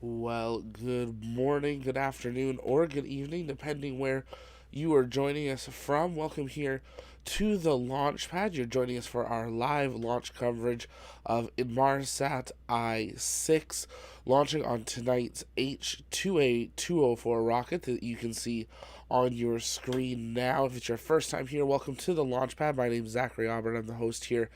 Well, good morning, good afternoon, or good evening, depending where you are joining us from. Welcome here to the launch pad. You're joining us for our live launch coverage of Inmarsat I-6, launching on tonight's H-IIA 204 rocket that you can see on your screen now. If it's your first time here, welcome to the launch pad. My name is Zachary Aubert. I'm the host here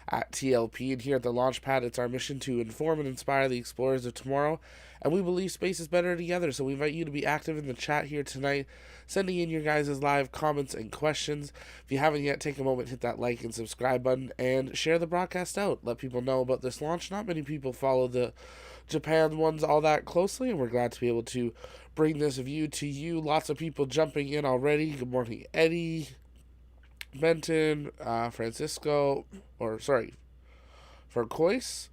at TLP, and here at the launch pad, it's our mission to inform and inspire the explorers of tomorrow, and we believe space is better together. So we invite you to be active in the chat here tonight, sending in your guys' live comments and questions. If you haven't yet, take a moment, hit that like and subscribe button, and share the broadcast out. Let people know about this launch. Not many people follow the Japan ones all that closely, and we're glad to be able to bring this view to you. Lots of people jumping in already. Good morning, Eddie, Benton, Francisco, or sorry, Vercois,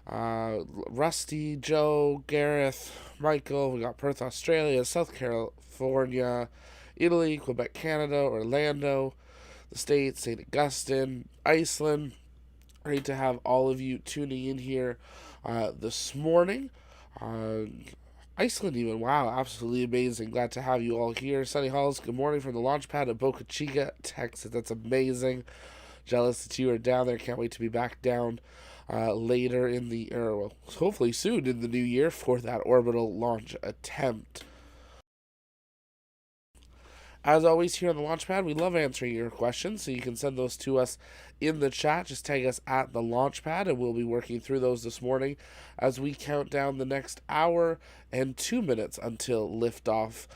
Rusty, Joe, Gareth, Michael. We got Perth, Australia, South California, Italy, Quebec, Canada, Orlando, the States, St. Augustine, Iceland. Great to have all of you tuning in here this morning. Uh, Iceland, even. Wow, absolutely amazing. Glad to have you all here. Sunny Halls, good morning from the launch pad of Boca Chica, Texas. That's amazing. Jealous that you are down there. Can't wait to be back down later in the, or well, hopefully soon in the new year for that orbital launch attempt. As always, here on the Launchpad, we love answering your questions, so you can send those to us in the chat. Just tag us at the Launchpad, and we'll be working through those this morning as we count down the next hour and 2 minutes until liftoff.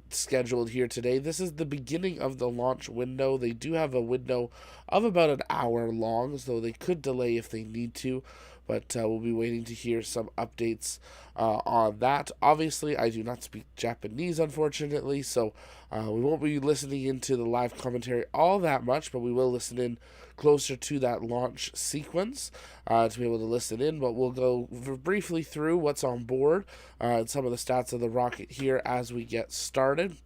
Scheduled here today. This is the beginning of the launch window. They do have a window of about an hour long, so they could delay if they need to, but we'll be waiting to hear some updates on that. Obviously, I do not speak Japanese, unfortunately, so we won't be listening into the live commentary all that much, but we will listen in closer to that launch sequence to be able to listen in. But we'll go briefly through what's on board and some of the stats of the rocket here as we get started.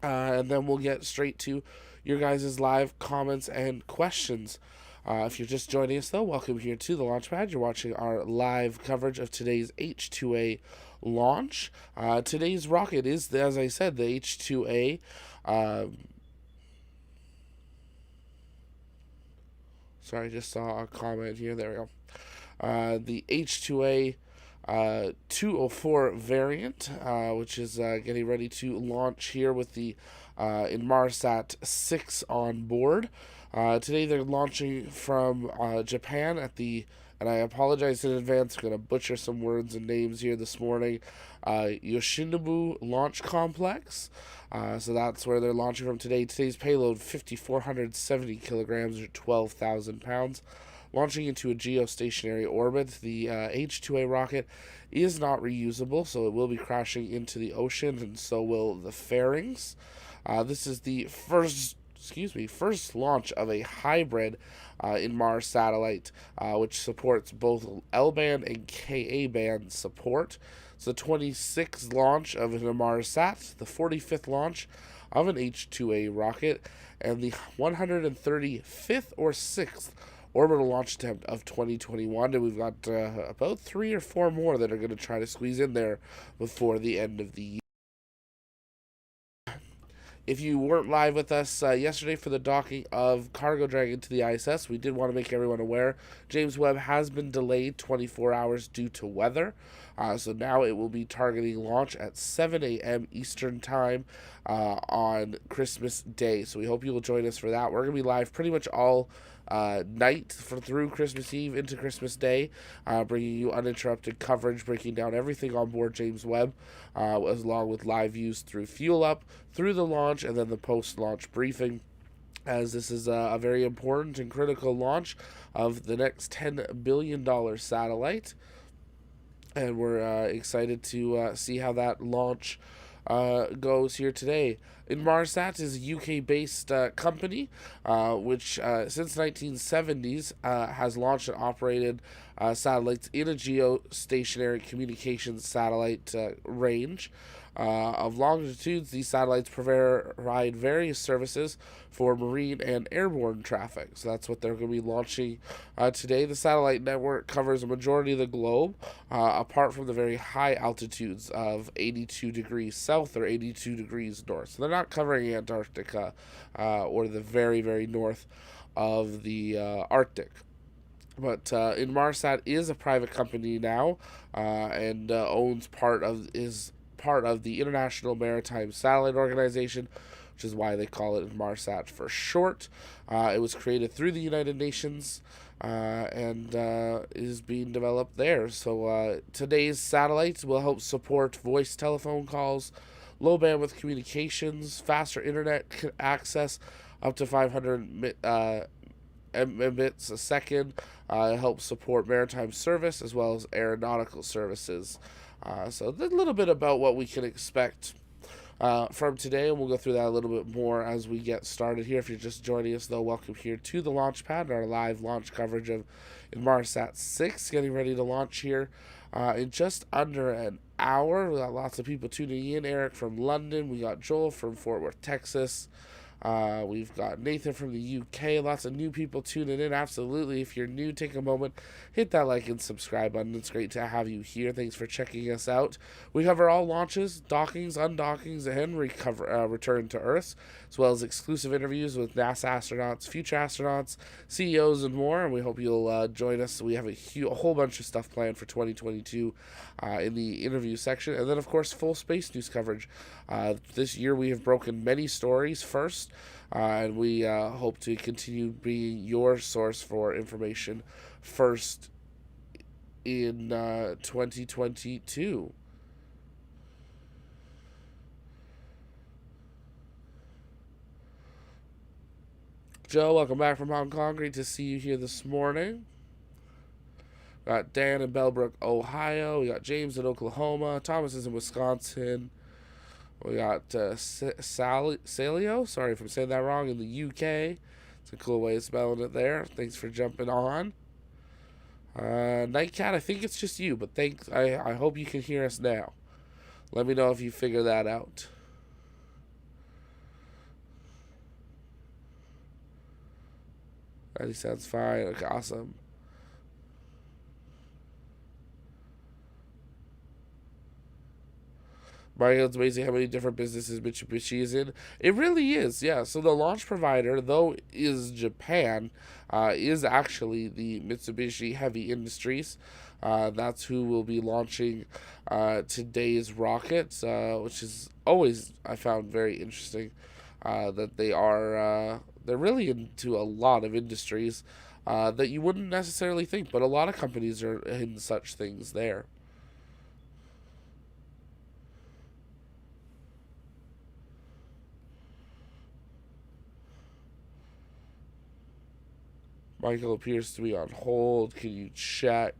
And then we'll get straight to your guys' live comments and questions. If you're just joining us, though, welcome here to the Launchpad. You're watching our live coverage of today's H-IIA launch. Today's rocket is, as I said, the H-IIA. Sorry, I just saw a comment here. There we go. The H-IIA 204 variant, which is getting ready to launch here with the Inmarsat 6 on board. Today they're launching from Japan at the, and I apologize in advance, I'm going to butcher some words and names here this morning, Yoshinobu Launch Complex. So that's where they're launching from today. Today's payload, 5,470 kilograms or 12,000 pounds. Launching into a geostationary orbit, the H-IIA rocket is not reusable, so it will be crashing into the ocean, and so will the fairings. This is the first launch of a hybrid Inmar satellite, which supports both L-band and Ka-band support. It's the 26th launch of an Inmarsat, the 45th launch of an H-IIA rocket, and the 135th or 6th orbital launch attempt of 2021, and we've got about 3 or 4 more that are going to try to squeeze in there before the end of the year. If you weren't live with us yesterday for the docking of Cargo Dragon to the ISS, we did want to make everyone aware James Webb has been delayed 24 hours due to weather. So now it will be targeting launch at 7 a.m. Eastern Time on Christmas Day. So we hope you will join us for that. We're going to be live pretty much all night through Christmas Eve into Christmas Day, bringing you uninterrupted coverage, breaking down everything on board James Webb, along with live views through Fuel Up, through the launch, and then the post-launch briefing, as this is a very important and critical launch of the next $10 billion satellite. And we're excited to see how that launch goes here today. Inmarsat is a UK-based company, which since 1970s has launched and operated satellites in a geostationary communications satellite range. of longitudes. These satellites provide various services for marine and airborne traffic. So that's what they're going to be launching today. The satellite network covers a majority of the globe, apart from the very high altitudes of 82 degrees south or 82 degrees north. So they're not covering Antarctica or the very, very north of the Arctic. But Inmarsat is a private company now, and owns part of the International Maritime Satellite Organization, which is why they call it Inmarsat for short. It was created through the United Nations, and is being developed there. So today's satellites will help support voice telephone calls, low bandwidth communications, faster internet access, up to 500 megabits a second. It helps support maritime service as well as aeronautical services. So a little bit about what we can expect from today, and we'll go through that a little bit more as we get started here. If you're just joining us, though, welcome here to the launch pad and our live launch coverage of Inmarsat 6, getting ready to launch here in just under an hour. We got lots of people tuning in. Eric from London. We got Joel from Fort Worth, Texas. We've got Nathan from the UK. Lots of new people tuning in. Absolutely. If you're new, take a moment, hit that like and subscribe button. It's great to have you here. Thanks for checking us out. We cover all launches, dockings, undockings, and return to Earth, as well as exclusive interviews with NASA astronauts, future astronauts, CEOs, and more. And we hope you'll join us. We have a whole bunch of stuff planned for 2022 in the interview section. And then, of course, full space news coverage. This year we have broken many stories first, and we hope to continue being your source for information first in 2022. Joe, welcome back from Hong Kong. Great to see you here this morning. Got Dan in Bellbrook, Ohio. We got James in Oklahoma. Thomas is in Wisconsin. We got Salio, sorry if I'm saying that wrong, in the UK. It's a cool way of spelling it there. Thanks for jumping on. Nightcat, I think it's just you, but thanks. I hope you can hear us now. Let me know if you figure that out. That sounds fine. Okay, awesome. Mario, it's amazing how many different businesses Mitsubishi is in. It really is, yeah. So the launch provider, though, is Japan, is actually the Mitsubishi Heavy Industries. That's who will be launching today's rockets, which is always, I found, very interesting. That they're really into a lot of industries that you wouldn't necessarily think, but a lot of companies are in such things there. Michael appears to be on hold. Can you check?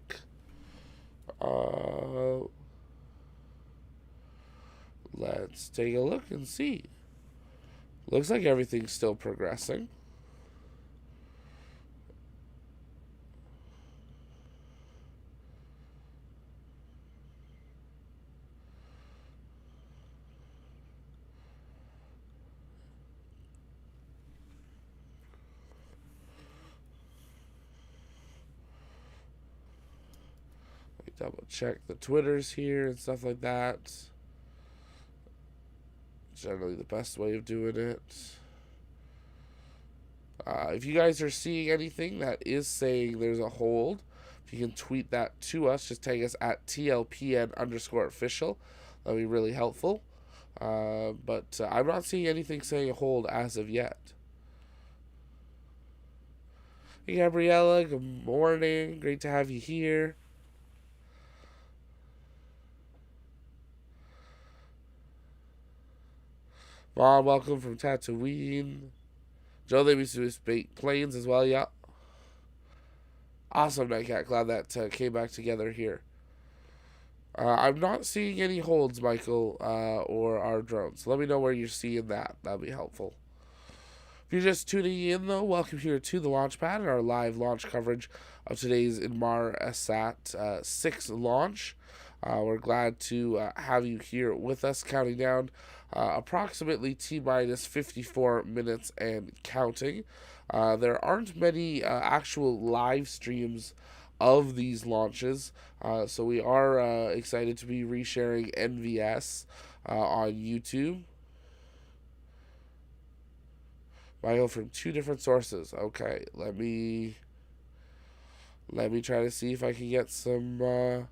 Let's take a look and see. Looks like everything's still progressing. Double check the Twitters here and stuff like that. Generally the best way of doing it. If you guys are seeing anything that is saying there's a hold, if you can tweet that to us, just tag us at TLPN_official. That'll be really helpful. But I'm not seeing anything saying a hold as of yet. Hey, Gabriella, good morning. Great to have you here. Vaughn, welcome from Tatooine. Joe, they used to bait planes as well, yeah. Awesome, Nightcat. Glad that came back together here. I'm not seeing any holds, Michael, or our drones. Let me know where you're seeing that. That'll be helpful. If you're just tuning in, though, welcome here to the Launchpad and our live launch coverage of today's Inmarsat 6 launch. We're glad to have you here with us, counting down approximately T minus 54 minutes and counting. There aren't many actual live streams of these launches, so we are excited to be resharing NVS on YouTube. Michael, from two different sources. Okay, let me try to see if I can get some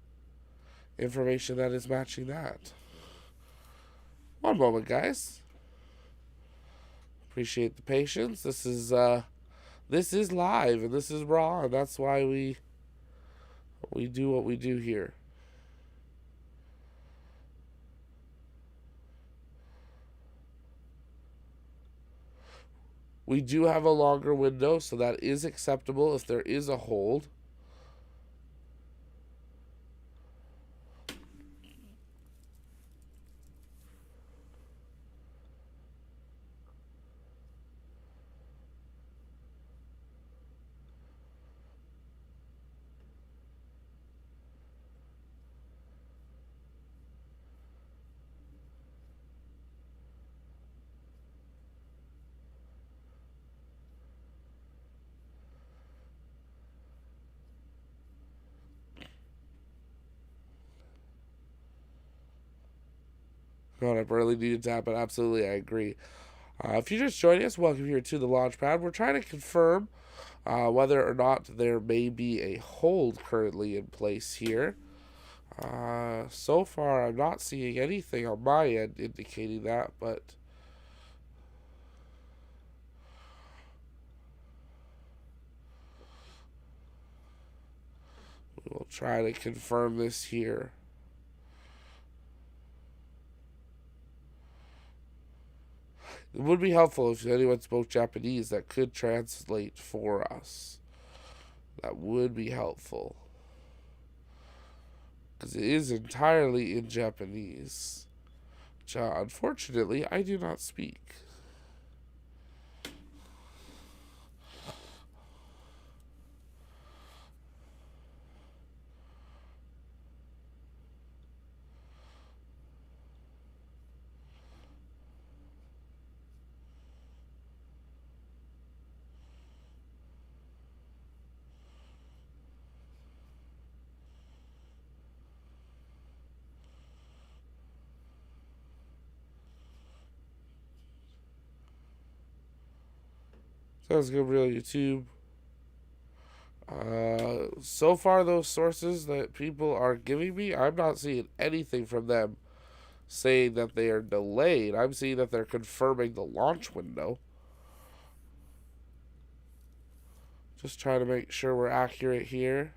information that is matching that. One moment, guys. Appreciate the patience. This is live and this is raw, and that's why we do what we do here. We do have a longer window, so that is acceptable if there is a hold. God, I barely needed to tap it. Absolutely, I agree. If you're just joining us, welcome here to the launch pad. We're trying to confirm whether or not there may be a hold currently in place here. So far, I'm not seeing anything on my end indicating that, but we'll try to confirm this here. It would be helpful if anyone spoke Japanese that could translate for us. That would be helpful. Because it is entirely in Japanese, which unfortunately I do not speak. Sounds good, real YouTube. So far, those sources that people are giving me, I'm not seeing anything from them saying that they are delayed. I'm seeing that they're confirming the launch window. Just trying to make sure we're accurate here.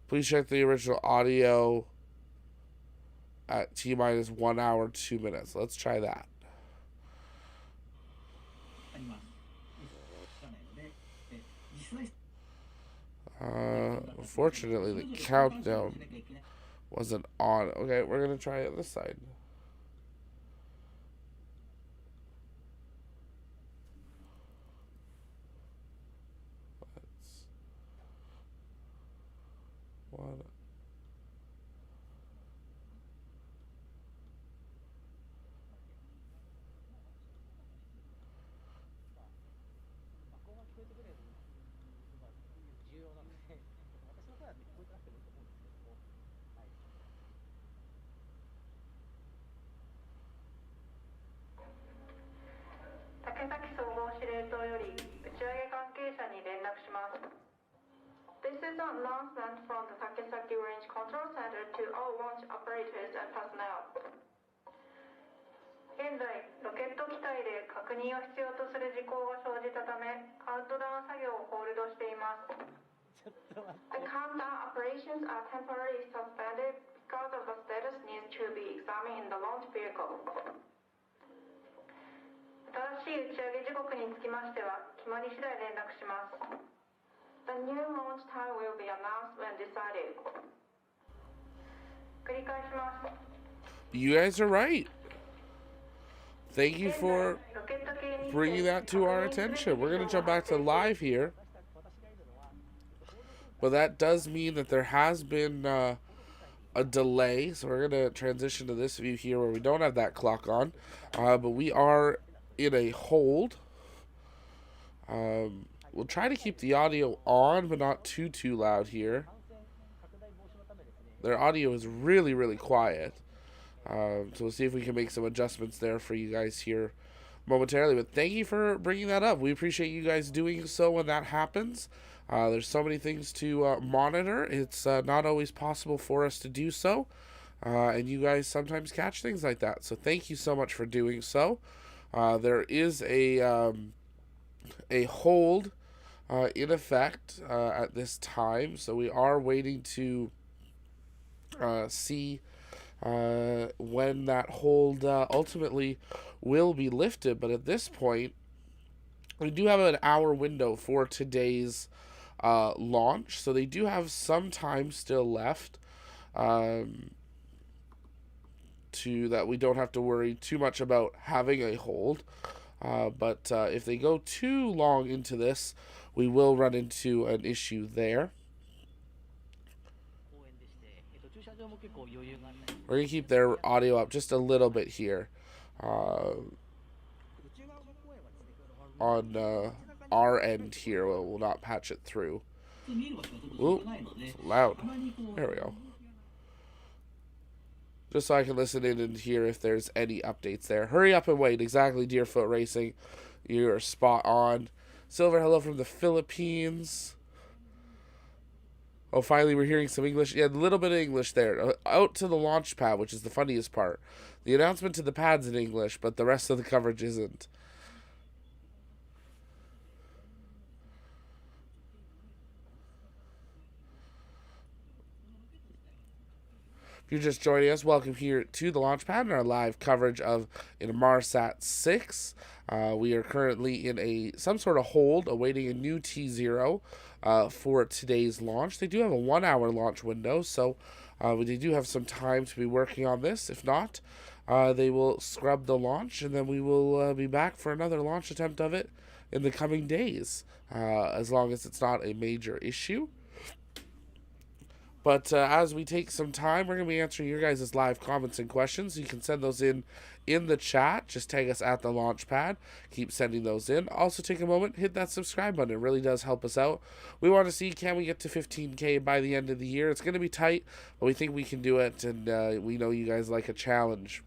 Please check the original audio at T minus 1 hour 2 minutes. Let's try that. Unfortunately, the countdown wasn't on. Okay, we're gonna try it this side. What? This is an announcement from the Takesaki Range Control Center to all launch operators and personnel. 現在、ロケット機体で確認を必要とする事項が生じたため、カウントダウン作業をホールドしています。The countdown operations are temporarily suspended because of the status needs to be examined in the launch vehicle. 新しい打ち上げ時刻につきましては、決まり次第連絡します。The new launch time will be announced when decided. 繰り返します。 You guys are right. Thank you for. ロケッ bringing that to our attention. We're going to jump back to live here. But that does mean that there has been a delay. So we're going to transition to this view here where we don't have that clock on. But we are in a hold. We'll try to keep the audio on, but not too loud here. Their audio is really, really quiet. So we'll see if we can make some adjustments there for you guys here momentarily. But thank you for bringing that up. We appreciate you guys doing so when that happens. There's so many things to monitor. It's not always possible for us to do so. And you guys sometimes catch things like that. So thank you so much for doing so. There is a hold in effect at this time. So we are waiting to see when that hold ultimately will be lifted. But at this point, we do have an hour window for today's launch, so they do have some time still left to that we don't have to worry too much about having a hold. But if they go too long into this, we will run into an issue there. We're going to keep their audio up just a little bit here on our end here. We'll not patch it through. Ooh, it's loud. There we go. Just so I can listen in and hear if there's any updates there. Hurry up and wait. Exactly, Deerfoot Racing. You're spot on. Silver, hello from the Philippines. Oh, finally we're hearing some English. Yeah, a little bit of English there. Out to the launch pad, which is the funniest part. The announcement to the pad's in English, but the rest of the coverage isn't. If you're just joining us, welcome here to the launch pad and our live coverage of Inmarsat 6. We are currently in some sort of hold, awaiting a new T0 for today's launch. They do have a 1 hour launch window, so they do have some time to be working on this. If not, they will scrub the launch, and then we will be back for another launch attempt of it in the coming days, as long as it's not a major issue. But as we take some time, we're going to be answering your guys' live comments and questions. You can send those in the chat. Just tag us at the launch pad. Keep sending those in. Also, take a moment, hit that subscribe button. It really does help us out. We want to see, can we get to 15K by the end of the year? It's going to be tight, but we think we can do it, and we know you guys like a challenge.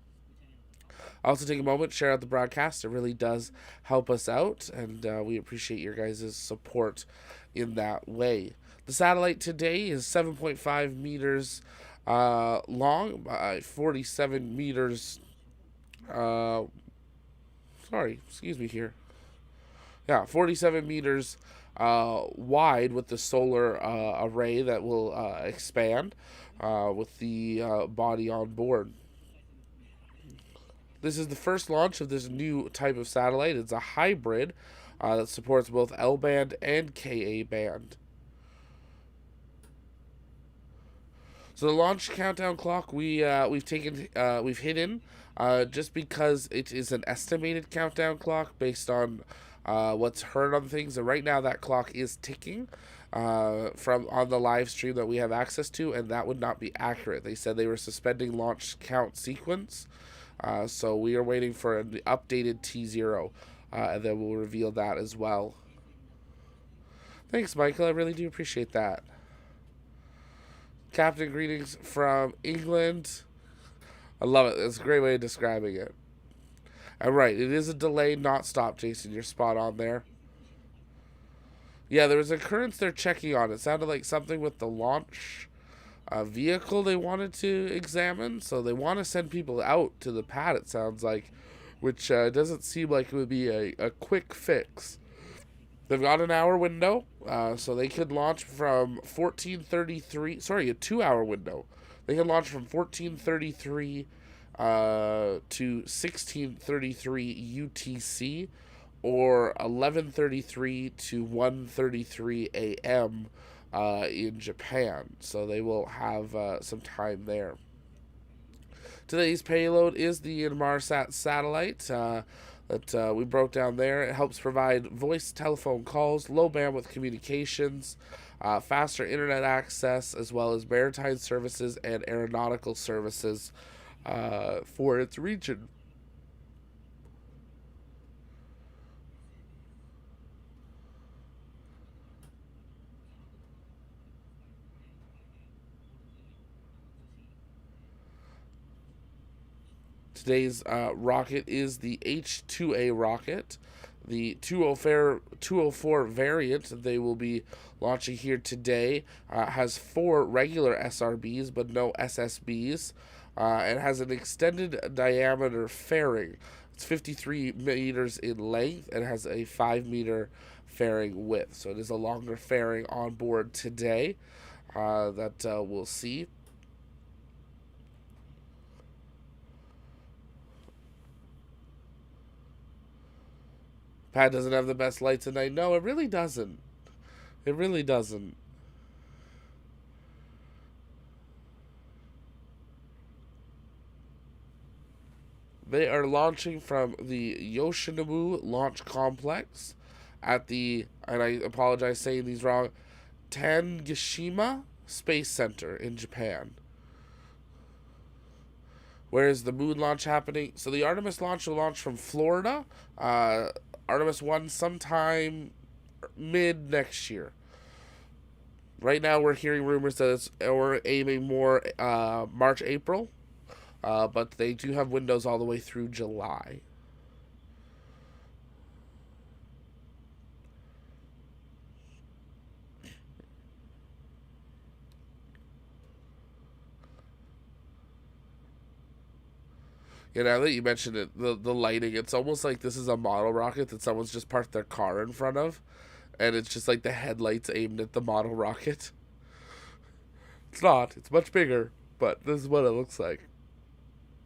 Also, take a moment, share out the broadcast. It really does help us out, and we appreciate your guys' support in that way. The satellite today is 7.5 meters long, 47 meters, excuse me here. Yeah, 47 meters wide with the solar array that will expand with the body on board. This is the first launch of this new type of satellite. It's a hybrid that supports both L-band and Ka-band. So the launch countdown clock we've hidden just because it is an estimated countdown clock based on what's heard on things. And right now that clock is ticking from on the live stream that we have access to, and that would not be accurate. They said they were suspending launch count sequence, so we are waiting for an updated T0, and then we'll reveal that as well. Thanks, Michael. I really do appreciate that. Captain, greetings from England. I love it. It's a great way of describing it. And right, it is a delay, not stop, Jason. You're spot on there. Yeah, there was an occurrence they're checking on. It sounded like something with the launch vehicle they wanted to examine. So they want to send people out to the pad, it sounds like, which doesn't seem like it would be a quick fix. They've got an hour window, so they could launch from 14:33. Sorry, a 2 hour window. They can launch from 14:33 to 16:33 UTC, or 11:33 to 1:33 a.m. In Japan. So they will have some time there. Today's payload is the Inmarsat satellite. that we broke down there. It helps provide voice telephone calls, low bandwidth communications, faster internet access, as well as maritime services and aeronautical services for its region. Today's rocket is the H-IIA rocket, the 204 variant they will be launching here today. Has 4 regular SRBs but no SSBs, and has an extended diameter fairing. It's 53 meters in length and has a 5-meter fairing width. So it is a longer fairing on board today that we'll see. Pad doesn't have the best lights at night. No, it really doesn't. It really doesn't. They are launching from the Yoshinobu Launch Complex at the, and I apologize saying these wrong, Tanegashima Space Center in Japan. Where is the moon launch happening? So the Artemis launch will launch from Florida. Artemis 1 sometime mid next year. Right now we're hearing rumors that we're aiming more March, April. But they do have windows all the way through July. Yeah, now that you mentioned it, the lighting, it's almost like this is a model rocket that someone's just parked their car in front of, and it's just like the headlights aimed at the model rocket. It's not. It's much bigger, but this is what it looks like.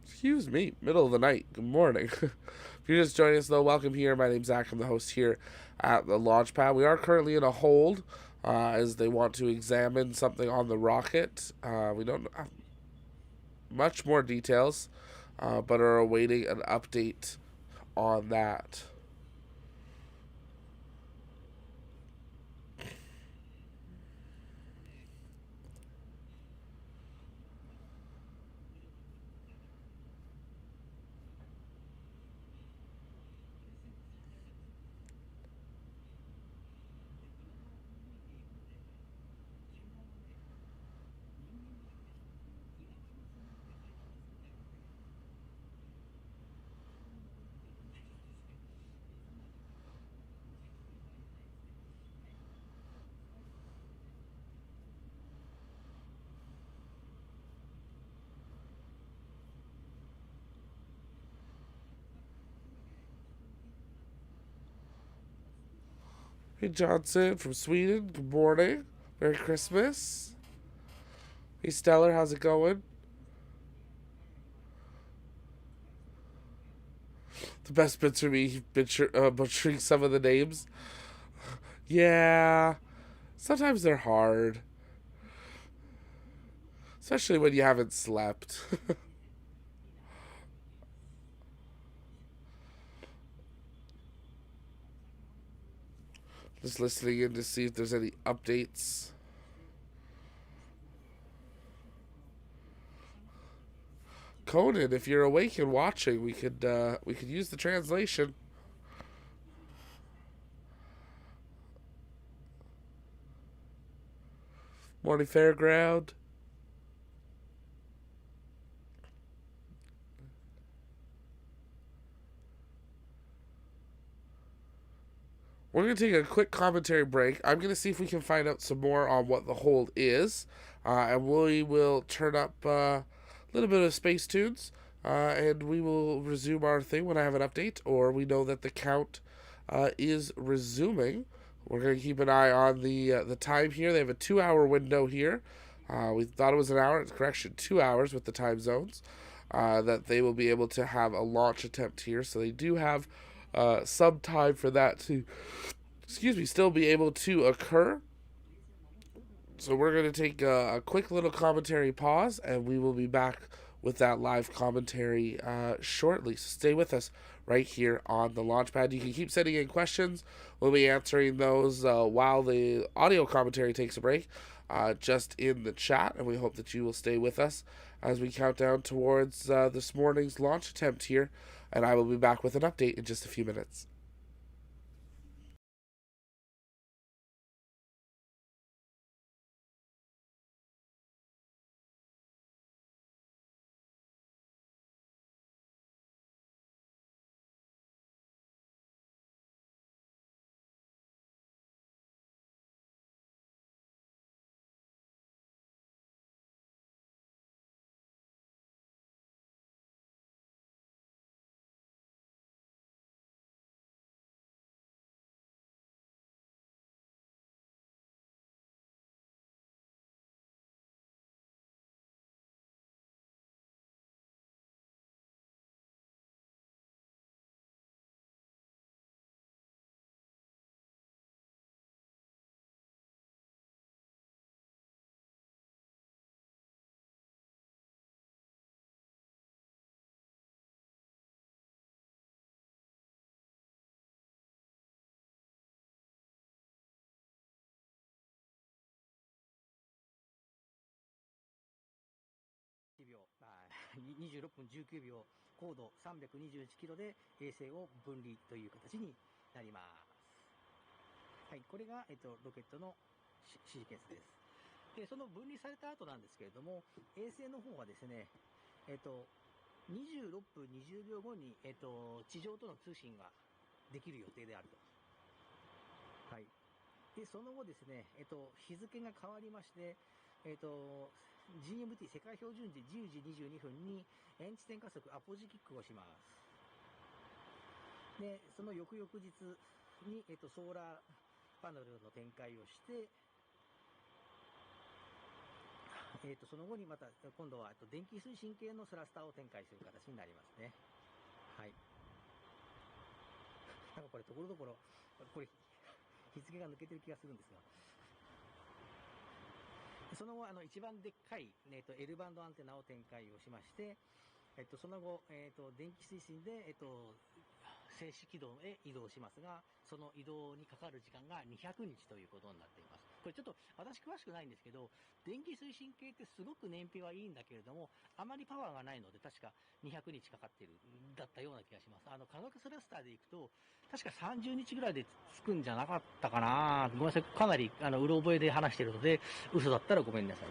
Excuse me, middle of the night. Good morning. If you're just joining us, though, welcome here. My name's Zach. I'm the host here at the launch pad. We are currently in a hold as they want to examine something on the rocket. We don't have much more details, but are awaiting an update on that. Hey, Johnson from Sweden. Good morning. Merry Christmas. Hey, Stellar. How's it going? The best bits are me butchering some of the names. Yeah. Sometimes they're hard. Especially when you haven't slept. Just listening in to see if there's any updates. Conan, if you're awake and watching, we could use the translation. Morning Fairground. We're going to take a quick commentary break. I'm going to see if we can find out some more on what the hold is. And we will turn up a little bit of space tunes. And we will resume our thing when I have an update, or we know that the count is resuming. We're going to keep an eye on the time here. They have a 2-hour window here. We thought it was an hour. It's correction, 2 hours with the time zones. That they will be able to have a launch attempt here. So they do have some time for that to, still be able to occur. So we're going to take a quick little commentary pause, and we will be back with that live commentary shortly. So stay with us right here on the Launchpad. You can keep sending in questions. We'll be answering those while the audio commentary takes a break, just in the chat, and we hope that you will stay with us as we count down towards this morning's launch attempt here, and I will be back with an update in just a few minutes.秒、26分19秒、高度321キロで衛星を分離という形になります。はい、これが、ロケットのシーケンスです。で、その分離された後なんですけれども、衛星の方はですね、26分20秒後に、地上との通信ができる予定であると。はい。で、その後ですね、日付が変わりまして、GMT 世界標準時10時22分に遠地点加速アポジキックをします。で、その翌々日に、ソーラーパネルの展開をして、その後にまた今度は電気推進系のスラスターを展開する形になりますね。はい。なんかこれところどころこれ日付が抜けてる気がするんですが。その後、一番でっかい、L バンドアンテナを展開をしまして、その後、電気推進で、静止軌道へ移動しますが、その移動にかかる時間が200日ということになっています。これちょっと私詳しくないんですけど、電気推進系ってすごく燃費はいいんだけれども、あまりパワーがないので、確か200日かかっている、だったような気がします。化学スラスターで行くと、確か30日ぐらいで着くんじゃなかったかな。ごめんなさい。かなり、うろ覚えで話しているので、嘘だったらごめんなさい。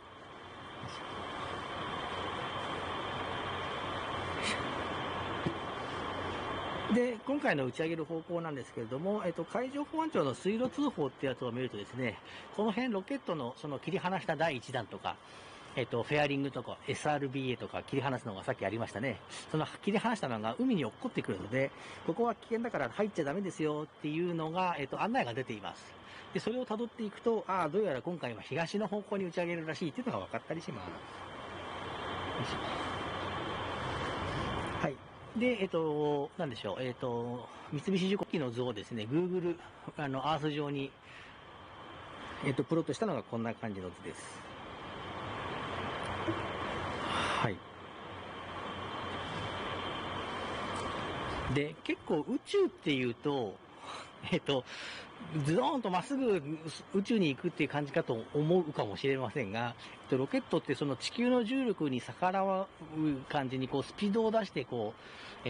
で、今回の打ち上げる方向なんですけれども、海上保安庁の水路通報ってやつを見るとですね、この辺ロケットのその切り離した第1弾とか、フェアリングとか SRBA とか切り離すのがさっきありましたね。その切り離したのが海に落っこってくるので、ここは危険だから入っちゃダメですよっていうのが、案内が出ています。で、それを辿っていくと、どうやら今回は東の方向に打ち上げるらしいっていうのが分かったりします。はい。で、なんでしょう、三菱重工機の図をですね、Google、アース上に、プロットしたのがこんな感じの図です。はい。で、結構宇宙っていうと、ズドーンとまっすぐ宇宙に行くっていう感じかと思うかもしれませんが、ロケットってその地球の重力に逆らう感じにこうスピードを出してこう、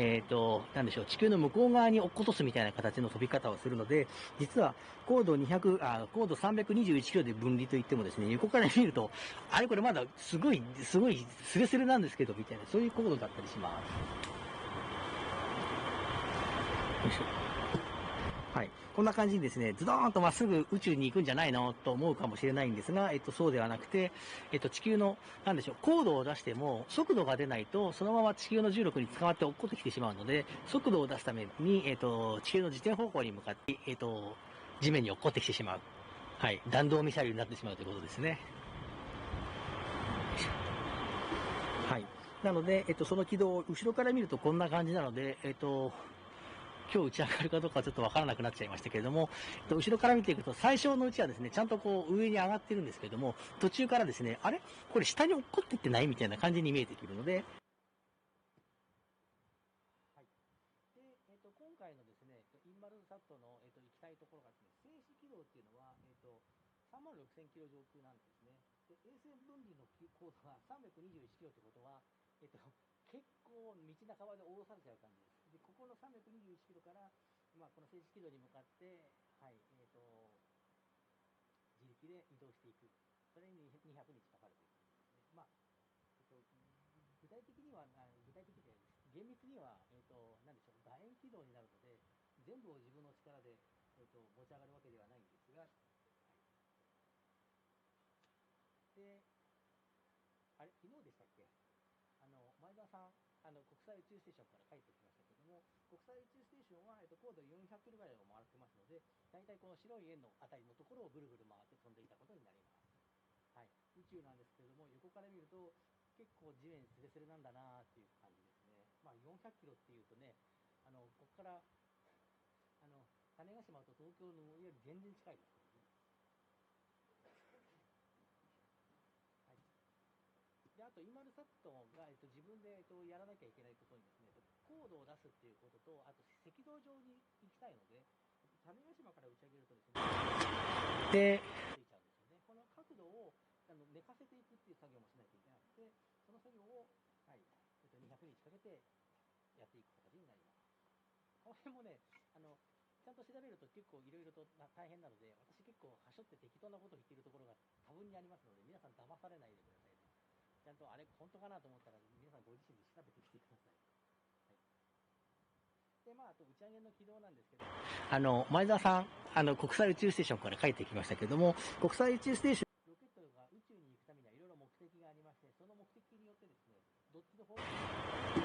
なんでしょう、地球の向こう側に落っことすみたいな形の飛び方をするので、実は高度321キロで分離といってもですね、横から見ると、あれこれまだすごいスレスレなんですけど、みたいな、そういう高度だったりします。よいしょ。はい。こんな感じにですね、ズドーンとまっすぐ宇宙に行くんじゃないのと思うかもしれないんですが、そうではなくて、地球の、なんでしょう、高度を出しても、速度が出ないと、そのまま地球の重力に捕まって落っこってきてしまうので、速度を出すために、地球の自転方向に向かって、地面に落っこってきてしまう。はい。弾道ミサイルになってしまうということですね。はい。なので、その軌道を後ろから見るとこんな感じなので、今日打ち上がるかどうかはちょっとわからなくなっちゃいましたけれども、後ろから見ていくと、最初のうちはですね、ちゃんとこう上に上がってるんですけれども、途中からですね、あれこれ下に落っこってってないみたいな感じに見えてくるので、はい。で、ところがですね、静止軌道っていうのは、36000キロ上空なんですね。で、衛星分離の高度が321キロってことは、結構道半ばで降ろされちゃう感じです。で、ここの321キロから、まあ、この静止軌道に向かって、はい、自力で移動していく。それに200日かかるという感じですね。まあ、具体的には、具体的で、厳密には、何でしょう、楕円軌道になるので、全部を自分の力で、持ち上がるわけではないんですが、はい、で、あれ、昨日でしたっけ、前澤さん、国際宇宙ステーションから帰ってきましたけども、国際宇宙ステーションは、高度400キロぐらいを回ってますので、大体この白い円のあたりのところをぐるぐる回って飛んでいたことになります。はい、宇宙なんですけれども、横から見ると、結構地面スレスレなんだなっていう感じですね。まあ、400キロっていうとね、ここから、種子島と東京のより全然近いですからね。はい。で、あと、インマルサットが、自分で、やらなきゃいけないことにですね、高度を出すっていうことと、あと、赤道上に行きたいので、種子島から打ち上げるとですね、で、ついちゃうんですよね。この角度を寝かせていくっていう作業もしないといけなくて、その作業を、はい、200日かけてやっていく形になります。この辺もね、ちゃんと調べると結構いろいろと大変なので、私結構はしょって適当なことを言っているところが多分にありますので、皆さん騙されないでくださいね。ちゃんとあれ本当かなと思ったら、皆さんご自身で調べてみてください。はい、で、まあ、あと打ち上げの軌道なんですけど、前澤さん、国際宇宙ステーションから帰ってきましたけども、国際宇宙ステーション、ロケットが宇宙に行くためにはいろいろ目的がありまして、その目的によってですね、どっちの方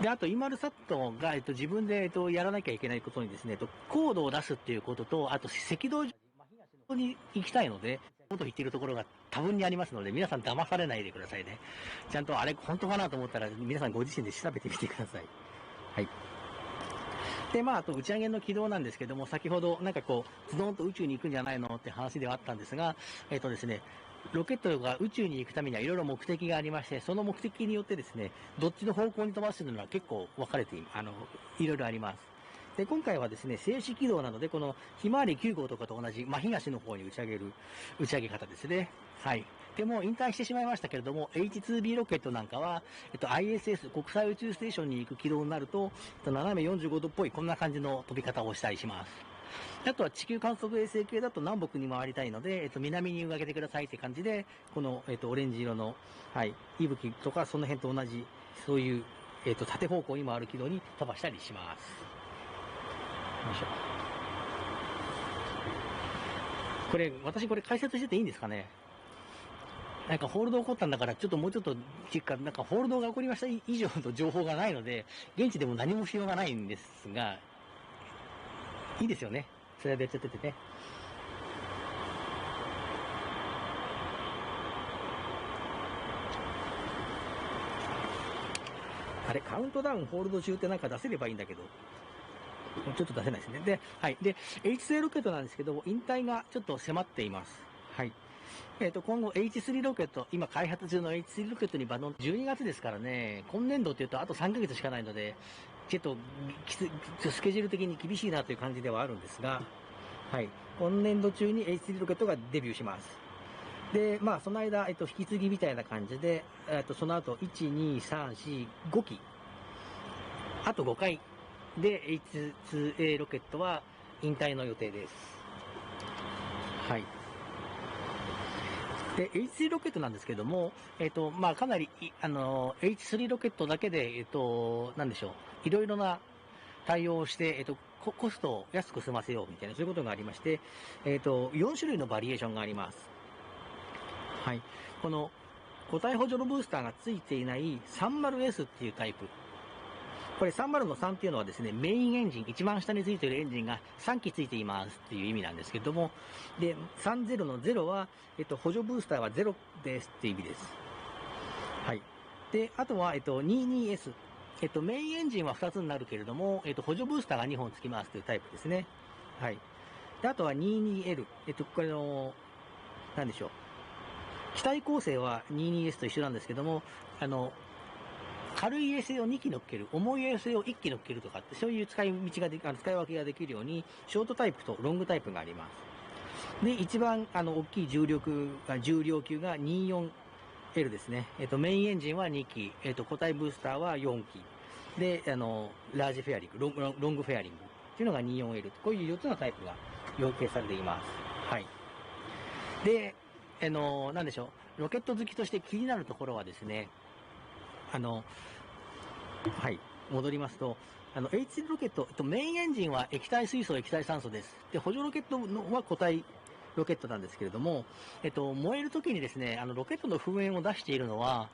で、あと、インマルサットが、自分で、やらなきゃいけないことにですね、高度を出すっていうことと、あと、赤道に行きたいので、こと言っているところが多分にありますので、皆さん騙されないでくださいね。ちゃんとあれ本当かなと思ったら、皆さんご自身で調べてみてください。はい。で、まあ、あと打ち上げの軌道なんですけども、先ほどなんかこう、ズドンと宇宙に行くんじゃないのって話ではあったんですが、ですね、ロケットが宇宙に行くためにはいろいろ目的がありまして、その目的によってですね、どっちの方向に飛ばすのは結構分かれていろいろあります。で、今回はですね、静止軌道なので、このひまわり9号とかと同じ真東の方に打ち上げ方ですね。はい。でも引退してしまいましたけれども、H-IIA ロケットなんかは、ISS、国際宇宙ステーションに行く軌道になると、斜め45度っぽいこんな感じの飛び方をしたりします。あとは地球観測衛星系だと南北に回りたいので、南に上げてくださいって感じで、この、オレンジ色の、はい、息吹とかその辺と同じ、そういう、縦方向に回る軌道に飛ばしたりします。よいしょ。これ、私これ解説してていいんですかね？なんかホールド起こったんだから、ちょっともうちょっと、なんかホールドが起こりました以上の情報がないので、現地でも何もしようがないんですが、いいですよね。それでやっちゃっててね。あれ、カウントダウンホールド中ってなんか出せればいいんだけど、ちょっと出せないですね。で、はい。で、H-IIA ロケットなんですけど、引退がちょっと迫っています。はい。今後 H3 ロケット、今開発中の H3 ロケットにバトン、12月ですからね、今年度って言うとあと3ヶ月しかないので、ちょっとスケジュール的に厳しいなという感じではあるんですが、はい。今年度中に H3 ロケットがデビューします。で、まあ、その間、引き継ぎみたいな感じで、その後、1、2、3、4、5機。あと5回で H2A ロケットは引退の予定です。はい。で、H3 ロケットなんですけども、まあ、かなり、H3 ロケットだけで、なんでしょう。いろいろな対応をして、コストを安く済ませようみたいな、そういうことがありまして、4種類のバリエーションがあります。はい。この、固体補助のブースターが付いていない 30S っていうタイプ。これ30の3っていうのはですね、メインエンジン、一番下に付いているエンジンが3機付いていますっていう意味なんですけども、で、30の0は、補助ブースターは0ですっていう意味です。はい。で、あとは、22S。メインエンジンは2つになるけれども、補助ブースターが2本付きますというタイプですね。はい。で、あとは 22L。これの、なんでしょう。機体構成は 22S と一緒なんですけども、軽い衛星を2機乗っける、重い衛星を1機乗っけるとかって、そういう使い分けができるように、ショートタイプとロングタイプがあります。で、一番大きい重量級が 24L ですね。メインエンジンは2機、固体ブースターは4機。で、ラージフェアリング、ロングフェアリングっていうのが 24L。こういう4つのタイプが要求されています。はい。で、なんでしょう。ロケット好きとして気になるところはですね、はい。戻りますと、H ロケット、メインエンジンは液体水素、液体酸素です。で、補助ロケットは固体ロケットなんですけれども、燃えるときにですね、ロケットの噴煙を出しているのは、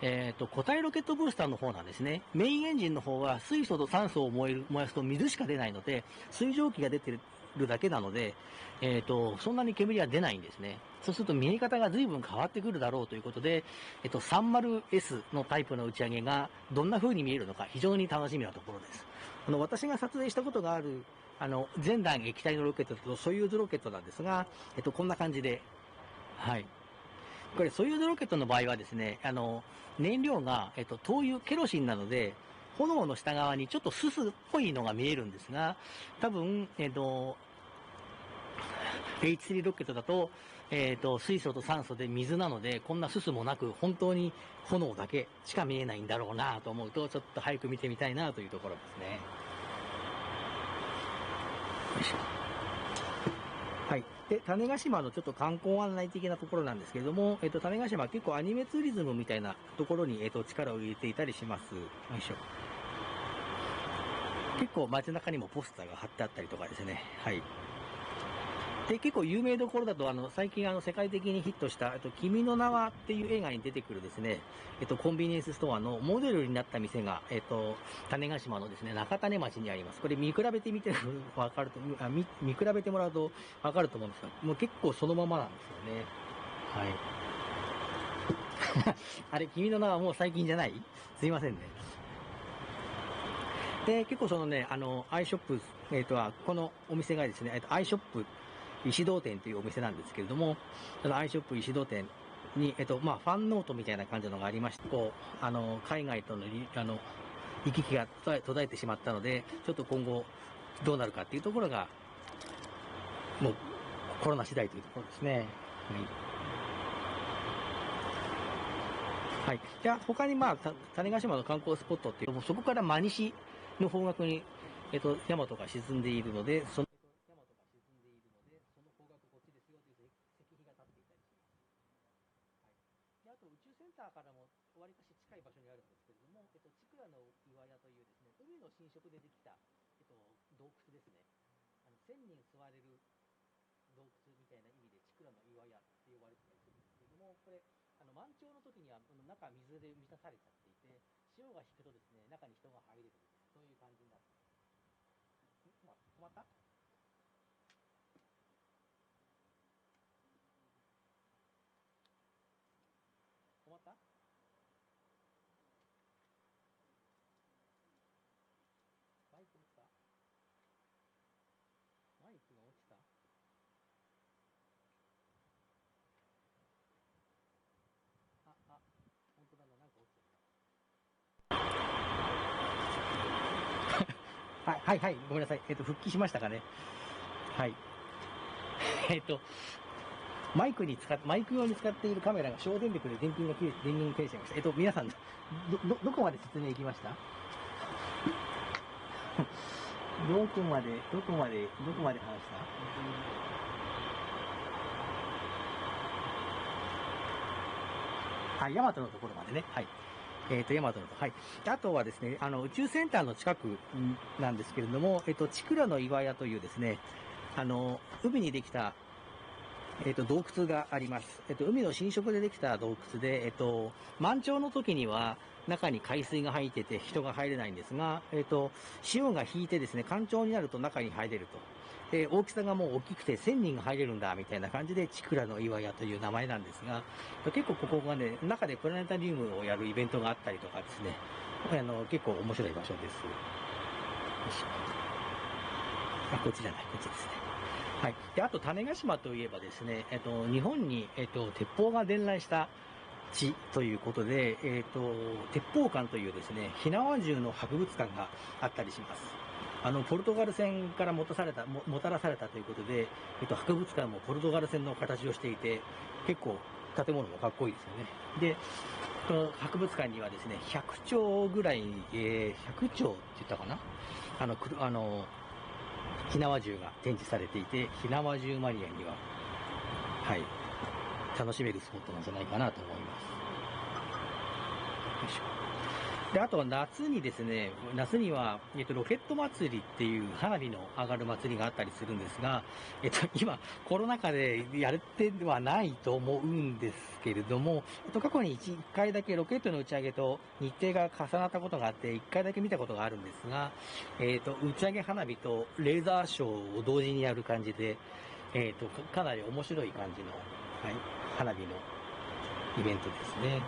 固体ロケットブースターの方なんですね。メインエンジンの方は水素と酸素を燃やすと水しか出ないので、水蒸気が出てるだけなので、そんなに煙は出ないんですね。そうすると見え方が随分変わってくるだろうということで、30S のタイプの打ち上げがどんな風に見えるのか非常に楽しみなところです。私が撮影したことがある、前段液体のロケットとソユーズロケットなんですが、こんな感じで、はい。これ、ソユーズロケットの場合はですね、燃料が、灯油、ケロシンなので、炎の下側にちょっとススっぽいのが見えるんですが、多分、H3 ロケットだと、水素と酸素で水なので、こんなススもなく、本当に炎だけしか見えないんだろうなと思うと、ちょっと早く見てみたいなというところですね。よいしょ。はい。で、種子島のちょっと観光案内的なところなんですけれども、種子島は結構アニメツーリズムみたいなところに、力を入れていたりします。よいしょ。結構街中にもポスターが貼ってあったりとかですね。はい。で、結構有名どころだと、最近世界的にヒットした、君の名はっていう映画に出てくるですね、コンビニエンスストアのモデルになった店が、種子島のですね、中種町にあります。これ見比べてみてわかると、見比べてもらうとわかると思うんですが、もう結構そのままなんですよね。はい。あれ、君の名はもう最近じゃない？すいませんね。で、結構そのね、アイショップ、このお店がですね、アイショップ石堂店というお店なんですけれども、そのアイショップ石堂店に、ファンノートみたいな感じのがありまして、こう、海外との行き来が途絶えてしまったので、ちょっと今後どうなるかっていうところが、もうコロナ次第というところですね。はい。はい。じゃあ、他に種子島の観光スポットっていう、そこから真西の方角に、大和が沈んでいるので、その方角こっちですよという石碑が立っていたりします。はい。で、あと宇宙センターからもわりかし近い場所にあるんですけれども、チクラの岩屋というですね、海の浸食でできた、洞窟ですね。1000人座れる洞窟みたいな意味でチクラの岩屋って呼ばれてたりするんですけれども、これ、満潮の時には中水で満たされちゃっていて、潮が引くとですね、中に人が入れるみたいな、そういう感じになってます。止まった？止まった？マイク落ちた？マイクが落ちた？本当だな、なんか落ちた。はい、ごめんなさい。復帰しましたかね。はい。マイク用に使っているカメラが省電力で電源が切れちゃいました。皆さん、どこまで説明いきました？どこまで話した？ヤマトのところまでね。はい。ヤマトのと、はい。あとはですね、宇宙センターの近くなんですけれども、チクラの岩屋というですね、海にできた、洞窟があります。海の浸食でできた洞窟で、満潮の時には中に海水が入ってて人が入れないんですが、潮が引いてですね、干潮になると中に入れると。大きさがもう大きくて1000人が入れるんだみたいな感じでチクラの岩屋という名前なんですが、結構ここがね、中でプラネタリウムをやるイベントがあったりとかですね、結構面白い場所です。こっちじゃない、こっちですね。はい。で、あと種子島といえばですね、日本に、鉄砲が伝来した地ということで、鉄砲館というですね、火縄銃の博物館があったりします。ポルトガル船からもたらされたということで、博物館もポルトガル船の形をしていて、結構建物もかっこいいですよね。で、この博物館にはですね、100丁ぐらい、100丁って言ったかな、火縄銃が展示されていて、火縄銃マニアには、はい、楽しめるスポットなんじゃないかなと思います。よいしょ。で、あとは夏にですね、夏には、ロケット祭りっていう花火の上がる祭りがあったりするんですが、今、コロナ禍でやれてはないと思うんですけれども、過去に1回だけロケットの打ち上げと日程が重なったことがあって、1回だけ見たことがあるんですが、打ち上げ花火とレーザーショーを同時にやる感じで、かなり面白い感じの、はい、花火のイベントですね。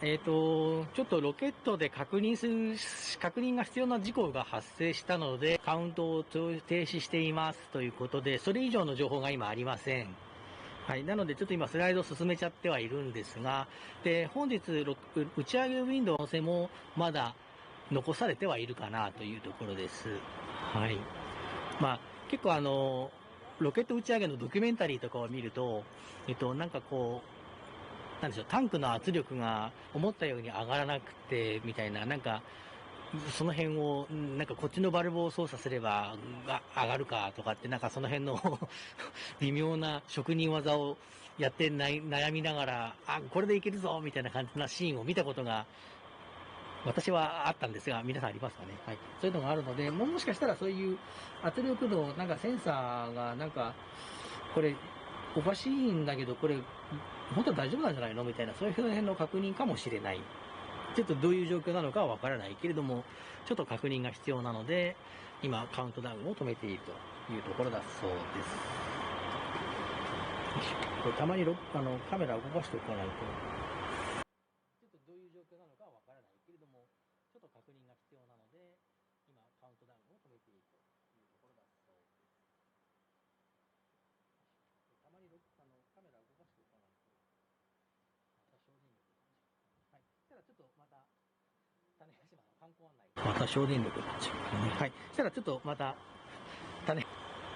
ちょっとロケットで確認が必要な事項が発生したので、カウントを停止していますということで、それ以上の情報が今ありません。はい。なので、ちょっと今スライドを進めちゃってはいるんですが、で、本日、打ち上げウィンドウの可能性もまだ残されてはいるかなというところです。はい。結構ロケット打ち上げのドキュメンタリーとかを見ると、なんかこう、なんでしょう、タンクの圧力が思ったように上がらなくて、みたいな、なんか、その辺を、なんかこっちのバルブを操作すれば上がるかとかって、なんかその辺の微妙な職人技をやって悩みながら、これでいけるぞみたいな感じなシーンを見たことが、私はあったんですが、皆さんありますかね。はい。そういうのがあるので、もしかしたらそういう圧力度、なんかセンサーが、なんか、これ、おかしいんだけど、これ、本当は大丈夫なんじゃないのみたいな、そういう辺の確認かもしれない。ちょっとどういう状況なのかはわからないけれども、ちょっと確認が必要なので、今、カウントダウンを止めているというところだそうです。これたまにカメラを動かしておかないと、ちょっとどういう状況なのかはわからないけれども、ちょっと確認が必要なので、今、カウントダウンを止めているというところだそうです。たまにカメラを動かしておかないと、また省電力になっちゃう。はい。そしたらちょっとまた、種子島の観光案内。また省電力になっちゃうからね。はい。そしたらちょっとまた、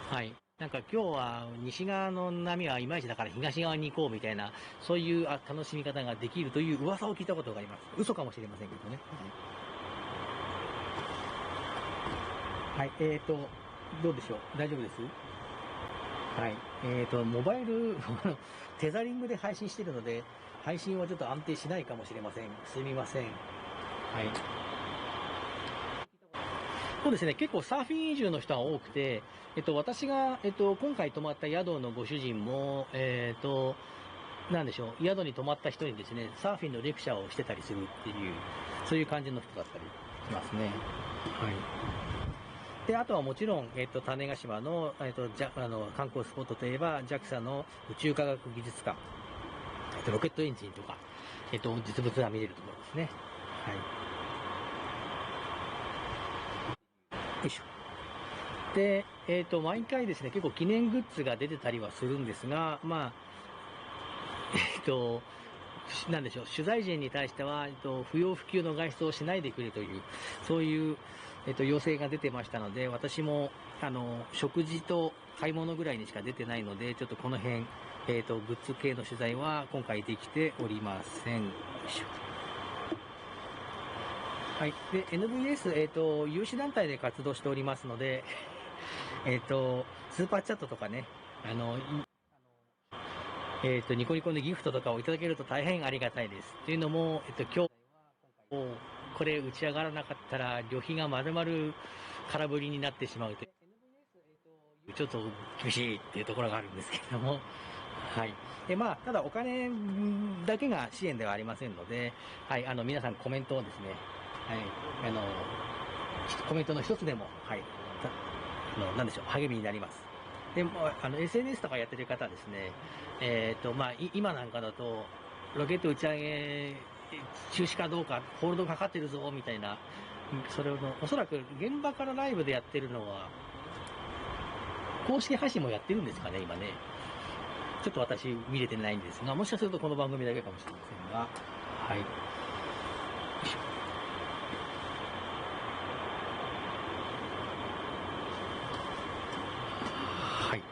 はい。なんか今日は西側の波はいまいちだから東側に行こうみたいな、そういう楽しみ方ができるという噂を聞いたことがあります。嘘かもしれませんけどね。はい。どうでしょう。大丈夫です？はい。モバイル、テザリングで配信しているので、配信はちょっと安定しないかもしれません。すみません。はい。そうですね、結構サーフィン移住の人が多くて、私が、今回泊まった宿のご主人も、なんでしょう、宿に泊まった人にですね、サーフィンのレクチャーをしてたりするっていう、そういう感じの人だったりしますね。はい。で、あとはもちろん、種子島の、観光スポットといえば、JAXA の宇宙科学技術館、ロケットエンジンとか、実物が見れるところですね。はい。よいしょ。で、毎回ですね、結構記念グッズが出てたりはするんですが、なんでしょう、取材陣に対しては、不要不急の外出をしないでくれという、そういう、要請が出てましたので、私も、食事と買い物ぐらいにしか出てないので、ちょっとこの辺、グッズ系の取材は今回できておりません。よいしょ。はい。で、NVS、有志団体で活動しておりますので、スーパーチャットとかね、ニコニコのギフトとかをいただけると大変ありがたいです。というのも、今日、これ打ち上がらなかったら、旅費が丸々空振りになってしまうという、ちょっと厳しいっていうところがあるんですけれども、はい。で、ただお金だけが支援ではありませんので、はい、皆さんコメントをですね、はい、コメントの一つでも、はい、なんでしょう、励みになります。で、SNS とかやってる方はですね、今なんかだと、ロケット打ち上げ中止かどうか、ホールドかかってるぞ、みたいな、それを、おそらく現場からライブでやってるのは、公式配信もやってるんですかね、今ね。ちょっと私見れてないんですが、もしかするとこの番組だけかもしれませんが、はい。よいしょ。はい。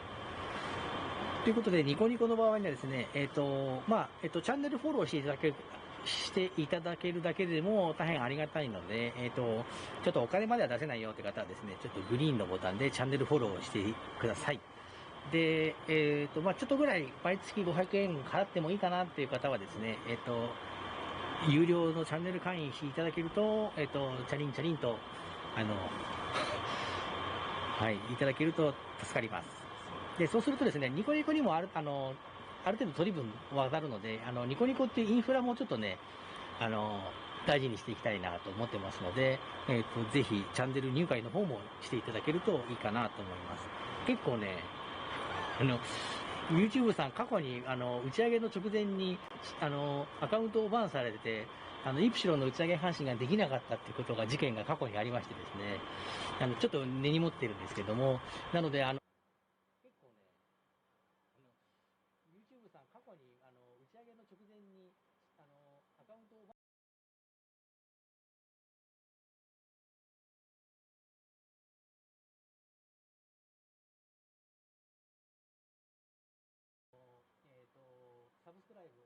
ということで、ニコニコの場合にはですね、チャンネルフォローしていただけるだけでも大変ありがたいので、ちょっとお金までは出せないよって方はですね、ちょっとグリーンのボタンでチャンネルフォローをしてください。で、ちょっとぐらい毎月500円払ってもいいかなっていう方はですね、有料のチャンネル会員していただけると、チャリンチャリンと、はい、いただけると助かります。で、そうするとですね、ニコニコにもある程度取り分渡るので、ニコニコっていうインフラもちょっとね、大事にしていきたいなと思ってますので、ぜひチャンネル入会の方もしていただけるといいかなと思います。結構ね、YouTube さん過去に、打ち上げの直前に、アカウントをバンされてて、イプシロンの打ち上げ配信ができなかったっていうことが、事件が過去にありましてですね、ちょっと根に持ってるんですけども、なので、結構ね、YouTube さん過去に、打ち上げの直前に、アカウントをバンサブスクライブ、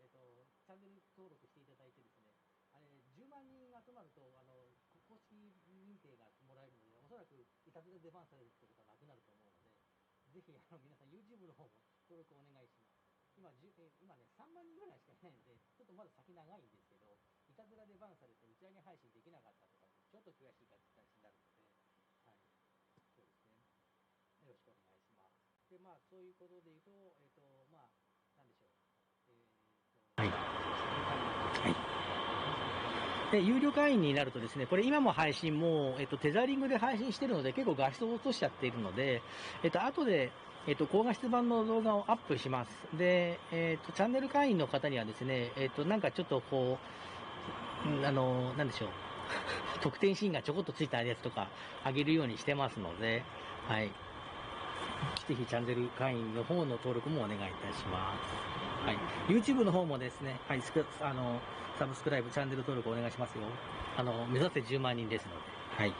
チャンネル登録していただいてですね、あれ、10万人集まると、公式認定がもらえるので、おそらくいたずらでバンされるってことはなくなると思うので、ぜひ、皆さん YouTube の方も登録お願いします。今ね、3万人ぐらいしかいないので、ちょっとまだ先長いんですけど、いたずらでバンされて打ち上げ配信できなかったとか、ちょっと悔しい形になるので、はい、そうですね。よろしくお願いします。で、そういうことで言うと、なんでしょう。はい。はい。で、有料会員になるとですね、これ今も配信も、テザリングで配信してるので、結構画質を落としちゃっているので、後で、高画質版の動画をアップします。で、チャンネル会員の方にはですね、なんかちょっとこう、なんでしょう。特典シーンがちょこっとついたやつとか、あげるようにしてますので、はい。ぜひチャンネル会員の方の登録もお願いいたします。はい。YouTube の方もですね、はい、サブスクライブ、チャンネル登録お願いしますよ。目指せ10万人ですので。はい。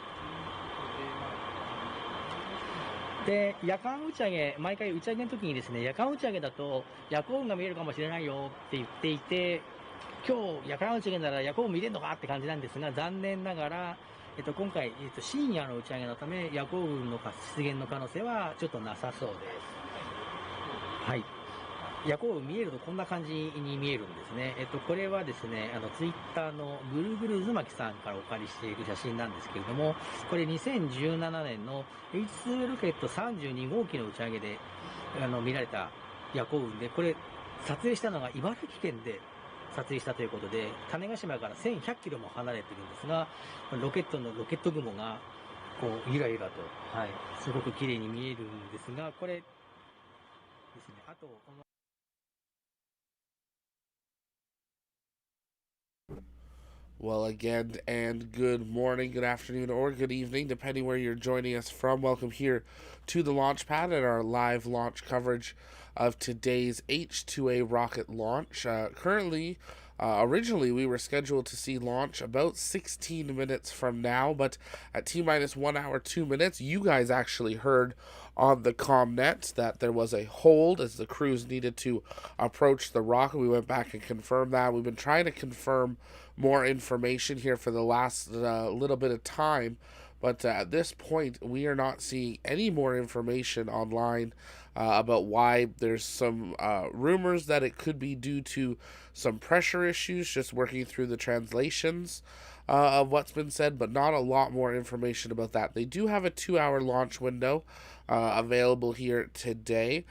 で、夜間打ち上げ、毎回打ち上げの時にですね、夜間打ち上げだと、夜光雲が見えるかもしれないよって言っていて、今日夜間打ち上げなら夜光雲見れるのかって感じなんですが、残念ながら、今回、深夜の打ち上げのため、夜光雲の出現の可能性はちょっとなさそうです。はい。夜光雲見えるとこんな感じに見えるんですね。これはですね、ツイッターのぐるぐる渦巻さんからお借りしている写真なんですけれども、これ2017年の H-IIA ロケット32号機の打ち上げで、見られた夜光雲で、これ、撮影したのが茨城県で撮影したということで、種子島から1100キロも離れてるんですが、ロケット雲が、こう、ゆらゆらと、はい、すごく綺麗に見えるんですが、これですね、あと、Well, again, and good morning, good afternoon, or good evening, depending where you're joining us from. Welcome here to the launch pad and our live launch coverage of today's H-IIA rocket launch. Originally, we were scheduled to see launch about 16 minutes from now, but at T minus 1 hour, 2 minutes, you guys actually heard on the ComNet that there was a hold as the crews needed to approach the rocket. We went back and confirmed that. We've been trying to confirm more information here for the last little bit of time, but at this point, we are not seeing any more information online about why. There's some rumors that it could be due to some pressure issues, just working through the translations of what's been said, but not a lot more information about that. They do have a 2 hour launch window available here today.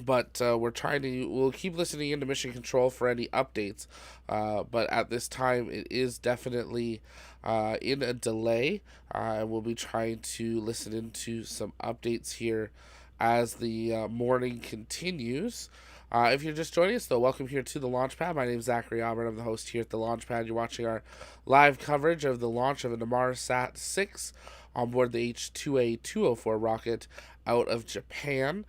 But we'll keep listening into Mission Control for any updates. But at this time, it is definitely in a delay. And we'll be trying to listen into some updates here as the morning continues. If you're just joining us, though, welcome here to the Launchpad. My name is Zachary Albert. I'm the host here at the Launchpad. You're watching our live coverage of the launch of an Inmarsat 6 on board the H-IIA 204 rocket out of Japan.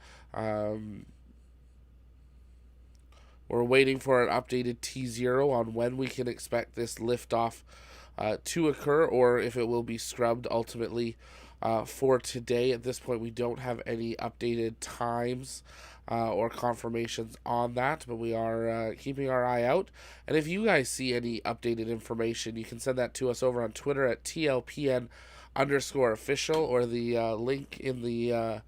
We're waiting for an updated T0 on when we can expect this liftoff to occur, or if it will be scrubbed ultimately for today. At this point, we don't have any updated times or confirmations on that, but we are keeping our eye out. And if you guys see any updated information, you can send that to us over on Twitter at TLPN_official, or the link in the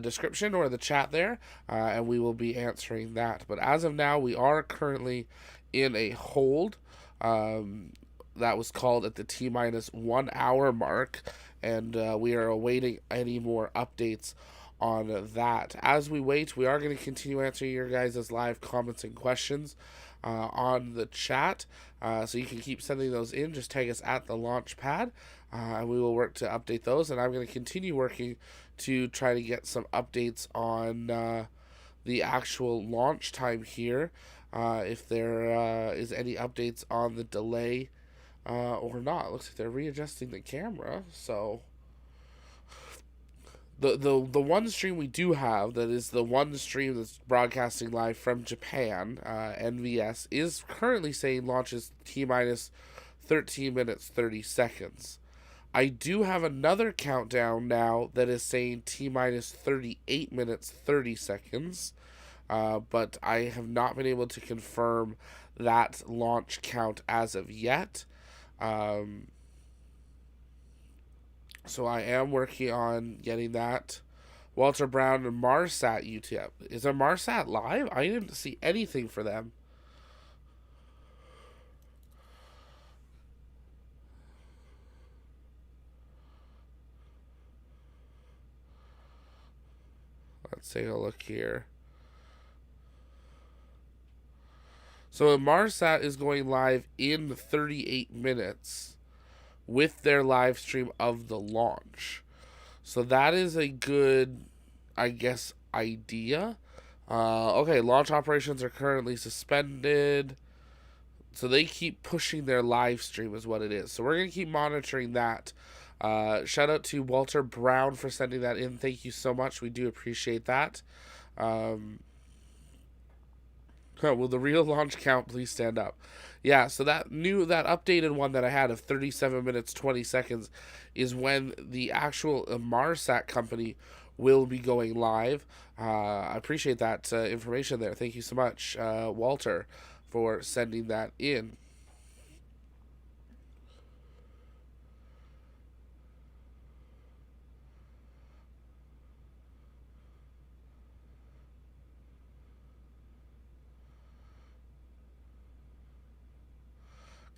description or the chat there, and we will be answering that. But as of now, we are currently in a hold. That was called at the T-1 hour mark, and we are awaiting any more updates on that. As we wait, we are going to continue answering your guys' live comments and questions on the chat, so you can keep sending those in. Just tag us at the launch pad, and we will work to update those. And I'm going to continue working to try to get some updates on the actual launch time here, if there is any updates on the delay or not. Looks like they're readjusting the camera, so the one stream we do have, that is the one stream that's broadcasting live from Japan, NVS, is currently saying launches T-minus 13 minutes 30 seconds. I do have another countdown now that is saying T-minus 38 minutes 30 seconds, but I have not been able to confirm that launch count as of yet. So I am working on getting that. Walter Brown and Inmarsat UTF. Is Inmarsat live? I didn't see anything for them. Let's take a look here. So Inmarsat is going live in 38 minutes with their live stream of the launch. So that is a good, I guess, idea. Okay, launch operations are currently suspended. So they keep pushing their live stream is what it is. So we're going to keep monitoring that. Shout out to Walter Brown for sending that in. Thank you so much. We do appreciate that. Will the real launch count please stand up? Yeah, so that updated one that I had of 37 minutes 20 seconds is when the actual Inmarsat company will be going live. I appreciate that information there. Thank you so much, Walter, for sending that in.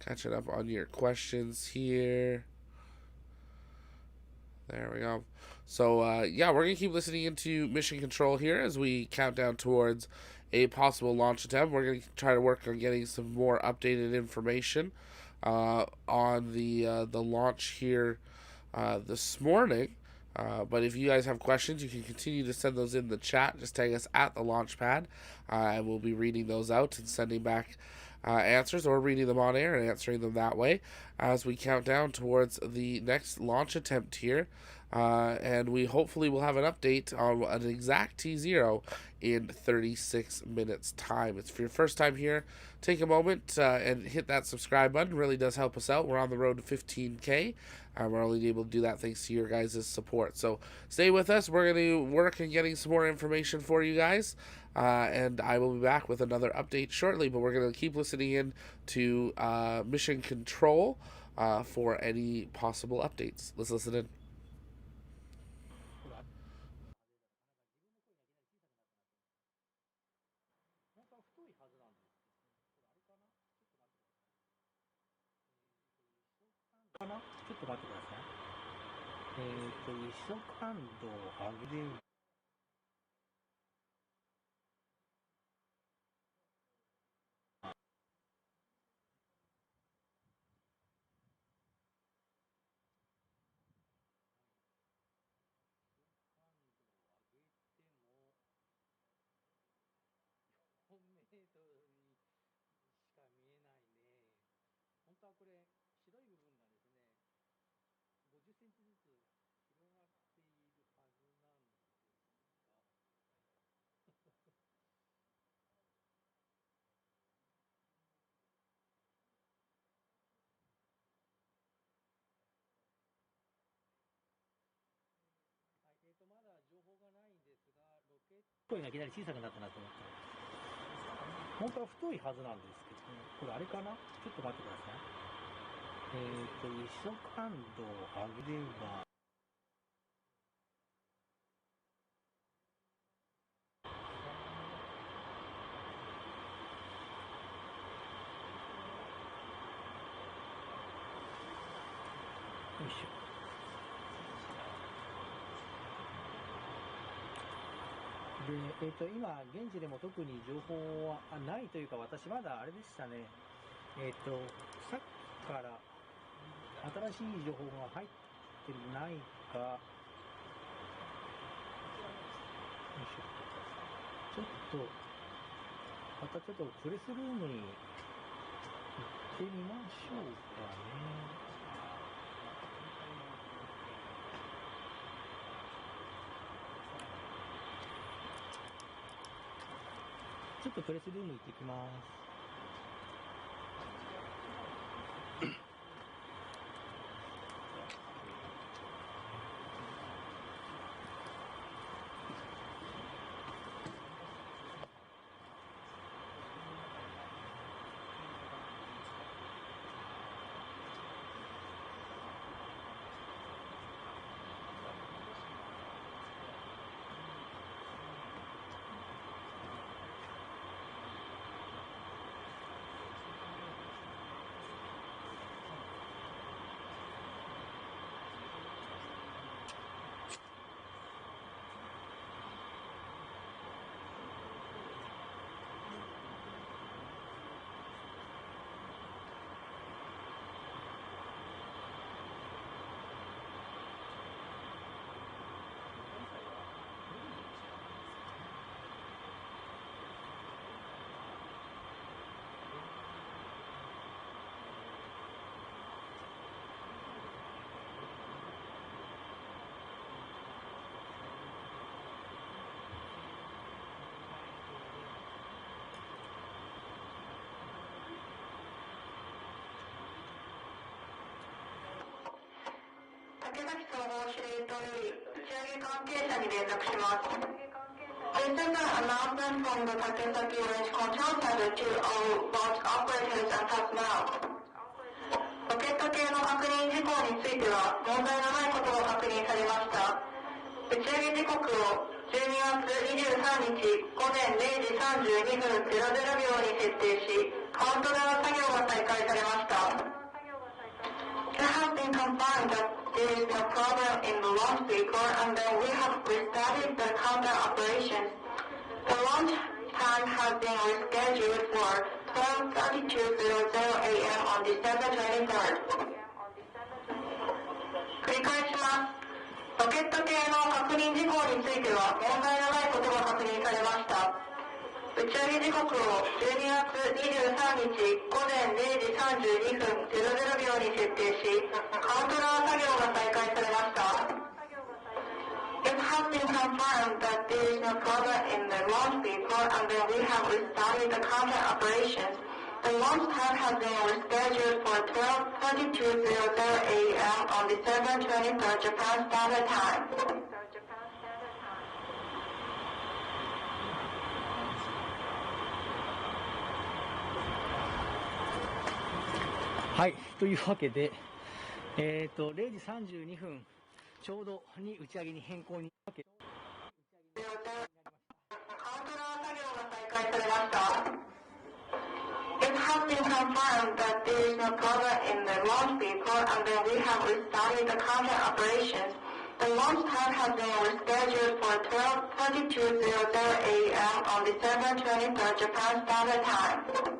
Catching up on your questions here. There we go. So, yeah, we're going to keep listening into Mission Control here as we count down towards a possible launch attempt. We're going to try to work on getting some more updated information on the launch here this morning. But if you guys have questions, you can continue to send those in the chat. Just tag us at the launch pad, and we'll be reading those out and sending back answers, or reading them on air and answering them that way as we count down towards the next launch attempt here. And we hopefully will have an update on an exact T0 in 36 minutes time. It's for your first time here, take a moment and hit that subscribe button. It really does help us out. We're on the road to 15K. We're only able to do that thanks to your guys' support. So stay with us. We're going to work on getting some more information for you guys. And I will be back with another update shortly. But we're going to keep listening in to Mission Control for any possible updates. Let's listen in. 声がいきなり小さくなったなと思って。本当は太いはずなんですけどね。これあれかな、ちょっと待ってください。ISO感度を上げれば、よいしょ。で、今、現地でも特に情報はないというか、私まだあれでしたね。さっきから新しい情報が入ってないか、よいしょ。ちょっと、またちょっとプレスルームに行ってみましょうかね。ちょっとプレスルーム行ってきます。竹崎総合司令塔より打ち上げ関係者に連絡します。This is an announcement from the Takesaki Range Control Center to all launch operators and personnel. ロケット系の確認事項については問題のないことが確認されました。打ち上げ時刻を12月23日午前0時32分00秒に設定し、カウントダウン作業が再開されました。It has been confirmed that there is no problem in the launch vehicle and that we have restarted the countdown operations. The launch time has been rescheduled for 12:32:00 a.m. on December 23rd. 繰り返します。ロケット系の確認事項については問題のないことが確認されました。打ち上げ時刻を12月23日午前0時32分00秒に設定し、カウントダウン作業が再開されました。It has been confirmed that there is no problem in the launch vehicle and that we have restarted the countdown operations. The launch time has been rescheduled for 12:32:00 a.m. on December 23rd Japan Standard Time. はい、というわけで、0時32分ちょうどに打ち上げに変更にわけ。カウントダウン作業が再開されました。It has been confirmed that there is no problem in the launch vehicle and that we have restarted the countdown operations. The launch time has been rescheduled for 12:32:00 a.m. on December 23rd Japan Standard Time.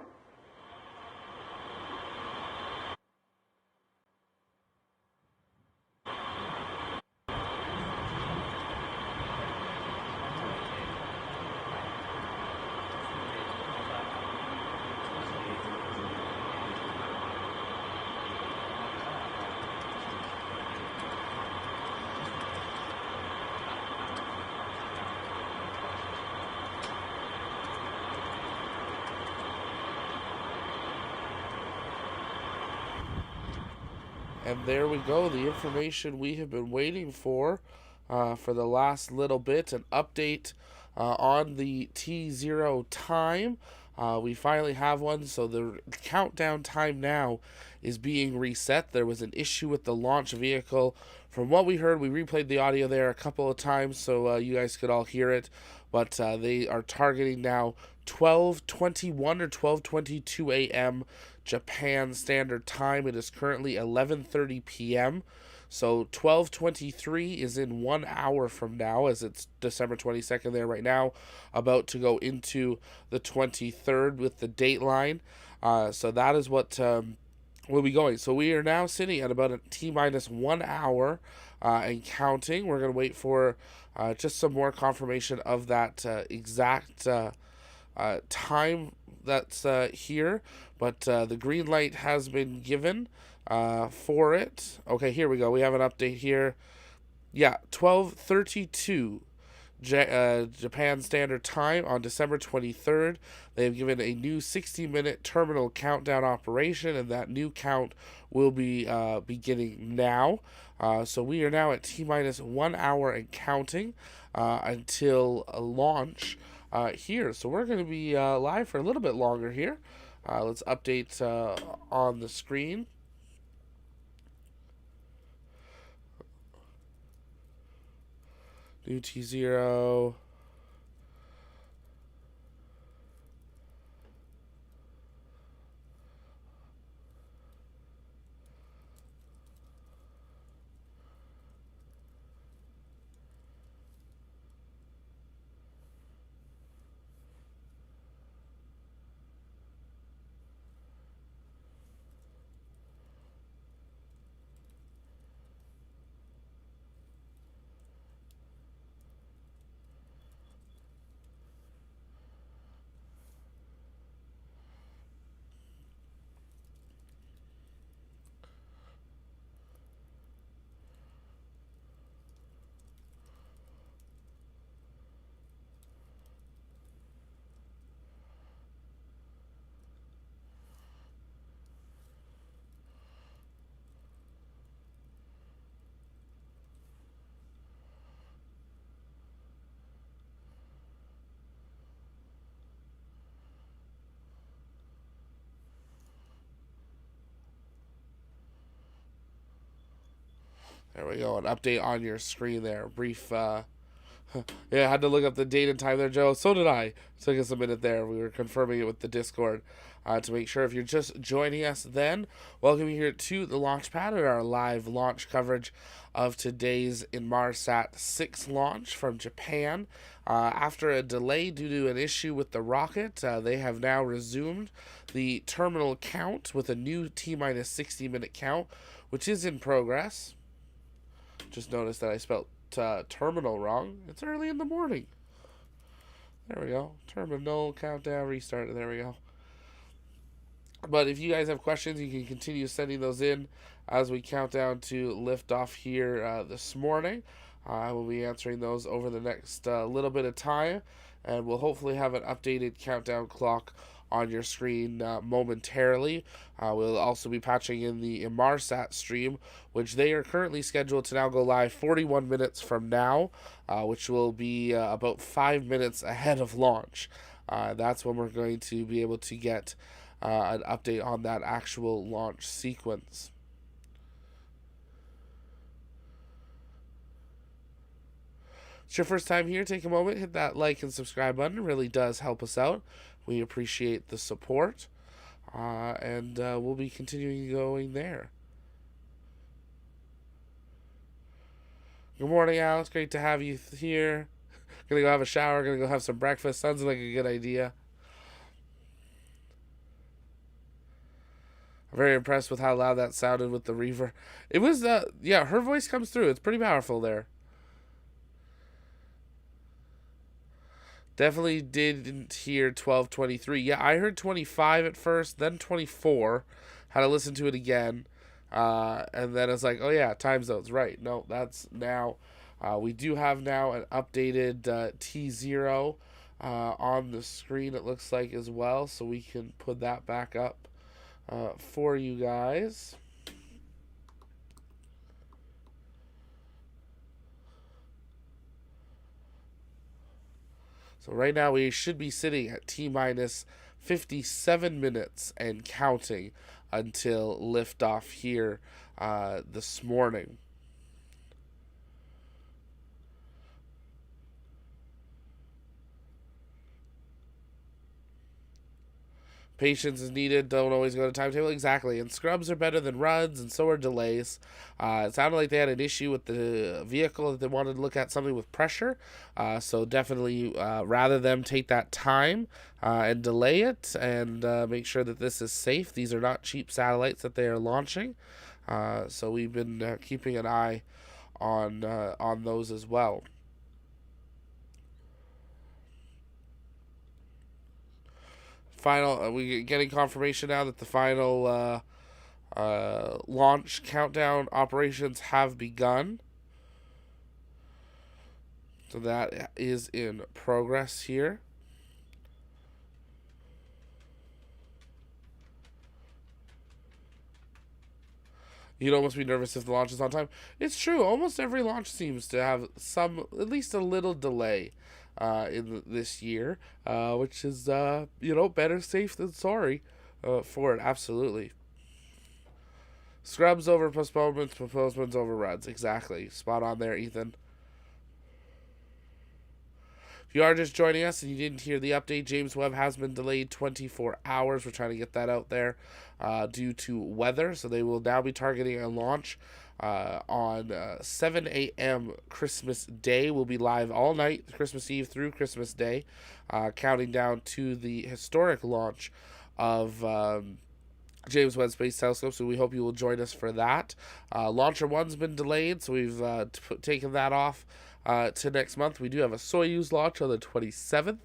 And there we go, the information we have been waiting for the last little bit, an update on the T0 time. We finally have one, so the countdown time now is being reset. There was an issue with the launch vehicle. From what we heard, we replayed the audio there a couple of times so you guys could all hear it, but they are targeting now 12:21 or 12:22 a.m. Japan Standard Time. It is currently 11:30 p.m. So 12:23 is in 1 hour from now, as it's December 22nd there right now, about to go into the 23rd with the date line. So that is what will be going. So we are now sitting at about a T-minus 1 hour and counting. We're going to wait for just some more confirmation of that exact time that's here, but the green light has been given for it. Okay, here we go. We have an update here. Yeah, 12:32 Japan Standard Time on December 23rd. They have given a new 60-minute terminal countdown operation, and that new count will be beginning now. So we are now at T-minus 1 hour and counting until launch here. So we're going to be live for a little bit longer here. Let's update on the screen. New T0. There we go. An update on your screen there. Brief. Yeah, I had to look up the date and time there, Joe. So did I. It took us a minute there. We were confirming it with the Discord to make sure. If you're just joining us then, welcome you here to the Launchpad and our live launch coverage of today's Inmarsat 6 launch from Japan. After a delay due to an issue with the rocket, they have now resumed the terminal count with a new T-minus 60-minute count, which is in progress. Just noticed that I spelled terminal wrong. It's early in the morning. There we go. Terminal, countdown, restart. There we go. But if you guys have questions, you can continue sending those in as we count down to liftoff here this morning. I will be answering those over the next little bit of time, and we'll hopefully have an updated countdown clock on your screen momentarily. We'll also be patching in the Inmarsat stream, which they are currently scheduled to now go live 41 minutes from now, which will be about 5 minutes ahead of launch. That's when we're going to be able to get an update on that actual launch sequence. It's your first time here, take a moment, hit that like and subscribe button. It really does help us out. We appreciate the support, and we'll be continuing going there. Good morning, Alex. Great to have you here. Gonna go have a shower, gonna go have some breakfast. Sounds like a good idea. I'm very impressed with how loud that sounded with the reverb. It was, yeah, her voice comes through. It's pretty powerful there. Definitely didn't hear 12:23. Yeah, I heard 25 at first, then 24. Had to listen to it again. And then it's like, oh yeah, time zones. Right. No, that's now. We do have now an updated T0 on the screen, it looks like, as well. So we can put that back up for you guys. So right now we should be sitting at T minus 57 minutes and counting until liftoff here this morning. Patience is needed. Don't always go to timetable. Exactly. And scrubs are better than runs, and so are delays. It sounded like they had an issue with the vehicle that they wanted to look at something with pressure. So definitely rather them take that time and delay it and make sure that this is safe. These are not cheap satellites that they are launching. So we've been keeping an eye on those as well. Final, we're getting confirmation now that the final launch countdown operations have begun. So that is in progress here. You'd almost be nervous if the launch is on time. It's true. Almost every launch seems to have at least a little delay in this year, which is, better safe than sorry for it. Absolutely. Scrubs over postponements, postponements over runs. Exactly. Spot on there, Ethan. If you are just joining us and you didn't hear the update, James Webb has been delayed 24 hours. We're trying to get that out there due to weather. So they will now be targeting a launch on 7 a.m. Christmas Day. We'll be live all night, Christmas Eve through Christmas Day, counting down to the historic launch of James Webb Space Telescope. So we hope you will join us for that. Launcher 1's been delayed, so we've taken that off to next month. We do have a Soyuz launch on the 27th.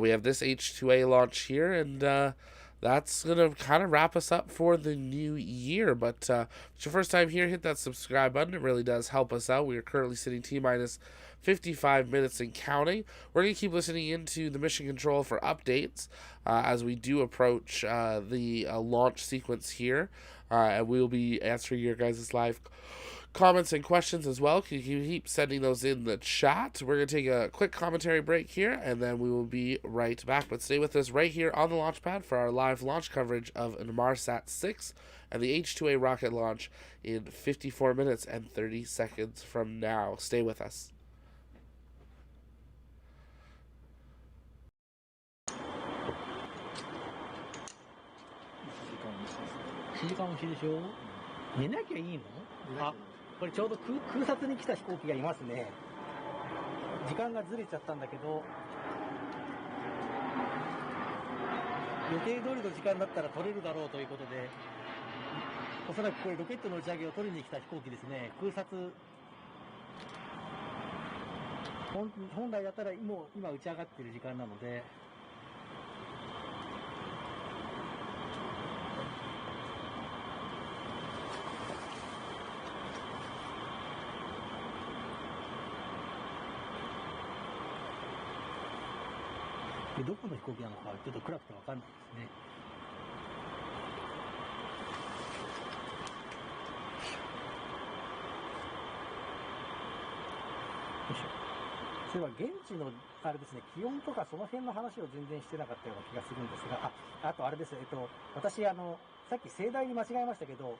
We have this H-IIA launch here, and that's going to kind of wrap us up for the new year. But if it's your first time here, hit that subscribe button. It really does help us out. We are currently sitting T-minus 55 minutes and counting. We're going to keep listening into the mission control for updates as we do approach the launch sequence here. And we'll be answering your guys' live comments and questions as well. You can keep sending those in the chat. We're going to take a quick commentary break here, and then we will be right back. But stay with us right here on the launch pad for our live launch coverage of Inmarsat 6 and the H-IIA rocket launch in 54 minutes and 30 seconds from now. Stay with us.これちょうど空撮に来た飛行機がいますね。時間がずれちゃったんだけど、予定通りの時間だったら撮れるだろうということで、おそらくこれロケットの打ち上げを取りに来た飛行機ですね。空撮、本来だったらもう今打ち上がっている時間なので、どこの飛行機なのかちょっと暗くて分かんないですね。よいしょ。そういえば現地のあれですね、気温とかその辺の話を全然してなかったような気がするんですが、あとあれです。私さっき盛大に間違えましたけど、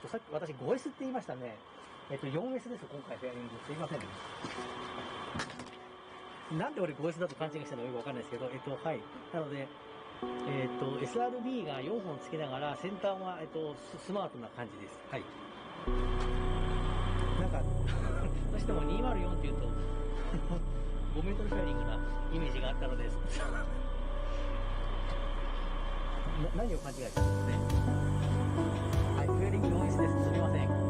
さっき私 5S って言いましたね。4S です。今回フェアリングすいません。なんで俺 5S だと勘違いしたのかよくわかんないですけど、はい。なので、SRB が4本つけながら、先端は、スマートな感じです。はい。なんか、どうしても204っていうと、5メートルフェアリングなイメージがあったのです。何を勘違いしたんですね。はい、フェアリング 4S です。すみません。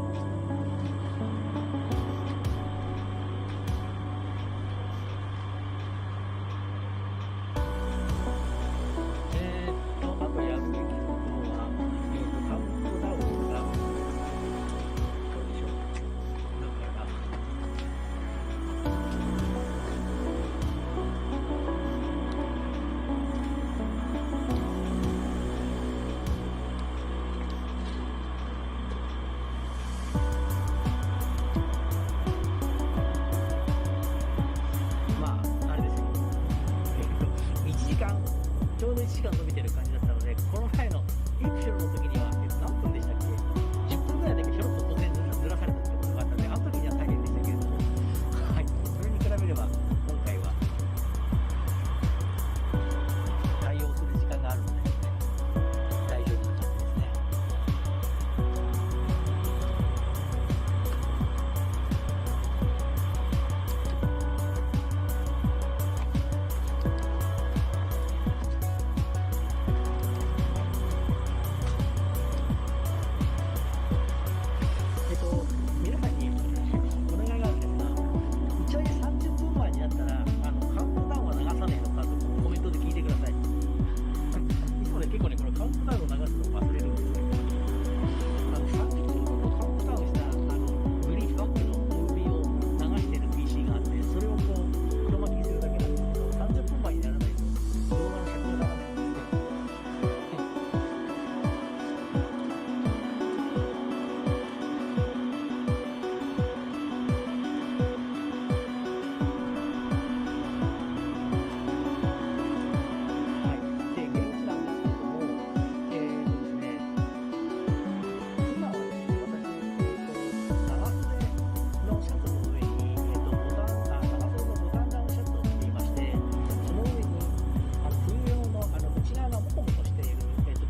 時間伸びてる感じだったので、この前のイプシロンの時には、何分でしたっけ、10分ぐらいだけひょろっと突然ずらされたってことがあったので、あの時には大変でしたけれども、はい、それに比べれば今回は対応する時間があるので、大丈夫な感じですね。皆さんにお願いがあるんですが、打ち上げ30分前になったら、カウントダウンは流さねえのかとコメントで聞いてください。いつもね、結構ね、このカウントダウンを流すのを忘れるんですけど、30分ほどカウントダウンした、グリーンバックのムービーを流している PC があって、それをこう、黒巻きにするだけなんですけど、30分前にならないと、動画の尺がならないんですね。はい。で、現地なんですけれども、ですね、今はですね、私、長袖のシャツの上に、長袖のボタンダウンシャツを着ていまして、その上に、冬用の、内側がモコモコしている、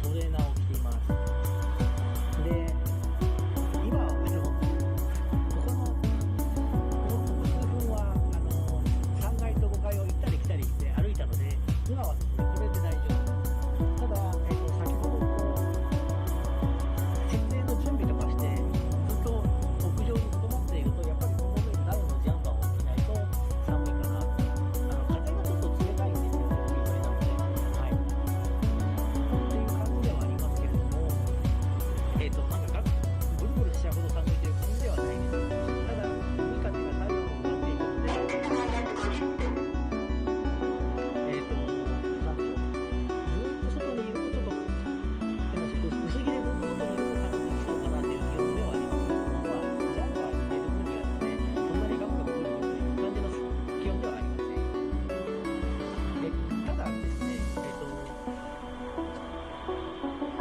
トレーナーを着ています。で、今は、ここ数分は、3階と5階を行ったり来たりして歩いたので、今はですね、これで大丈夫。ただ、先ほど設営の準備とかして、ずっと屋上にとどまっていると、やっぱりこの上にダウンのジャンパーを着ないと寒いかな。風がちょっと冷たいんですよ、海沿いなので。はい。っていう感じではありますけれども、なんかブルブルしちゃうほど寒いという感じではないです。ただ、海風が太陽を奪っていくので、なんでしょう、ずっと外にいるとちょっと、薄着でずっと外にいると感じそうかなという気温ではありますけれども、まあ、ジャンパー着ている分にはですね、そんなにガクガク降りるという感じの気温ではありません。ただですね、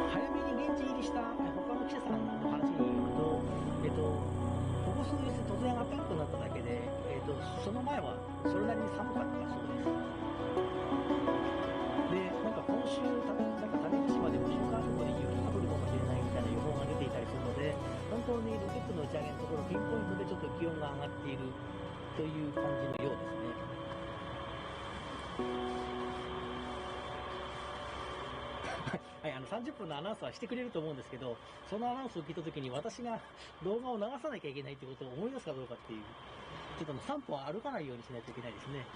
早めに現地入りした他の記者さんの話によると、ここ数日突然暖かくなっただけで、その前はそれなりに寒かったそうです。で、なんか今週、なんか種子島でも週間予報で雪が降るかもしれないみたいな予報が出ていたりするので、本当にロケットの打ち上げのところ、ピンポイントでちょっと気温が上がっているという感じのようですね。はい、30分のアナウンスはしてくれると思うんですけど、そのアナウンスを聞いたときに私が動画を流さなきゃいけないということを思い出すかどうかっていう、ちょっと3歩は歩かないようにしないといけないですね。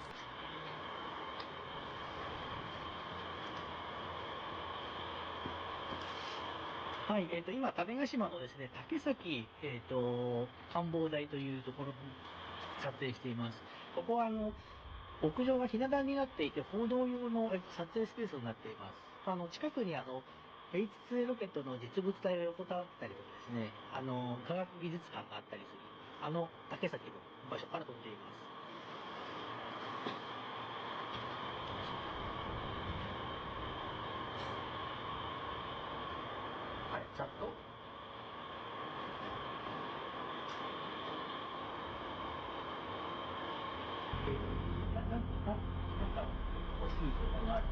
はい、今、種子島のですね、竹崎、展望台というところに撮影しています。ここは屋上がひな壇になっていて、報道用の撮影スペースになっています。近くにH-IIA ロケットの実物大が横たわったりとかですね、科学技術館があったりする、竹崎の場所から撮っています。はい、ちゃんと。なんか欲しい情報がある。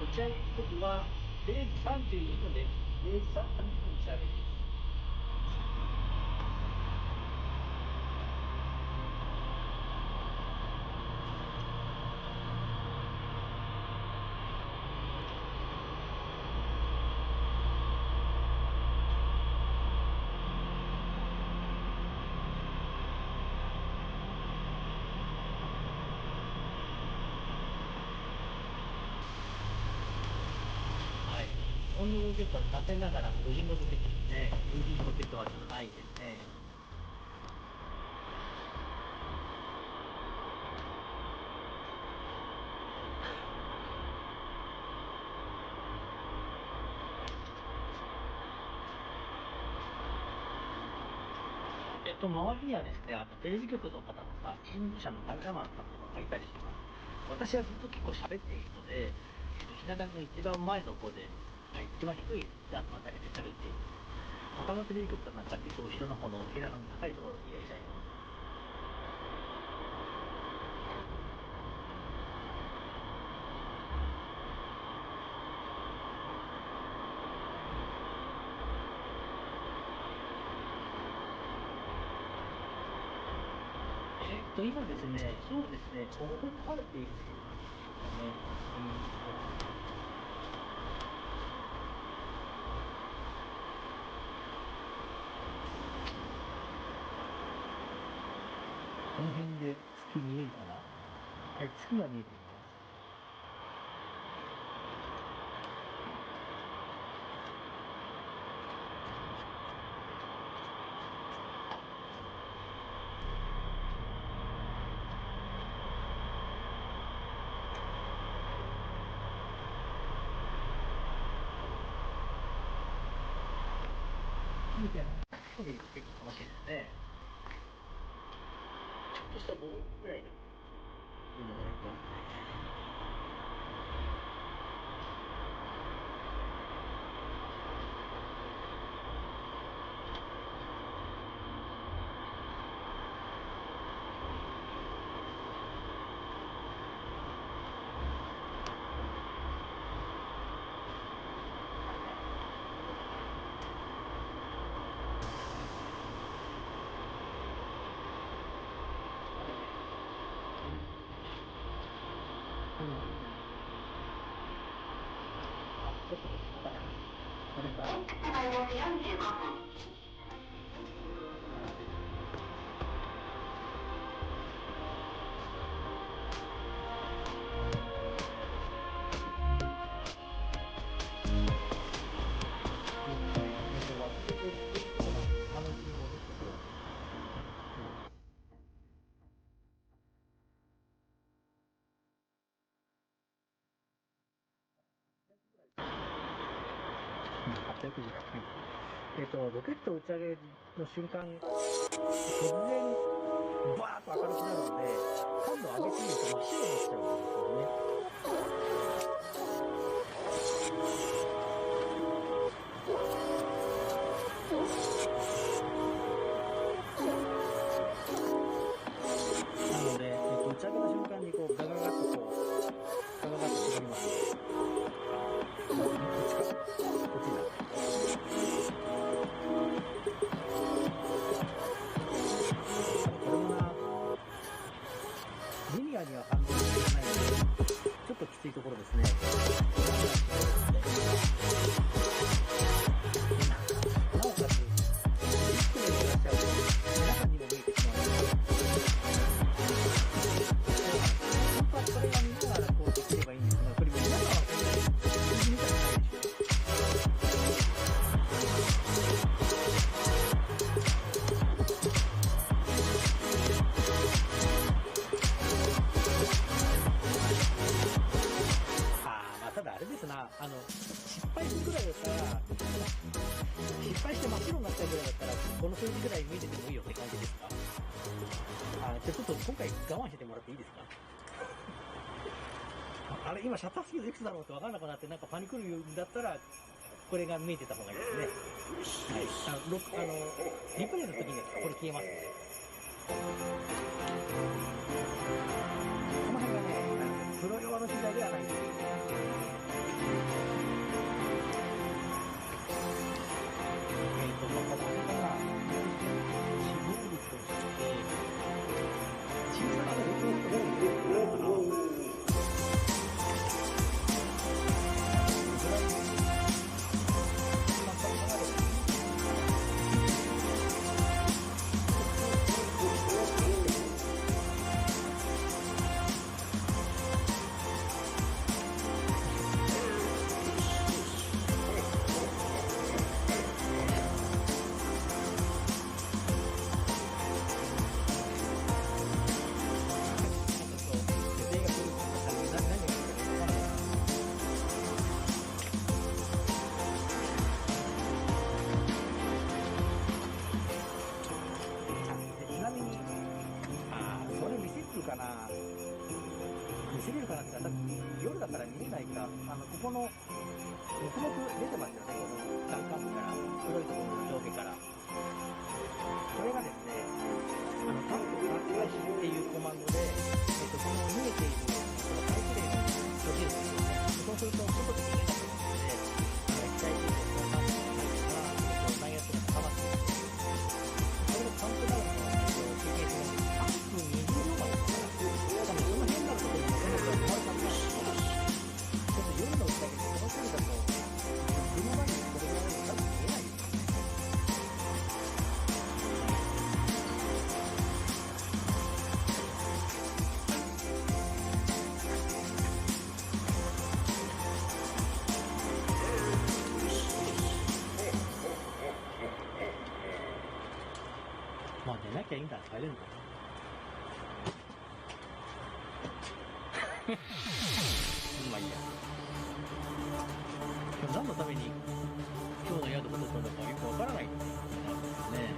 打ち上げ時は0時32分です。0時32分打ち上げです。はい。日本のロケットは残念ながら無人のロケットですね。有人ロケットはちょっとないですね。周りにはですね、テレビ局の方とか、新聞社のカメラマンさんとかがいたりします。私はずっと結構喋っているので、ひな壇の一番前の方で、一番低い段のあたりで喋っている。他のテレビ局となんかっていうと、後ろの方のひな壇の高いところに入れちゃいます。今ですね、そうですね、ここに晴れているんですね。この辺で月見えるかな。はい、月が見えています。みたいな。そういうの結構楽しいですね。ちょっとしたボールぐらいの。ロケット打ち上げの瞬間、突然、バーッと明るくなるので、感度上げすぎると真っ白になっちゃうんですよね。なので、打ち上げの瞬間にこうガガガッと絞ります。リニアには反応してないので、ちょっときついところですね。なおかつ、リスクでいらっしゃると、皆さんにも見えてしまうので、本当はこれが見ながらこうできればいいんですが、これ皆さんはこんなに数字見たくないでしょう。失敗するぐらいだったら、失敗して真っ白になっちゃうぐらいだったら、この数字ぐらい見えててもいいよって感じですか？じゃあちょっと今回我慢してもらっていいですか？あれ、今シャッタースピードいくつだろうって分かんなくなって、なんかパニクるんだったら、これが見えてた方がいいですね。はい。リプレイの時にこれ消えますんで。この辺がね、プロ用の機材ではないんですよ。かな、見せれるかなっていうか、夜だから見れないか、ここの、黙々出てますよね、この山間部から、黒いところの上下から。これがですね、タンク開始っていうコマンドで、この見えている、この排気レーンを閉じるんですよね。そうすると、外で見えなくなるので、液体窒素のタンクが、内圧が高まっている。これがカウントダウンの経験するんです。3分20秒までかな。しかもその辺になると、この音が変わる感じなんですよ。ちょっと夜の打ち上げで、この距離だと、車までこれぐらい多分見えないですよね。まあ寝なきゃいいんだ、帰れるんだ。まあいいや。今日何のために今日の宿を取ったのかよくわからないんですね。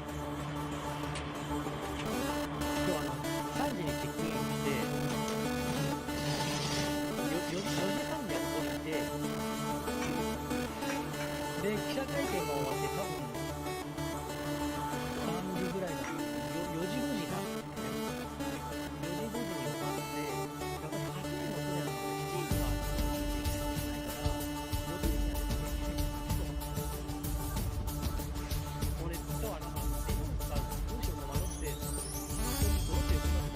今日3時にチェックインして4時半には降りて、で記者会見が終わって多分3時ぐらいだったんですけど、4時5時か4時5時に終わって、やっぱり8時の船なので7時はないから4時にやってこれとは電話がどうしようか迷ってどうしようかなって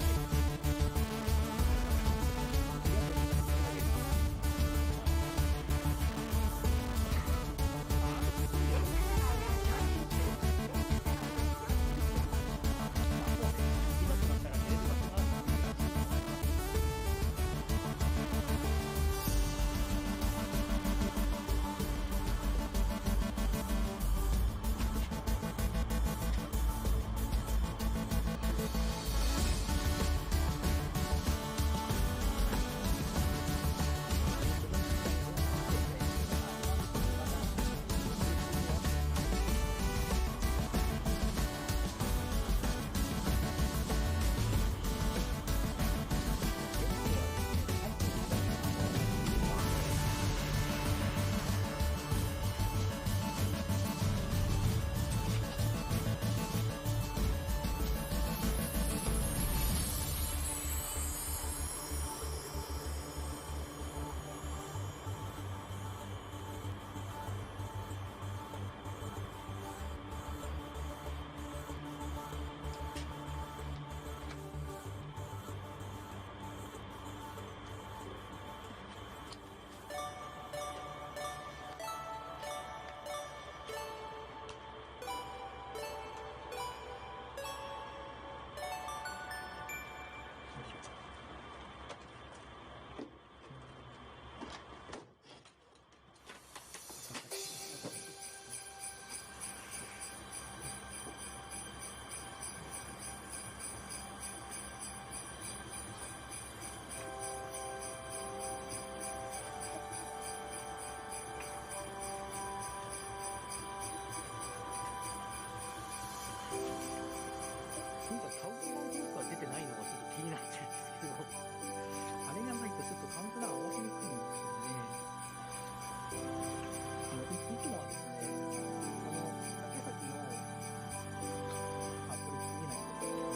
今回カウントダウンブロックが出てないのがちょっと気になってるんですけど、あれがないとちょっとカウントダウン合わせにくいんですよね。いつもはですね、竹崎の、これ見えないんですけど、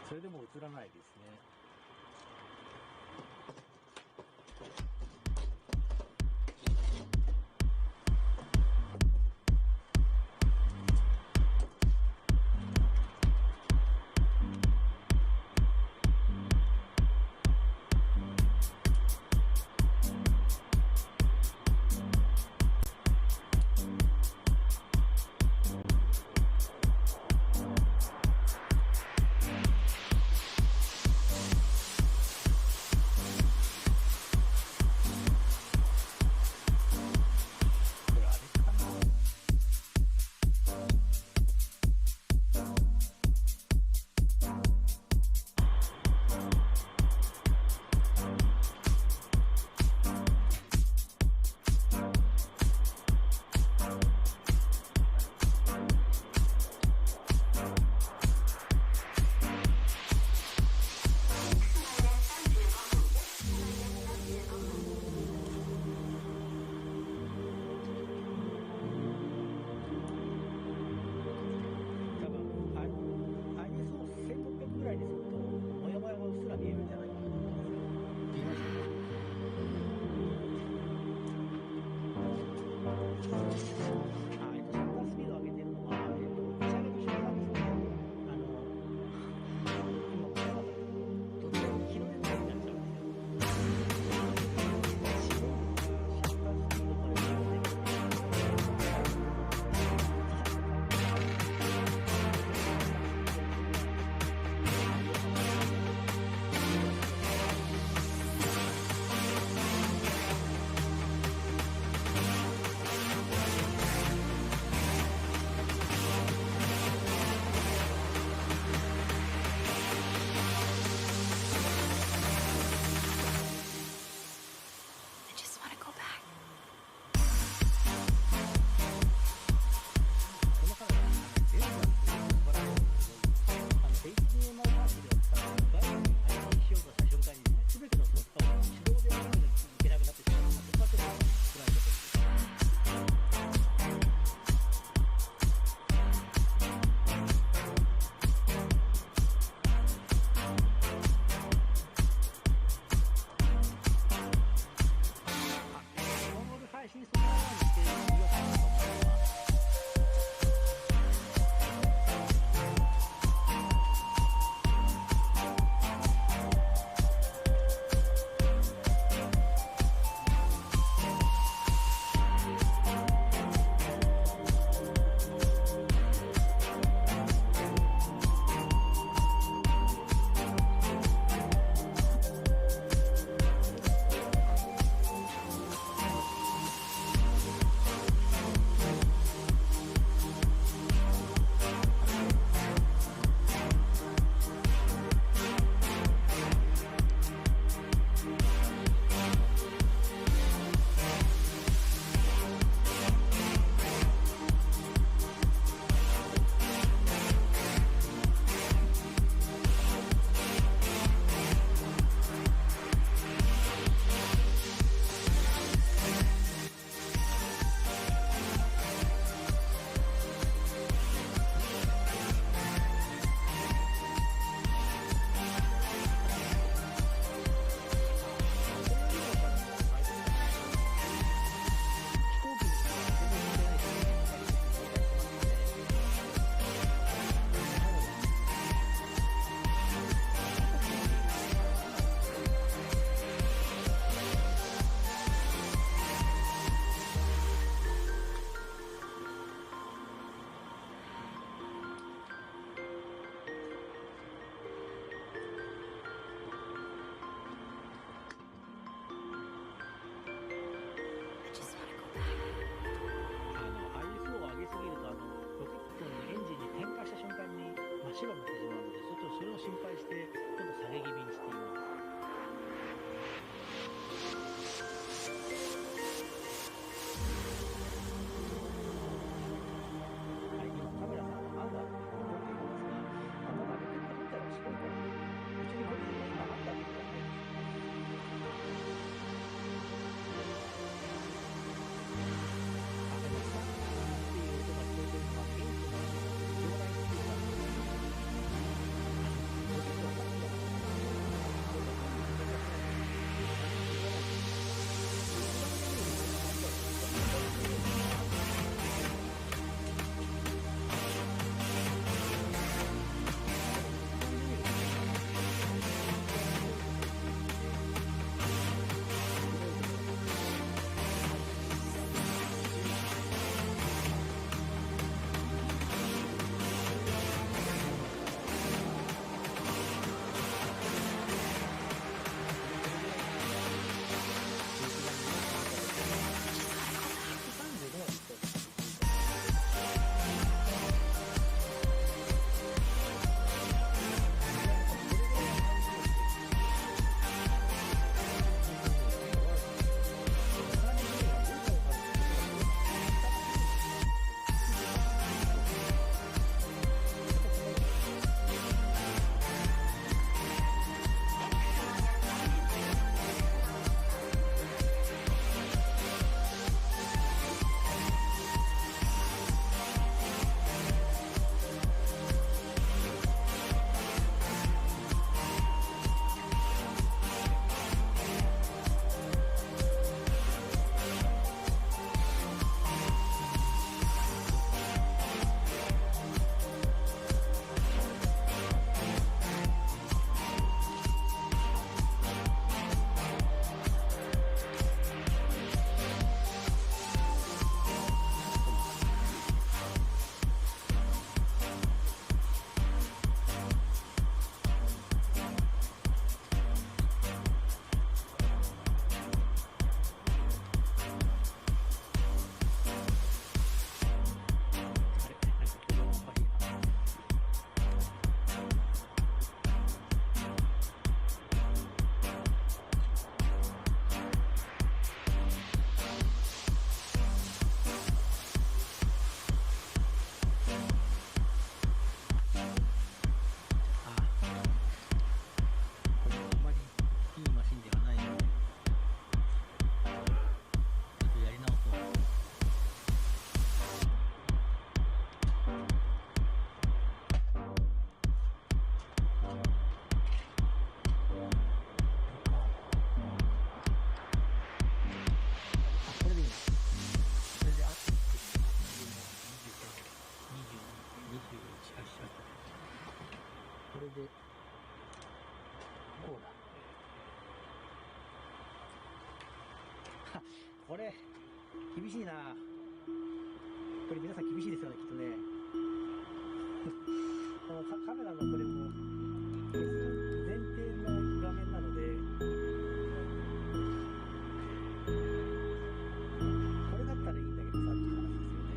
それでも映らないですね。これ厳しいな。これ皆さん厳しいですよね、きっとね。このカメラのこれも前提の画面なので、これだったらいいんだけどさっていう話ですよね。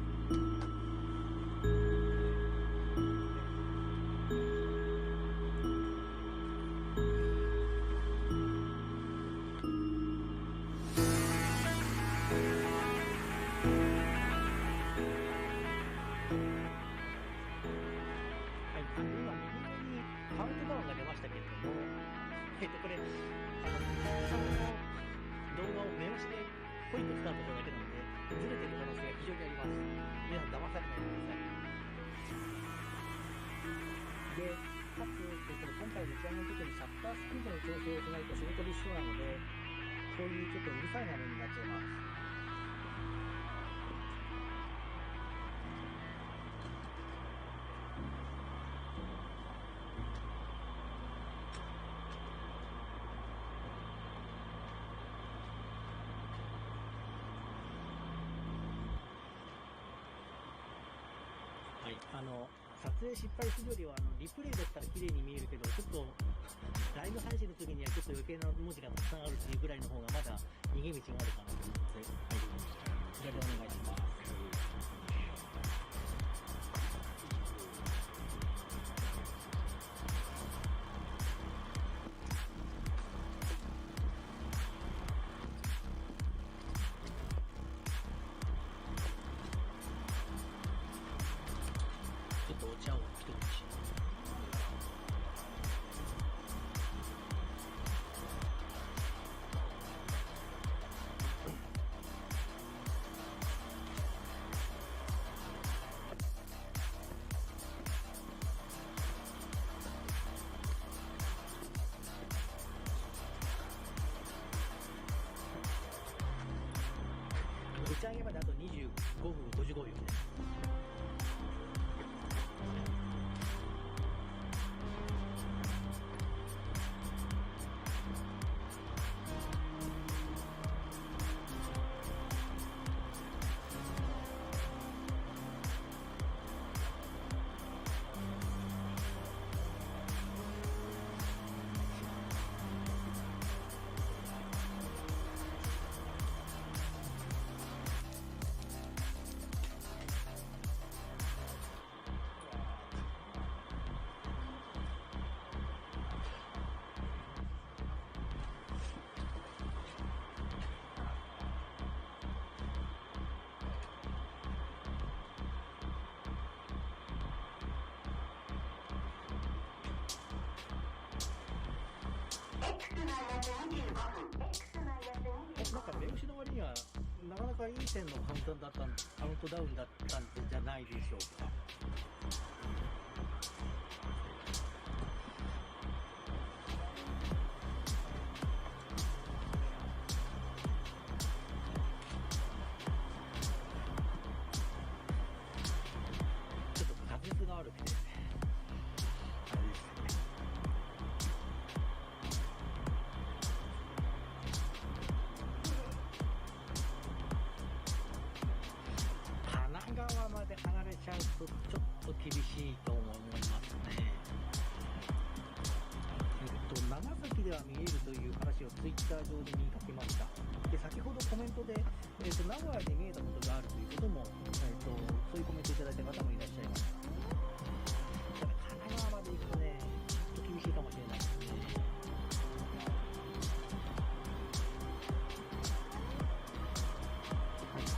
今右上にカウントダウンが出ましたけれども、これ下の動画を目押しでポイントスタートしただけなので、ずれてる可能性が非常にあります。皆さん騙されないでください。で、かつ、今回の打ち上げの時にシャッタースピードの調整をしないと仕事で一緒なので、そういうちょっとうるさい画面になっちゃいます。はい、撮影失敗するよりはリプレイだったら綺麗に見えるけど、ちょっとライブ配信の時にはちょっと余計な文字がたくさんあるっていうぐらいの方がまだ逃げ道があるかなと思って入りました。これでお願いします。ちょっとお茶を一口。打ち上げまであと25分55秒です。なんか目押しの割にはなかなかいい線のカウントダウンだったんじゃないでしょうか。ちょっと滑舌が悪くてあれですね。神奈川まで離れちゃうとちょっと厳しいと思いますね。長崎では見えるという話をツイッター上で見かけました。で、先ほどコメントで、名古屋で見えたことがあるということも、そういうコメントいただいた方もいらっしゃいました。ただ神奈川まで行くとね、ちょっと厳しいかもしれないですね。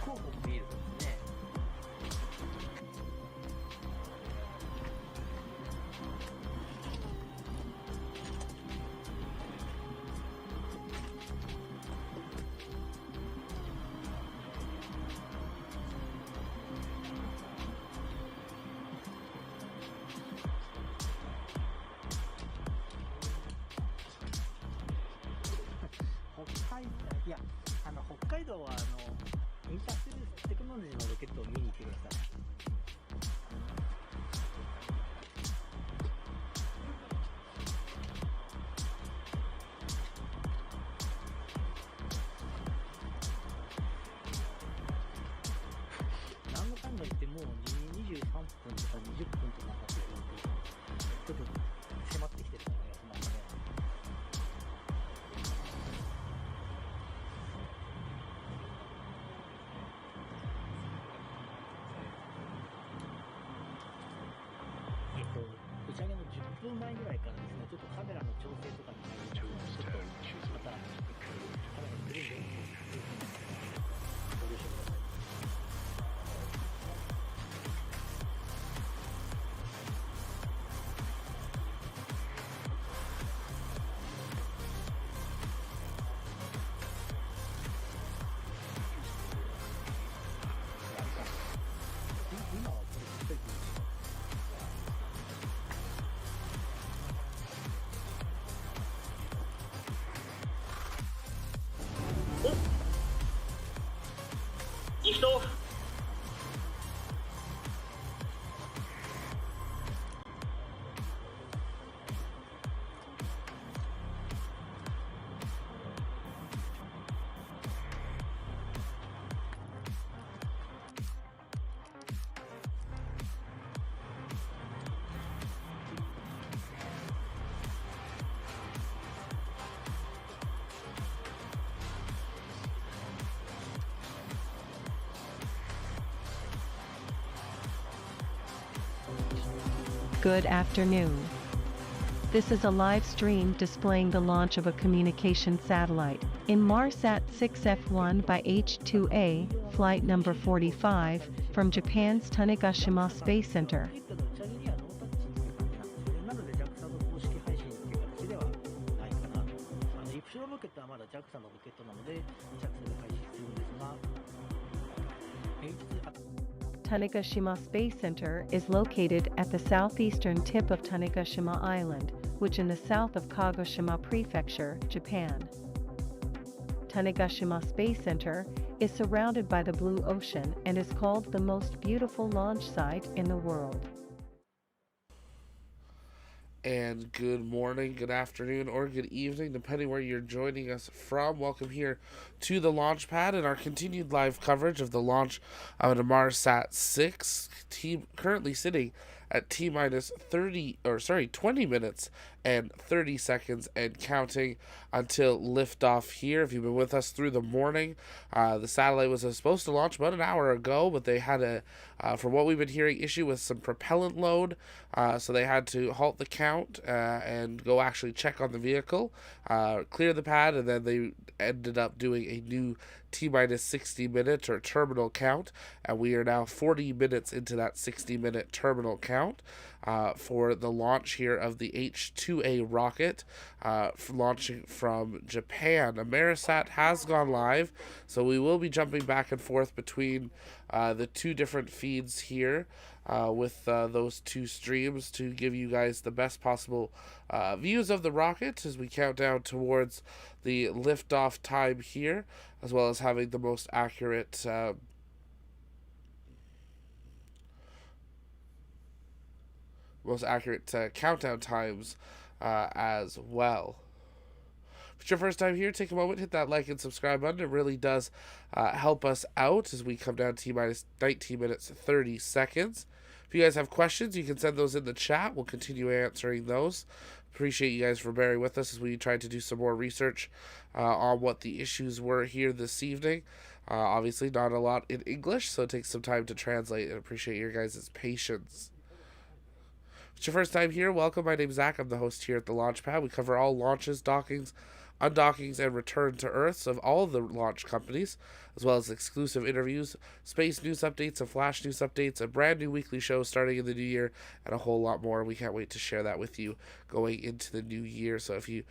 福岡も見えるとですね。いや、北海道はインターステクノロジーのロケットを見に行ってください。分前ぐらいからですね、ちょっとカメラの調整とかに入りますので、ちょっとまたカメラにグリーンでご了承ください。今はこれ絶対Liftoff. Good afternoon. This is a live stream displaying the launch of a communication satellite, Inmarsat 6F1 by H-IIA, flight number 45, from Japan's Tanegashima Space Center. なので JAXA の公式配信っていう形ではないかなと。リプシロロケットはまだ JAXA のロケットなので JAXA で開始するんですが、Tanegashima Space Center is located at the southeastern tip of Tanegashima Island, which in the south of Kagoshima Prefecture, Japan. Tanegashima Space Center is surrounded by the blue ocean and is called the most beautiful launch site in the world. And good morning, good afternoon, or good evening, depending where you're joining us from. Welcome here to the launch pad and our continued live coverage of the launch of an Inmarsat 6, currently sitting at T-minus 20 minutes and 30 seconds and counting until liftoff here. If you've been with us through the morning, the satellite was supposed to launch about an hour ago, but they had from what we've been hearing, issue with some propellant load, so they had to halt the count and go actually check on the vehicle, clear the pad, and then they ended up doing a new T-minus 60 minutes or terminal count, and we are now 40 minutes into that 60-minute terminal count for the launch here of the H-IIA rocket, launching from Japan. Inmarsat has gone live, so we will be jumping back and forth between the two different feeds here with those two streams to give you guys the best possible views of the rocket as we count down towards the liftoff time here, as well as having the most accurate countdown times as well. If it's your first time here, take a moment, hit that like and subscribe button. It really does help us out as we come down to T-minus 19 minutes 30 seconds. If you guys have questions, you can send those in the chat. We'll continue answering those. Appreciate you guys for bearing with us as we tried to do some more research on what the issues were here this evening. Obviously, not a lot in English, so it takes some time to translate, and appreciate your guys' patience. If it's your first time here, welcome. My name's Zach. I'm the host here at the Launchpad. We cover all launches, dockings, undockings, and return to Earths of all the launch companies, as well as exclusive interviews, space news updates, and flash news updates, a brand new weekly show starting in the new year, and a whole lot more. We can't wait to share that with you going into the new year. So if you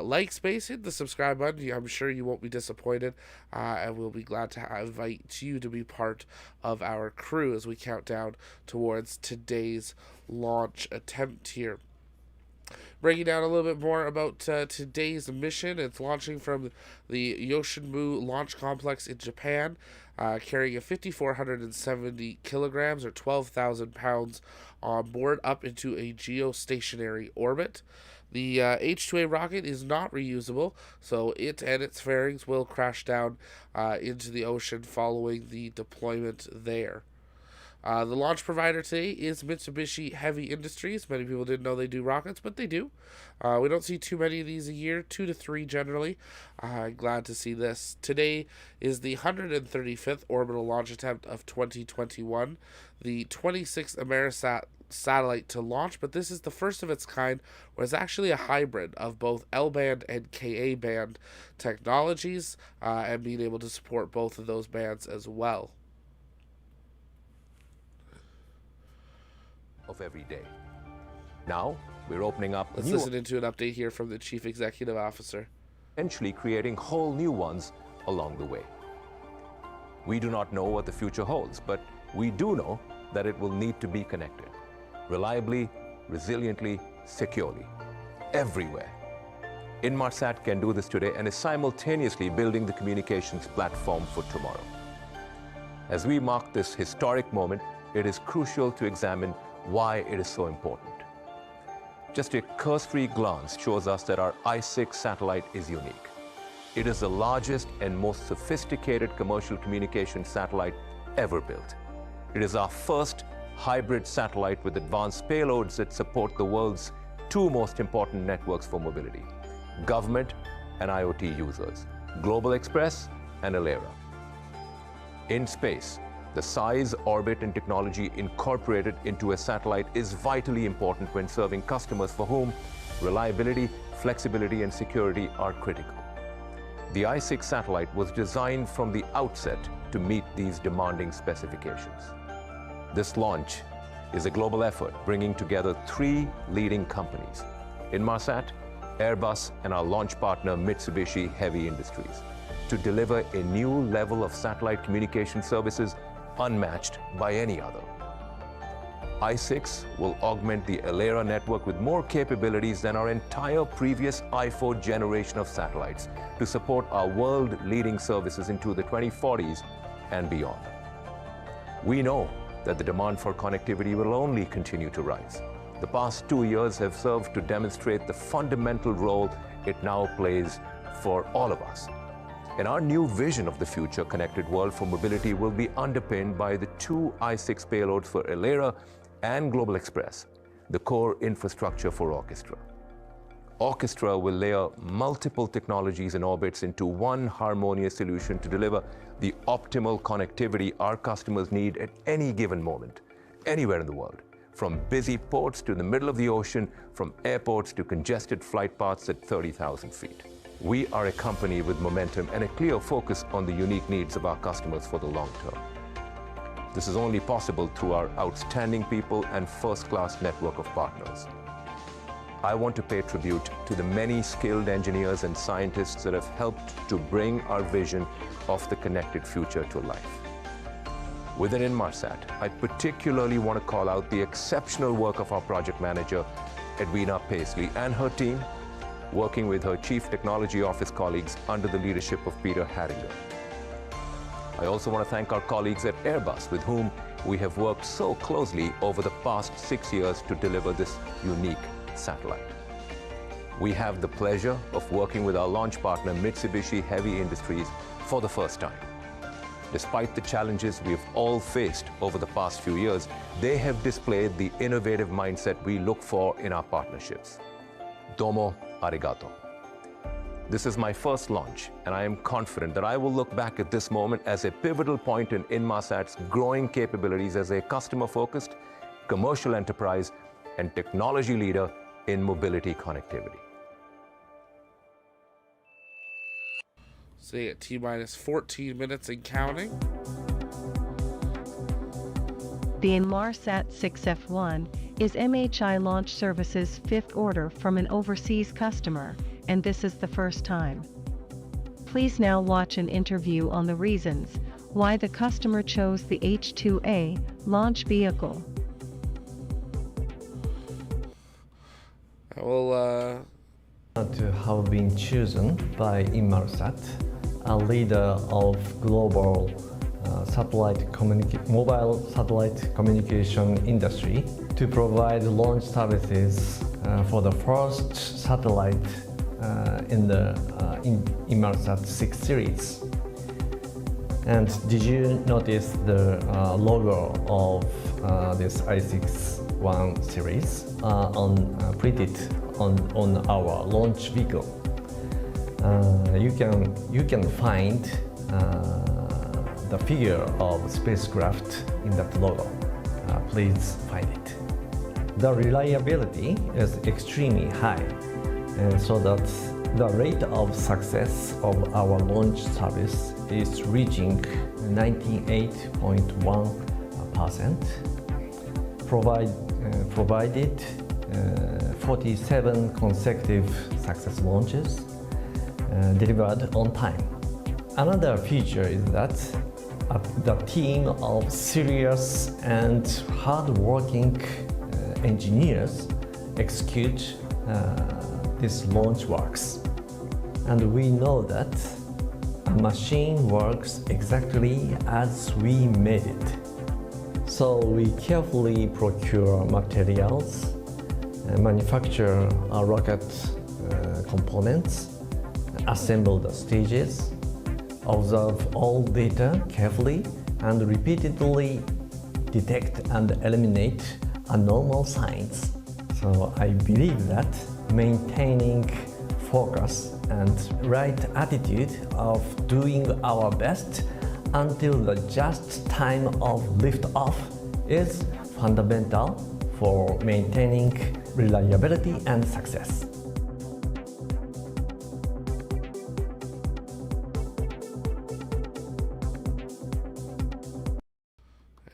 like space, hit the subscribe button. I'm sure you won't be disappointed, and we'll be glad to invite you to be part of our crew as we count down towards today's launch attempt here. Breaking down a little bit more about today's mission. It's launching from the Yoshinmu Launch Complex in Japan, carrying a 5,470 kilograms or 12,000 pounds on board up into a geostationary orbit. The H-IIA rocket is not reusable, so it and its fairings will crash down into the ocean following the deployment there. The launch provider today is Mitsubishi Heavy Industries. Many people didn't know they do rockets, but they do. We don't see too many of these a year, 2 to 3 generally. Glad to see this. Today is the 135th orbital launch attempt of 2021. The 26th Inmarsat satellite to launch, but this is the first of its kind where it's actually a hybrid of both L-band and Ka-band technologies, and being able to support both of those bands as well. Of every day. Now, we're opening up Let's listen into an update here from the Chief Executive Officer. Potentially creating whole new ones along the way. We do not know what the future holds, but we do know that it will need to be connected. Reliably, resiliently, securely. Everywhere. Inmarsat can do this today and is simultaneously building the communications platform for tomorrow. As we mark this historic moment, it is crucial to examine why it is so important. Just a cursory glance shows us that our I-6 satellite is unique. It is the largest and most sophisticated commercial communication satellite ever built. It is our first hybrid satellite with advanced payloads that support the world's two most important networks for mobility: government and IoT users, Global Express and ILERA. In space, the size, orbit, and technology incorporated into a satellite is vitally important when serving customers for whom reliability, flexibility, and security are critical. The I-6 satellite was designed from the outset to meet these demanding specifications. This launch is a global effort bringing together three leading companies: Inmarsat, Airbus, and our launch partner Mitsubishi Heavy Industries, to deliver a new level of satellite communication services unmatched by any other. I-6 will augment the ILERA network with more capabilities than our entire previous I-4 generation of satellites to support our world-leading services into the 2040s and beyond. We know that the demand for connectivity will only continue to rise. The past 2 years have served to demonstrate the fundamental role it now plays for all of us. And our new vision of the future connected world for mobility will be underpinned by the two I-6 payloads for ILERA and Global Express, the core infrastructure for Orchestra. Orchestra will layer multiple technologies and orbits into one harmonious solution to deliver the optimal connectivity our customers need at any given moment, anywhere in the world, from busy ports to the middle of the ocean, from airports to congested flight paths at 30,000 feet. We are a company with momentum and a clear focus on the unique needs of our customers for the long term. This is only possible through our outstanding people and first-class network of partners. I want to pay tribute to the many skilled engineers and scientists that have helped to bring our vision of the connected future to life. Within Inmarsat, I particularly want to call out the exceptional work of our project manager, Edwina Paisley, and her team, working with her Chief Technology Office colleagues under the leadership of Peter Harringer. I also want to thank our colleagues at Airbus, with whom we have worked so closely over the past 6 years to deliver this unique satellite. We have the pleasure of working with our launch partner Mitsubishi Heavy Industries for the first time. Despite the challenges we have all faced over the past few years, they have displayed the innovative mindset we look for in our partnerships. Domo arigato. This is my first launch, and I am confident that I will look back at this moment as a pivotal point in Inmarsat's growing capabilities as a customer-focused, commercial enterprise, and technology leader in mobility connectivity. Say at T-minus 14 minutes and counting. The Inmarsat 6F1 is MHI Launch Services' fifth order from an overseas customer, and this is the first time. Please now watch an interview on the reasons why the customer chose the H-IIA launch vehicle. Well, To have been chosen by Inmarsat, a leader of global mobile satellite communication industry, to provide launch services for the first satellite in the Inmarsat 6 series. And did you notice the logo of this I-6 series printed on our launch vehicle? You can find the figure of spacecraft in that logo. Please find it. the reliability is extremely high, and so that the rate of success of our launch service is reaching 98.1%, provided 47 consecutive success launches delivered on time. Another feature is that the team of serious and hard-working engineers execute this launch works. And we know that a machine works exactly as we made it. So we carefully procure materials, manufacture our rocket components, assemble the stages, observe all data carefully, and repeatedly detect and eliminate abnormal signs. So I believe that maintaining focus and right attitude of doing our best until the just time of liftoff is fundamental for maintaining reliability and success.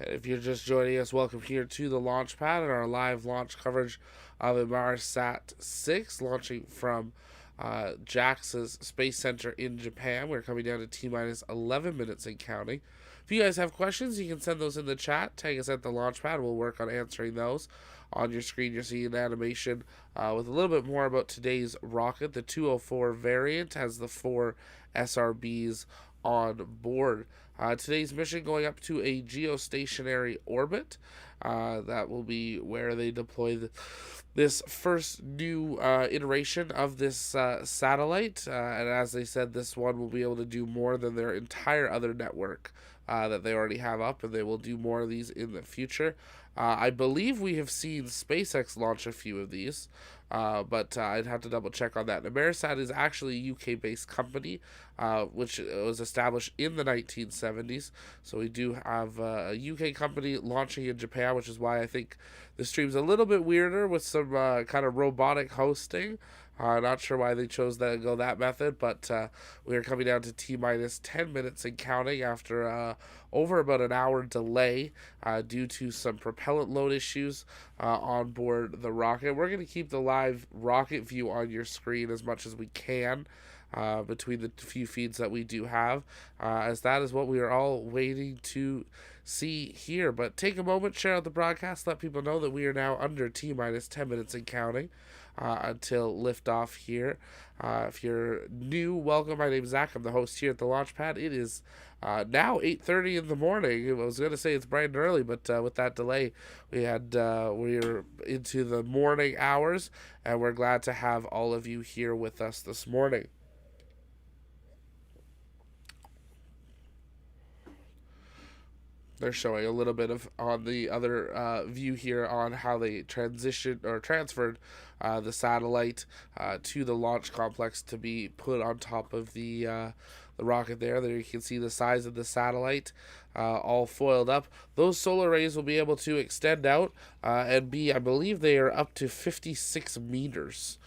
If you're just joining us, welcome here to the launch pad and our live launch coverage of Inmarsat 6 launching from JAXA's Space Center in Japan. We're coming down to T-minus 11 minutes and counting. If you guys have questions, you can send those in the chat. Tag us at the launch pad. We'll work on answering those. On your screen, you're seeing an animation with a little bit more about today's rocket. The 204 variant has the 4 SRBs on board. Today's mission going up to a geostationary orbit. That will be where they deploy this first new iteration of this satellite. And as they said, this one will be able to do more than their entire other network that they already have up, and they will do more of these in the future. I believe we have seen SpaceX launch a few of these, but I'd have to double check on that. Inmarsat is actually a UK-based company, which was established in the 1970s. So we do have a UK company launching in Japan, which is why I think the stream's a little bit weirder with some kind of robotic hosting. Not sure why they chose to go that method, but we are coming down to T-minus 10 minutes and counting after over about an hour delay due to some propellant load issues on board the rocket. We're going to keep the live rocket view on your screen as much as we can between the few feeds that we do have, as that is what we are all waiting to see here. But take a moment, share out the broadcast, let people know that we are now under T-minus 10 minutes and counting until liftoff here. If you're new, welcome. My name is Zach. I'm the host here at the launch pad. It is now 8:30 in the morning. I was going to say it's bright and early, but with that delay, we're into the morning hours, and we're glad to have all of you here with us this morning. They're showing a little bit of on the other view here on how they transitioned or transferred the satellite to the launch complex to be put on top of the rocket there. There you can see the size of the satellite all foiled up. Those solar rays will be able to extend out and be, I believe they are up to 56 meters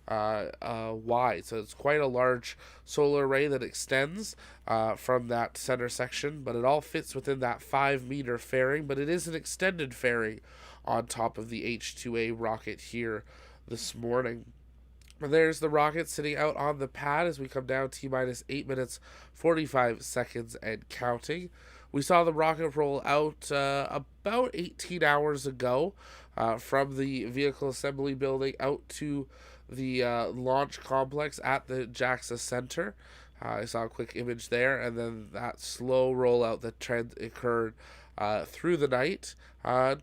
wide. So it's quite a large solar array that extends from that center section, but it all fits within that 5-meter fairing, but it is an extended fairing on top of the H-IIA rocket here this morning. There's the rocket sitting out on the pad as we come down T-minus 8 minutes 45 seconds and counting. We saw the rocket roll out about 18 hours ago from the vehicle assembly building out to the launch complex at the JAXA Center. I saw a quick image there, and then that slow rollout that occurred through the night.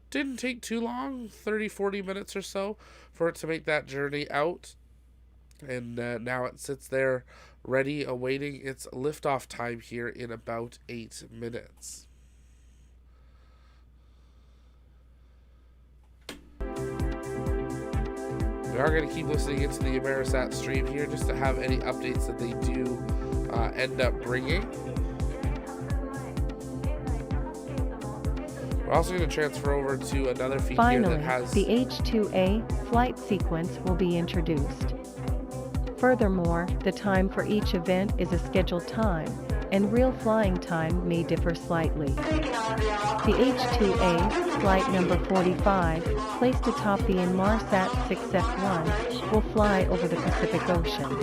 Didn't take too long, 30-40 minutes or so, for it to make that journey out. And now it sits there ready, awaiting its liftoff time here in about 8 minutes. We are going to keep listening into the Inmarsat stream here just to have any updates that they do end up bringing. We're also going to transfer over to another feed here Finally, that has... the H-IIA flight sequence will be introduced. Furthermore, the time for each event is a scheduled time, and real flying time may differ slightly. The H-IIA, flight number 45, placed atop the Inmarsat 6F1, will fly over the Pacific Ocean.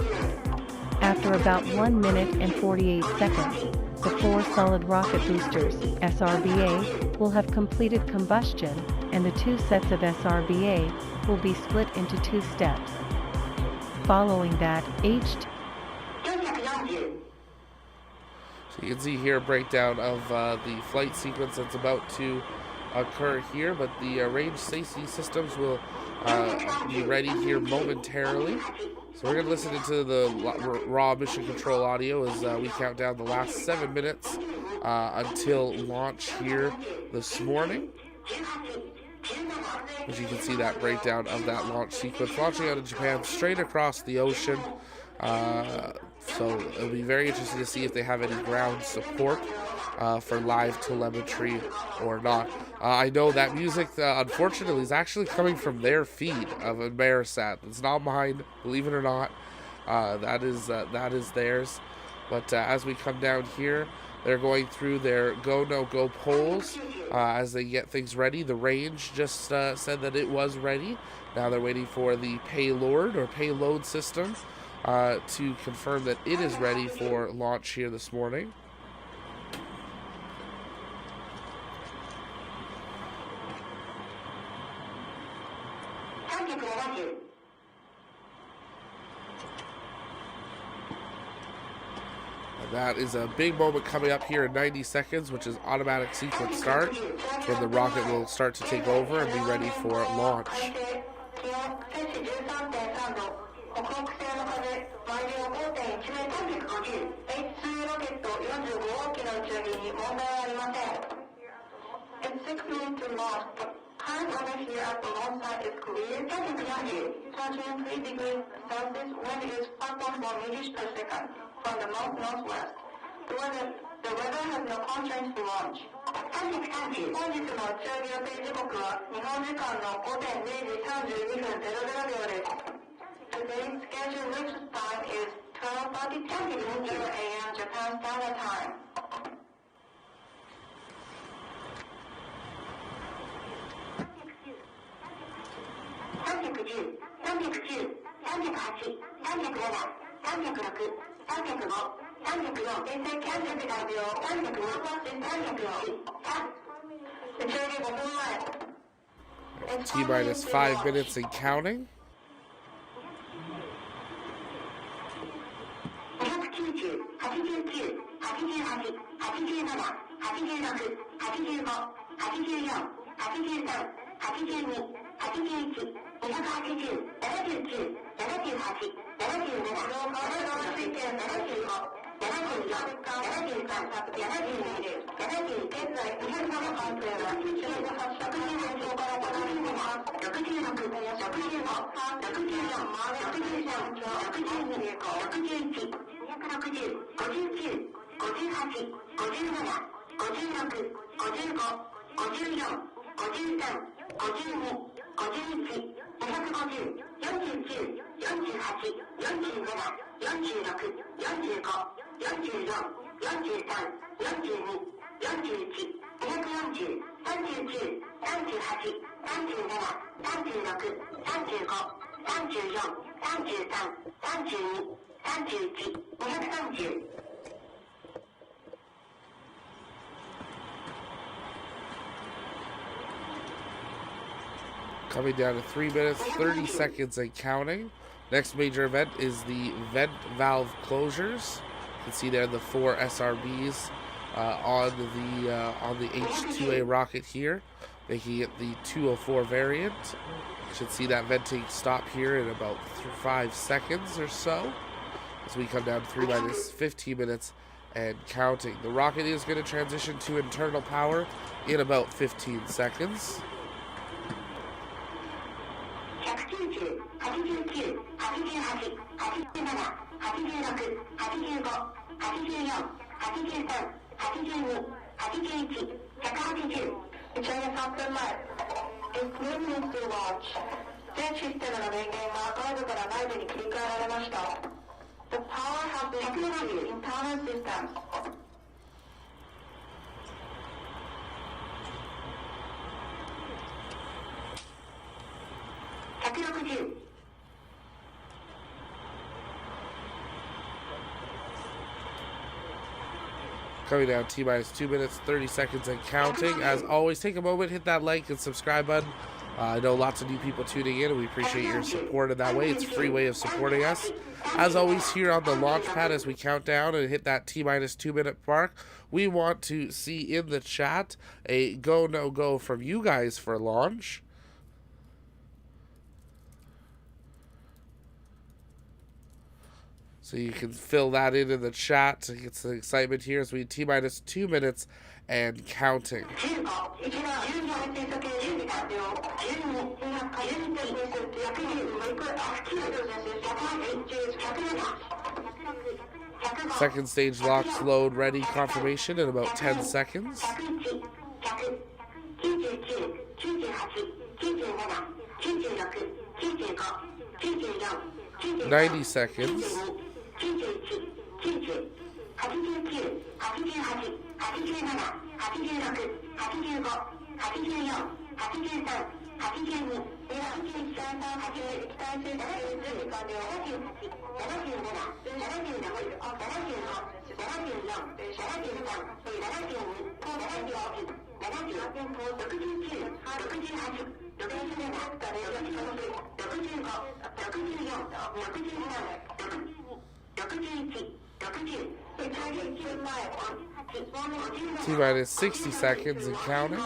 After about 1 minute and 48 seconds, the 4 solid rocket boosters, SRBA, will have completed combustion, and the 2 sets of SRBA will be split into 2 steps. Following that, So you can see here a breakdown of the flight sequence that's about to occur here, but the range safety systems will be ready here momentarily. So we're going to listen into the raw mission control audio as we count down the last 7 minutes until launch here this morning. As you can see that breakdown of that launch sequence, launching out of Japan straight across the ocean. So it'll be very interesting to see if they have any ground support for live telemetry or not. I know that music, unfortunately, is actually coming from their feed of Inmarsat. It's not mine, believe it or not. That is theirs. But as we come down here, they're going through their go, no-go polls as they get things ready. The range just said that it was ready. Now they're waiting for the payload system to confirm that it is ready for launch here this morning. And that is a big moment coming up here in 90 seconds, which is automatic sequence start, when the rocket will start to take over and be ready for launch. It's 6 minutes to launch. Current weather here at the launch site is clear. Touching 3 degrees Celsius, wind is 5.4 meters per second from the north-northwest. The weather has no constraints to launch. 本日の打ち上げ予定時刻は日本時間の午前0時32分00秒です。Today's scheduled launch time is 12:32 a.m. Japan Standard Time. 310、309、308、307、306、305、304、衛星キャンセル完了、305、304、打ち上げ5分前。T-minus 5 minutes and counting. 290、89、88、87、86、85、84、83、82、81、280、79、78、77、Coming down to 3 minutes, 30 seconds and counting. Next major event is the vent valve closures. You can see there the 4 SRBs on the H-IIA rocket here, making it the 204 variant. You should see that venting stop here in about 5 seconds or so as we come down to 3 minus 15 minutes and counting. The rocket is going to transition to internal power in about 15 seconds. 190、89、88、87、86、85、84、83、82、81、180、180、打ち上げ3分前。Improvements to launch. 全システムの電源が外部から内部に切り替えられました。The power has been switched to internal systems. 160. Coming down T-minus 2 minutes, 30 seconds and counting. As always, take a moment, hit that like and subscribe button. I know lots of new people tuning in, and we appreciate your support in that way. It's a free way of supporting us. As always, here on the launch pad, as we count down and hit that T-minus 2 minute mark, we want to see in the chat a go, no go from you guys for launch. So you can fill that in the chat to get some excitement here as we T-minus 2 minutes and counting. Second stage locks load ready confirmation in about 10 seconds. 90 seconds. T-minus 60 seconds and counting.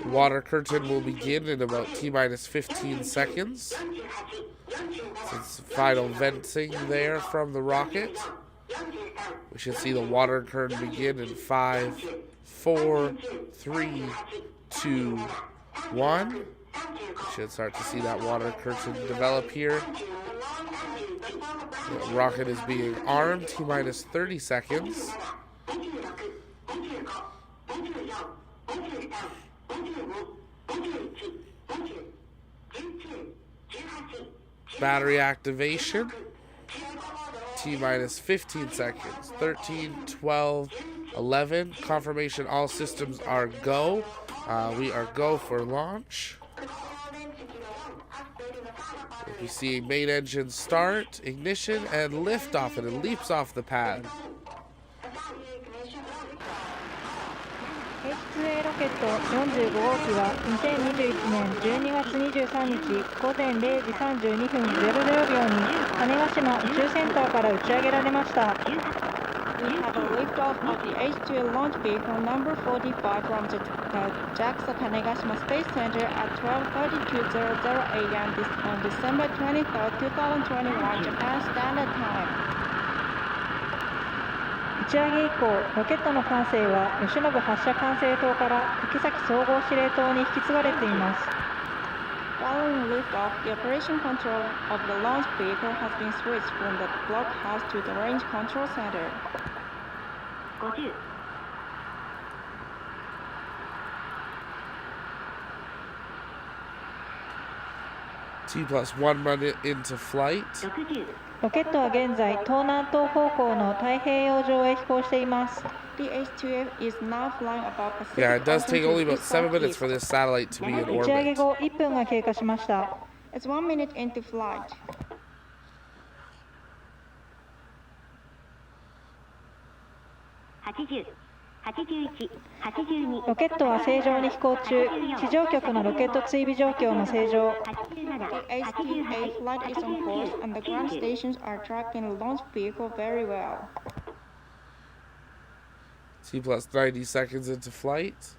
Water curtain will begin in about T-minus 15 seconds. Since final venting there from the rocket. We should see the water curtain begin in 5, 4, 3, 2, 1. We should start to see that water curtain develop here. The rocket is being armed, T-minus 30 seconds. Battery activation, T-minus 15 seconds. 13, 12, 11. Confirmation all systems are go. We are go for launch. We'll be seeing main engine start, ignition, and liftoff, and it leaps off the pad. H-IIA ロケット45号機は2021年12月23日午前0時32分00秒に種子島宇宙センターから打ち上げられました。We have a liftoff of the H-IIA launch vehicle number 45 from the JAXA Tanegashima Space Center at 12:32:00 a.m. on December 23, 2021 Japan Standard Time. 打ち上げ以降、ロケットの管制は吉信発射管制塔から滝崎総合司令塔に引き継がれています。Following liftoff, the operation control of the launch vehicle has been switched from the blockhouse to the range control center. 50. T+1 minute into flight. ロケットは現在、東南東方向の太平洋上へ飛行しています。The H-IIA is now flying above Pacific. Yeah, it does take only about 7 minutes for this satellite to be in 打ち上げ orbit. 後1分が経過しました。It's 1 minute into flight. 80. 81、82。ロケットは正常に飛行中。地上局のロケット追尾状況も正常。The H-IIA flight is on course and the ground stations are tracking the launch vehicle very well. T+90 seconds into flight.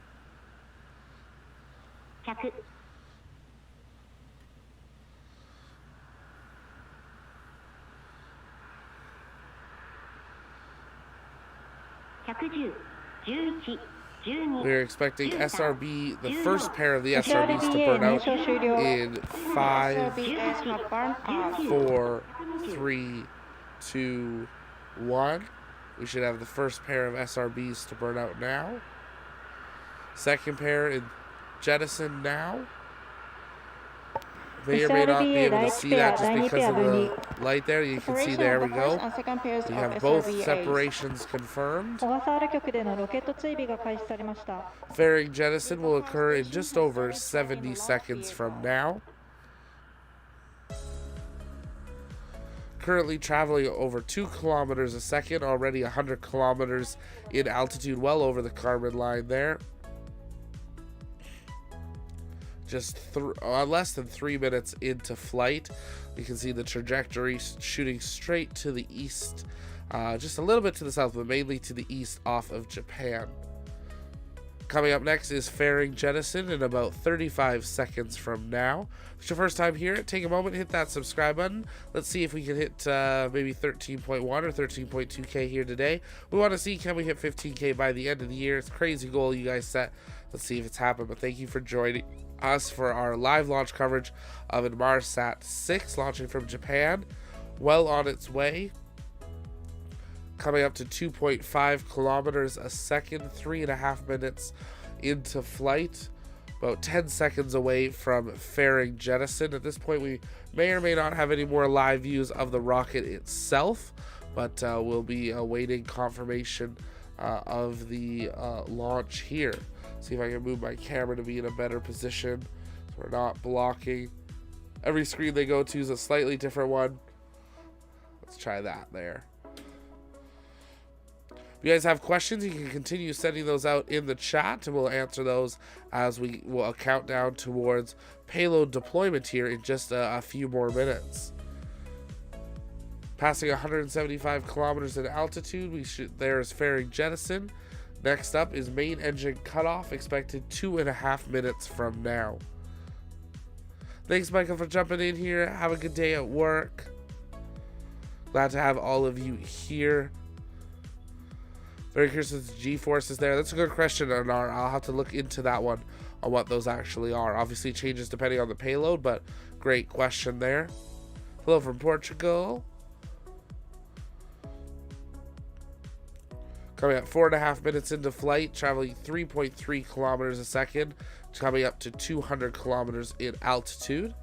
100。110。We're expecting SRB, the first pair of the SRBs to burn out in 5, 4, 3, 2, 1. We should have the first pair of SRBs to burn out now. Second pair in jettison now. May or may not be able to see that just because of the light there. You can see, there we go. We have both separations confirmed. 小笠原局でのロケット追尾が開始されました。 Fairing jettison will occur in just over 70 seconds from now. Currently traveling over 2 kilometers a second, already 100 kilometers in altitude, well over the Kármán line there. Just less than 3 minutes into flight, you can see the trajectory shooting straight to the east, just a little bit to the south, but mainly to the east off of Japan. Coming up next is fairing jettison in about 35 seconds from now. If it's your first time here, take a moment, hit that subscribe button. Let's see if we can hit maybe 13.1 or 13.2K here today. We want to see, can we hit 15K by the end of the year? It's a crazy goal you guys set. Let's see if it's happened, but thank you for joining us for our live launch coverage of Inmarsat 6 launching from Japan, well on its way, coming up to 2.5 kilometers a second, 3.5 minutes into flight, about 10 seconds away from fairing jettison. At this point, we may or may not have any more live views of the rocket itself, but we'll be awaiting confirmation of the launch here. See if I can move my camera to be in a better position so we're not blocking. Every screen they go to is a slightly different one. Let's try that there. If you guys have questions, you can continue sending those out in the chat, and we'll answer those as we will count down towards payload deployment here in just a few more minutes. Passing 175 kilometers in altitude, there's fairing jettison. Next up is main engine cutoff, expected 2.5 minutes from now. Thanks, Michael, for jumping in here. Have a good day at work. Glad to have all of you here. Very curious if the G-force is there. That's a good question, Anar. I'll have to look into that one on what those actually are. Obviously, it changes depending on the payload, but great question there. Hello from Portugal. Coming up 4.5 minutes into flight, traveling 3.3 kilometers a second, coming up to 200 kilometers in altitude.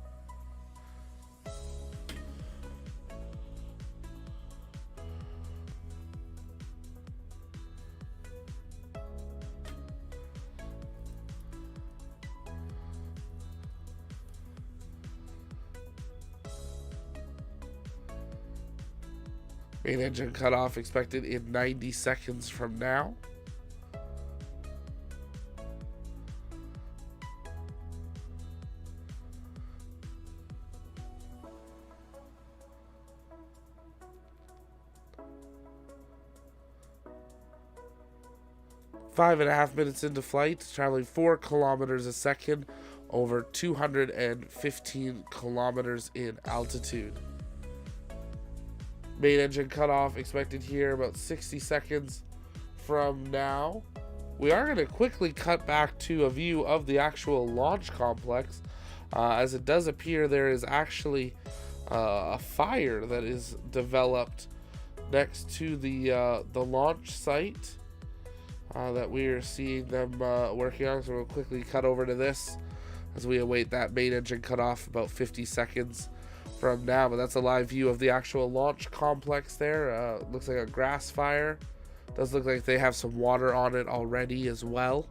Main engine cutoff expected in 90 seconds from now. Five and a half minutes into flight, traveling 4 kilometers a second, over 215 kilometers in altitude. Main engine cutoff expected here about 60 seconds from now. We are going to quickly cut back to a view of the actual launch complex, as it does appear there is actually a fire that is developed next to the launch site that we are seeing them working on. So we'll quickly cut over to this as we await that main engine cutoff about 50 seconds from now. But that's a live view of the actual launch complex there. Looks like a grass fire. Does look like they have some water on it already as well.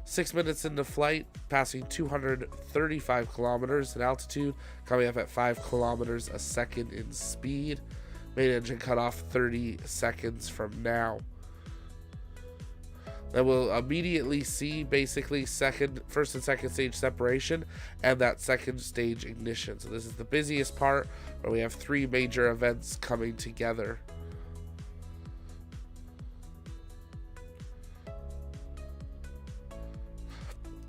6 minutes into flight, passing 235 kilometers in altitude, coming up at 5 kilometers a second in speed. Main engine cutoff 30 seconds from now. Then we'll immediately see basically first and second stage separation and that second stage ignition. So this is the busiest part where we have 3 major events coming together.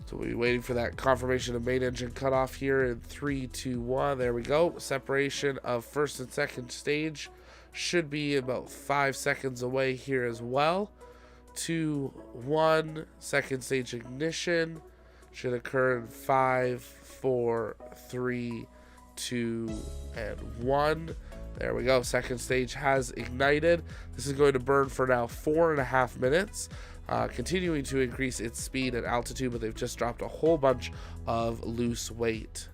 So we'll be waiting for that confirmation of main engine cutoff here in 3, 2, 1. There we go. Separation of first and second stage should be about 5 seconds away here as well. 2, 1, second stage ignition should occur in 5, 4, 3, 2, and 1. There we go. Second stage has ignited. This is going to burn for now 4.5 minutes. continuing to increase its speed and altitude, but they've just dropped a whole bunch of loose weight.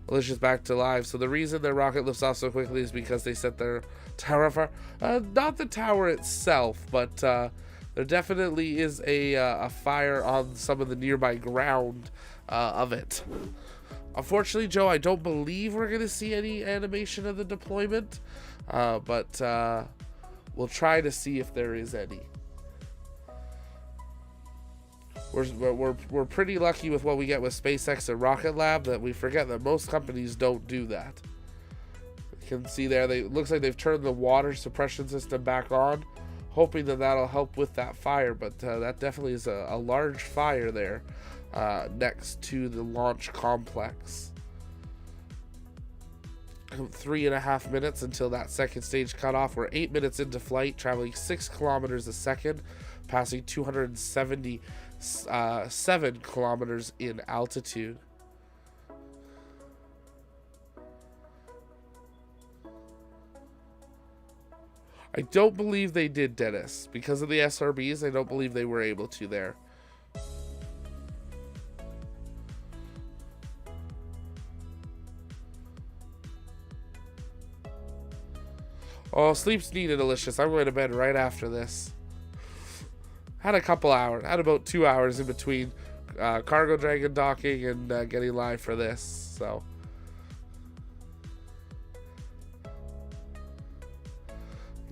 Let's just back to live. So the reason their rocket lifts off so quickly is because they set their tower fire. Not the tower itself, but there definitely is a fire on some of the nearby ground of it. Unfortunately, Joe, I don't believe we're going to see any animation of the deployment, but we'll try to see if there is any. We're pretty lucky with what we get with SpaceX and Rocket Lab that we forget that most companies don't do that. You can see there, it looks like they've turned the water suppression system back on, hoping that that'll help with that fire, but that definitely is a large fire there next to the launch complex. 3.5 minutes until that second stage cutoff. We're 8 minutes into flight, traveling 6 kilometers a second, passing 277 kilometers in altitude. I don't believe they did, Dennis. Because of the SRBs, I don't believe they were able to there. Oh, sleep's needed, Delicious. I'm going to bed right after this. Had a couple hours. Had about 2 hours in between Cargo Dragon docking and getting live for this. So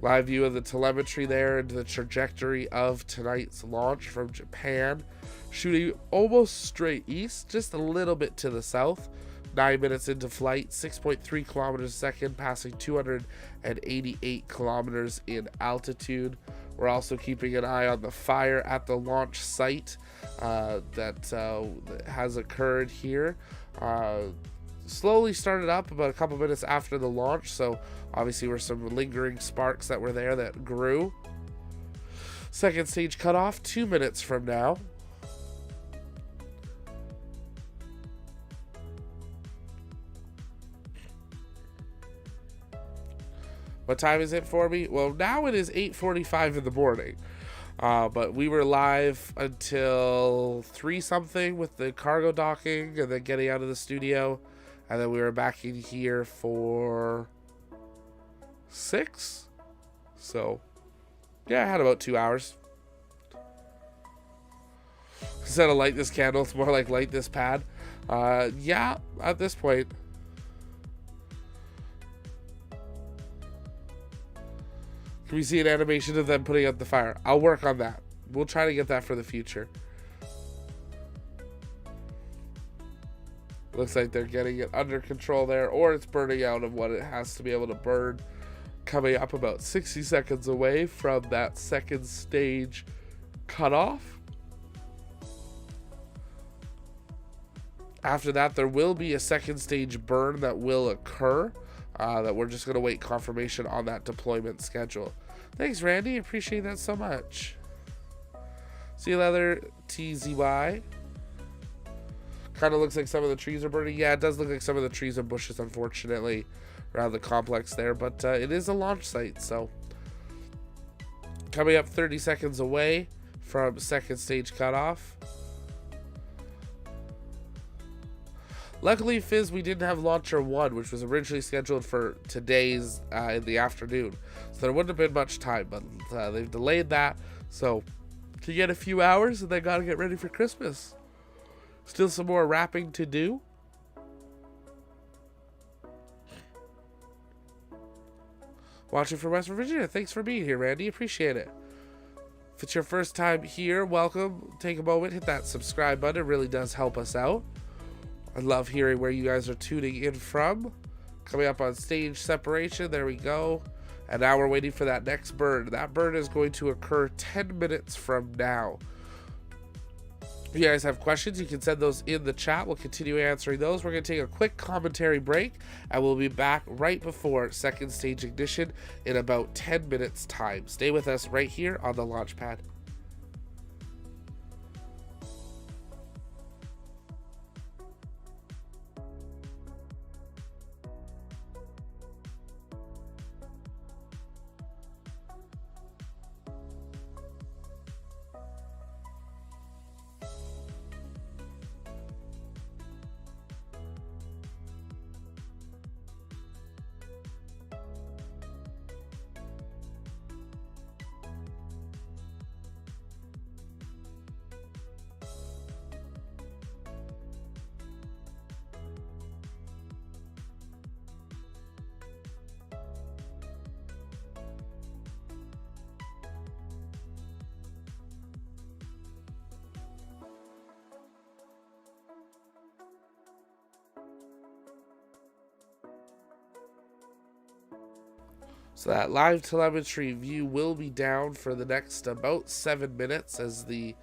live view of the telemetry there and the trajectory of tonight's launch from Japan. Shooting almost straight east, just a little bit to the south. 9 minutes into flight, 6.3 kilometers a second, passing 288 kilometers in altitude. We're also keeping an eye on the fire at the launch site that has occurred here. Slowly started up about a couple minutes after the launch, so obviously were some lingering sparks that were there that grew. Second stage cutoff 2 minutes from now. What time is it for me? Well, now it is 8:45 in the morning. But we were live until 3 something with the cargo docking and then getting out of the studio. And then we were back in here for 6. So, yeah, I had about 2 hours. Instead of light this candle, it's more like light this pad. Yeah, at this point. Can we see an animation of them putting out the fire? I'll work on that. We'll try to get that for the future. Looks like they're getting it under control there, or it's burning out of what it has to be able to burn. Coming up about 60 seconds away from that second stage cutoff. After that, there will be a second stage burn that will occur. That we're just going to wait confirmation on that deployment schedule. Thanks, Randy. Appreciate that so much. Sea Leather TZY. Kind of looks like some of the trees are burning. Yeah, it does look like some of the trees and bushes, unfortunately, around the complex there. But it is a launch site, so. Coming up 30 seconds away from second stage cutoff. Luckily, Fizz, we didn't have Launcher 1, which was originally scheduled for today's in the afternoon. So there wouldn't have been much time, but they've delayed that. So, can get a few hours and then gotta get ready for Christmas. Still some more wrapping to do. Watching from West Virginia. Thanks for being here, Randy. Appreciate it. If it's your first time here, welcome. Take a moment, hit that subscribe button. It really does help us out. I love hearing where you guys are tuning in from. Coming up on stage separation. There we go. And now we're waiting for that next burn. That burn is going to occur 10 minutes from now. If you guys have questions, you can send those in the chat. We'll continue answering those. We're going to take a quick commentary break, and we'll be back right before second stage ignition in about 10 minutes time. Stay with us right here on the launch pad. So that live telemetry view will be down for the next about 7 minutes as the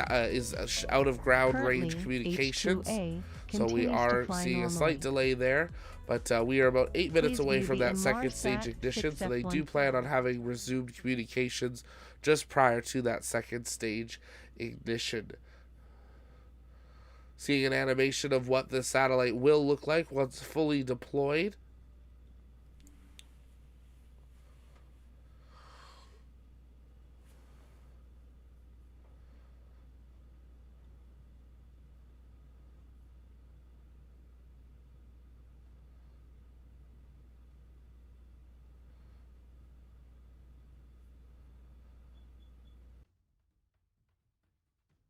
is out of ground range communications. H-IIA So we are seeing a slight delay there, but we are about 8 minutes away from that second stage ignition, so they do plan on having resumed communications just prior to that second stage ignition. Seeing an animation of what the satellite will look like once fully deployed. Innovation is an important part of what we do at Inmarsat. Inmarsat 6 is a great example of a product improvement that brings our existing customers along with us. It's innovation that continuously improves. The Inmarsat 6s are very exciting for Inmarsat. They're the first L-band satellites that we've launched since Alsat in 2013. We've placed a lot of pride in terms of our L-band heritage. The ethos in Inmarsat still has that core that we're providing mission-critical systems for those people who need it the most. The Inmarsat 6s are the fourth generation. They're taking advantage of the very latest digital processing technology. These are very complex satellites. And the first time for Inmarsat, they're actually a dual-band satellite. That means we're not just doing one frequency band, we're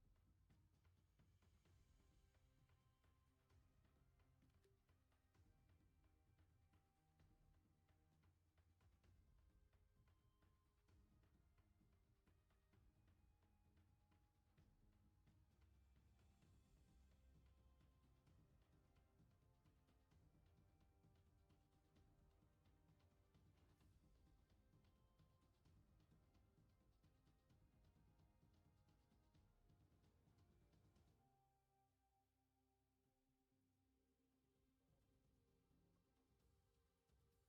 actually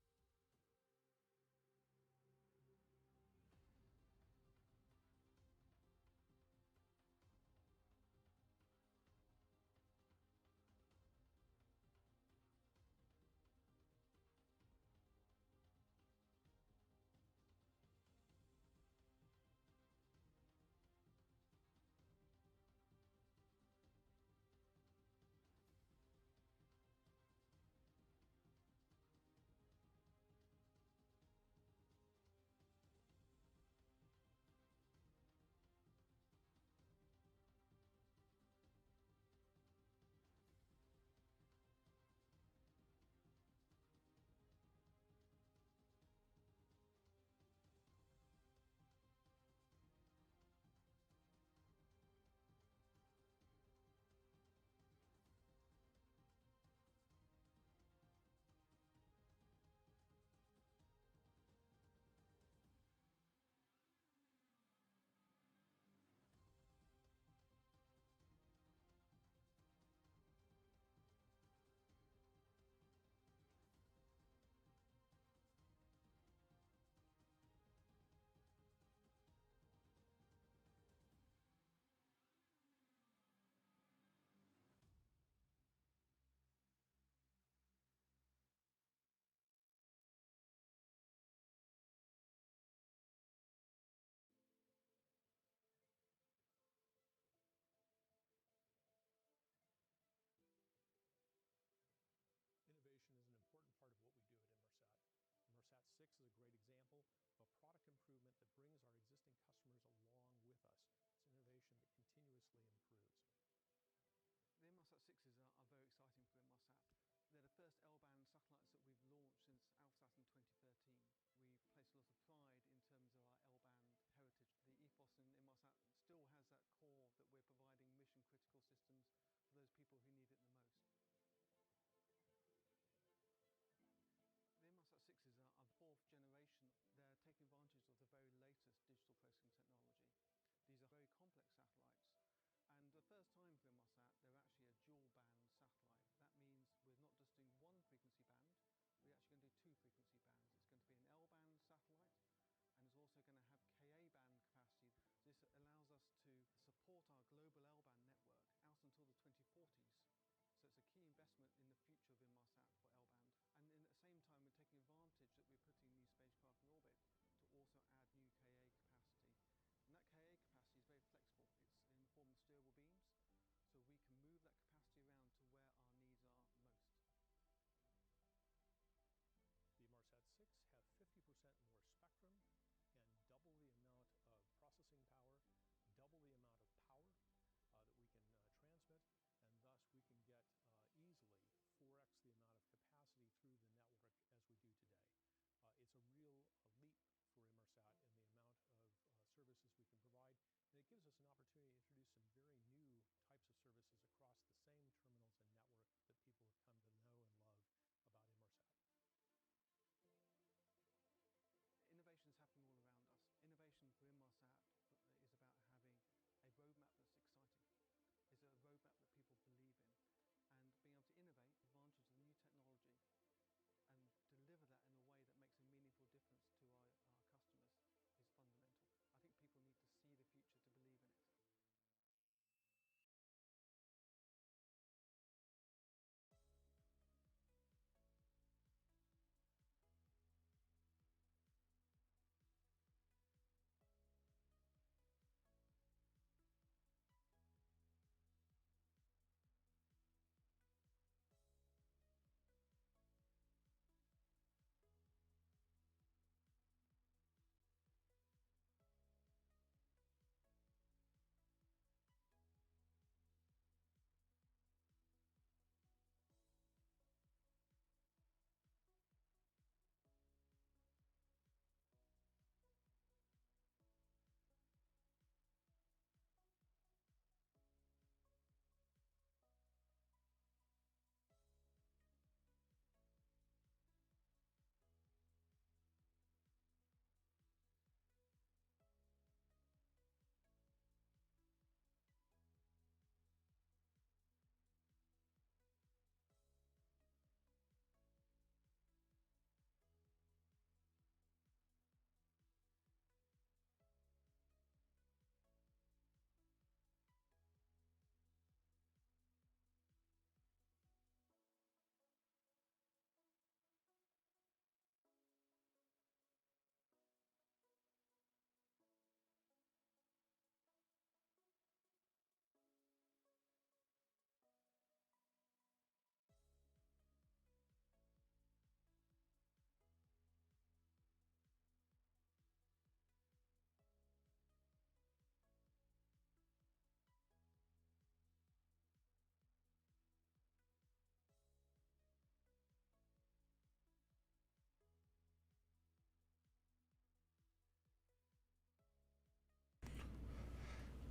going to do two frequency bands. It's going to be an L-band satellite, and it's also going to have Ka-band capacity. This allows us to support our global L-band network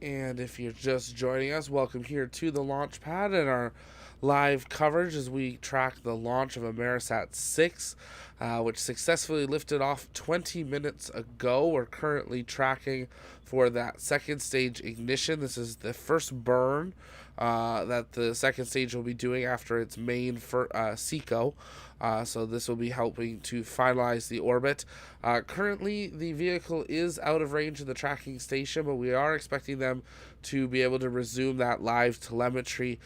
And if you're just joining us, welcome here to the launch pad and our live coverage as we track the launch of Inmarsat 6, which successfully lifted off 20 minutes ago. We're currently tracking for that second stage ignition. This is the first burn that the second stage will be doing after its main SECO. So this will be helping to finalize the orbit. Currently, the vehicle is out of range of the tracking station, but we are expecting them to be able to resume that live telemetry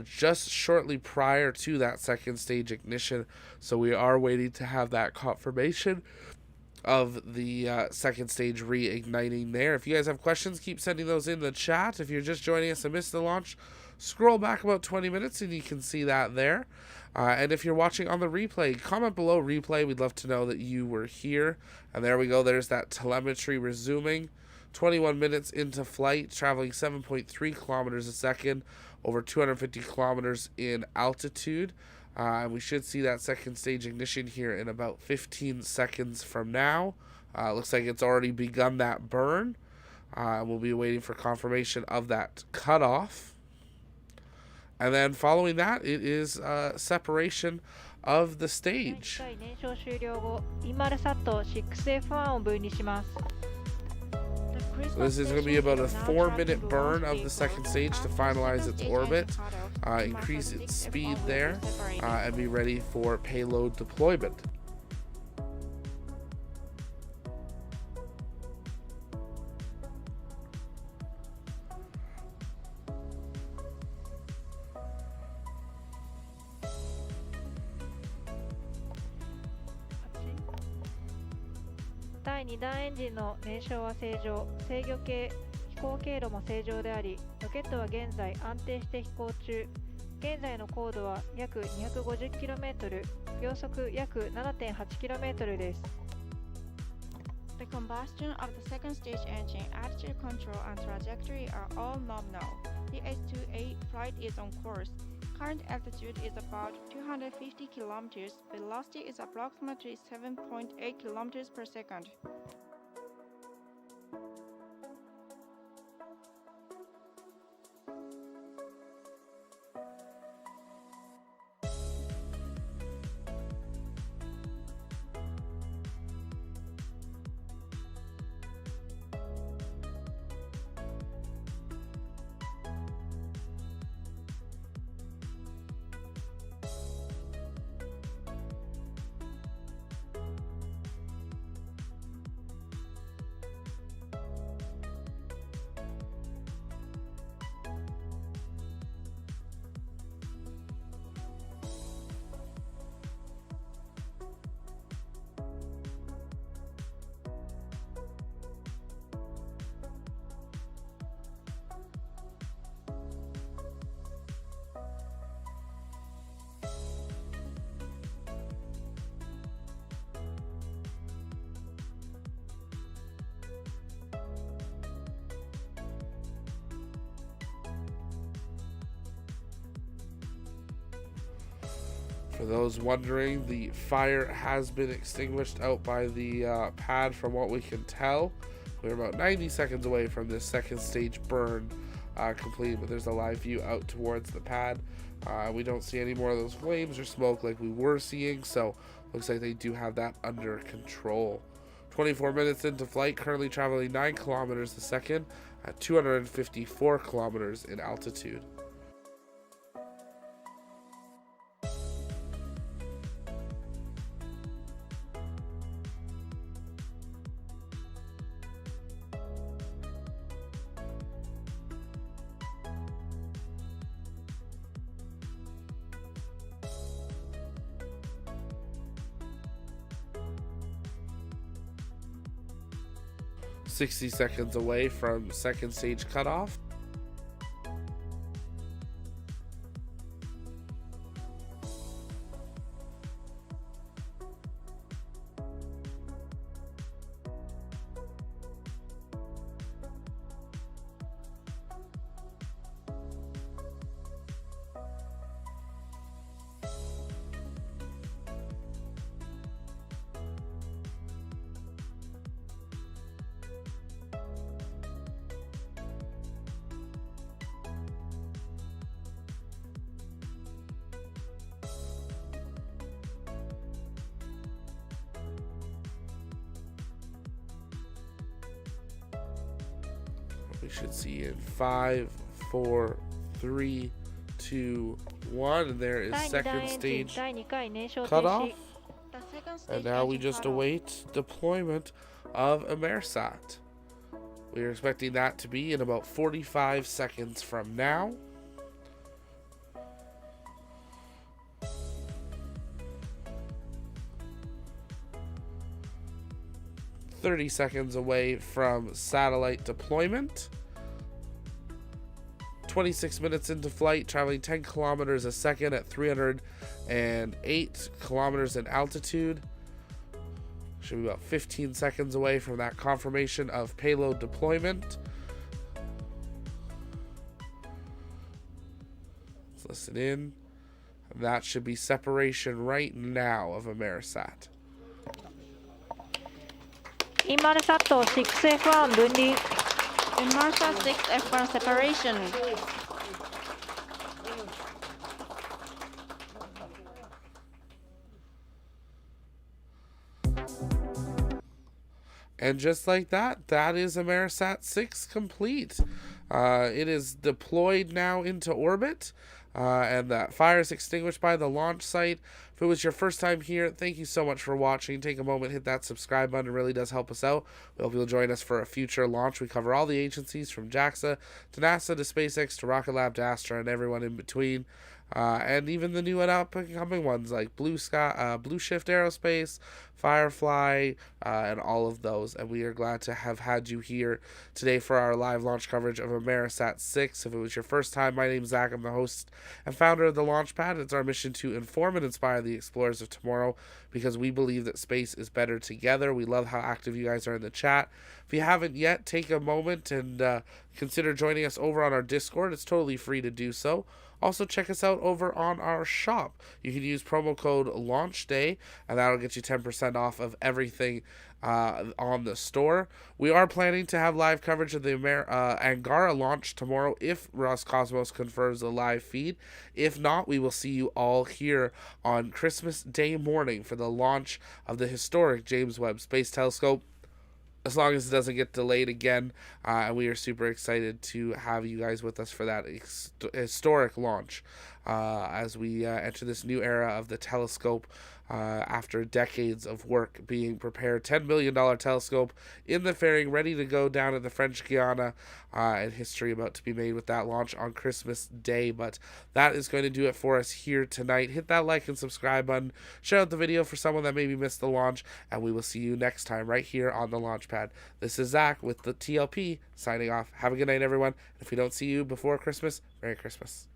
just shortly prior to that second stage ignition. So we are waiting to have that confirmation of the second stage reigniting there. If you guys have questions, keep sending those in the chat. If you're just joining us and missed the launch, scroll back about 20 minutes and you can see that there. And if you're watching on the replay, comment below replay. We'd love to know that you were here. And there we go. There's that telemetry resuming. 21 minutes into flight, traveling 7.3 kilometers a second, over 250 kilometers in altitude. And we should see that second stage ignition here in about 15 seconds from now. Looks like it's already begun that burn. We'll be waiting for confirmation of that cutoff. And then following that, it is separation of the stage. So this is going to be about a 4-minute burn of the second stage to finalize its orbit, increase its speed there, and be ready for payload deployment.第2段エンジンの燃焼は正常、制御系飛行経路も正常であり、ロケットは現在安定して飛行中。現在の高度は約 250km、秒速約 7.8km です。The combustion of the second stage engine, attitude control, and trajectory are all nominal. The H-IIA flight is on course. Current altitude is about 250 km. Velocity is approximately 7.8 km per second. For those wondering, the fire has been extinguished out by the pad from what we can tell. We're about 90 seconds away from this second stage burn complete, but there's a live view out towards the pad. We don't see any more of those flames or smoke like we were seeing, so looks like they do have that under control. 24 minutes into flight, currently traveling 9 kilometers a second at 254 kilometers in altitude. .60 seconds away from second stage cutoff. We should see in 5, 4, 3, 2, 1. And there is 第2弾 second エンジン stage 第2回燃焼停 cut 止 off. And now we just await deployment of Inmarsat. We are expecting that to be in about 45 seconds from now. "30 seconds away from satellite deployment. 26 minutes into flight, traveling 10 kilometers a second at 308 kilometers in altitude. Should be about 15 seconds away from that confirmation of payload deployment. Let's listen in. That should be separation right now of Inmarsat. Inmarsat 6F1 分離 Inmarsat 6F1 separation. And just like that, that is Inmarsat 6 complete. It is deployed now into orbit, and that fire is extinguished by the launch site. If it was your first time here, thank you so much for watching. Take a moment, hit that subscribe button. It really does help us out. We hope you'll join us for a future launch. We cover all the agencies from JAXA to NASA to SpaceX to Rocket Lab to Astra and everyone in between. And even the new and up-and-coming ones like Blue Shift Aerospace, Firefly, and all of those. And we are glad to have had you here today for our live launch coverage of Inmarsat 6. If it was your first time, my name is Zach. I'm the host and founder of the Launchpad. It's our mission to inform and inspire the explorers of tomorrow because we believe that space is better together. We love how active you guys are in the chat. If you haven't yet, take a moment and consider joining us over on our Discord. It's totally free to do so. Also, check us out over on our shop. You can use promo code LAUNCHDAY, and that'll get you 10% off of everything on the store. We are planning to have live coverage of the Angara launch tomorrow if Roscosmos confirms a live feed. If not, we will see you all here on Christmas Day morning for the launch of the historic James Webb Space Telescope, as long as it doesn't get delayed again. And we are super excited to have you guys with us for that historic launch as we enter this new era of the telescope after decades of work being prepared. $10 million telescope in the fairing, ready to go down in the French Guiana, and history about to be made with that launch on Christmas Day. But that is going to do it for us here tonight. Hit that like and subscribe button. Share out the video for someone that maybe missed the launch, and we will see you next time right here on the Launchpad. This is Zach with the TLP signing off. Have a good night, everyone. If we don't see you before Christmas, Merry Christmas.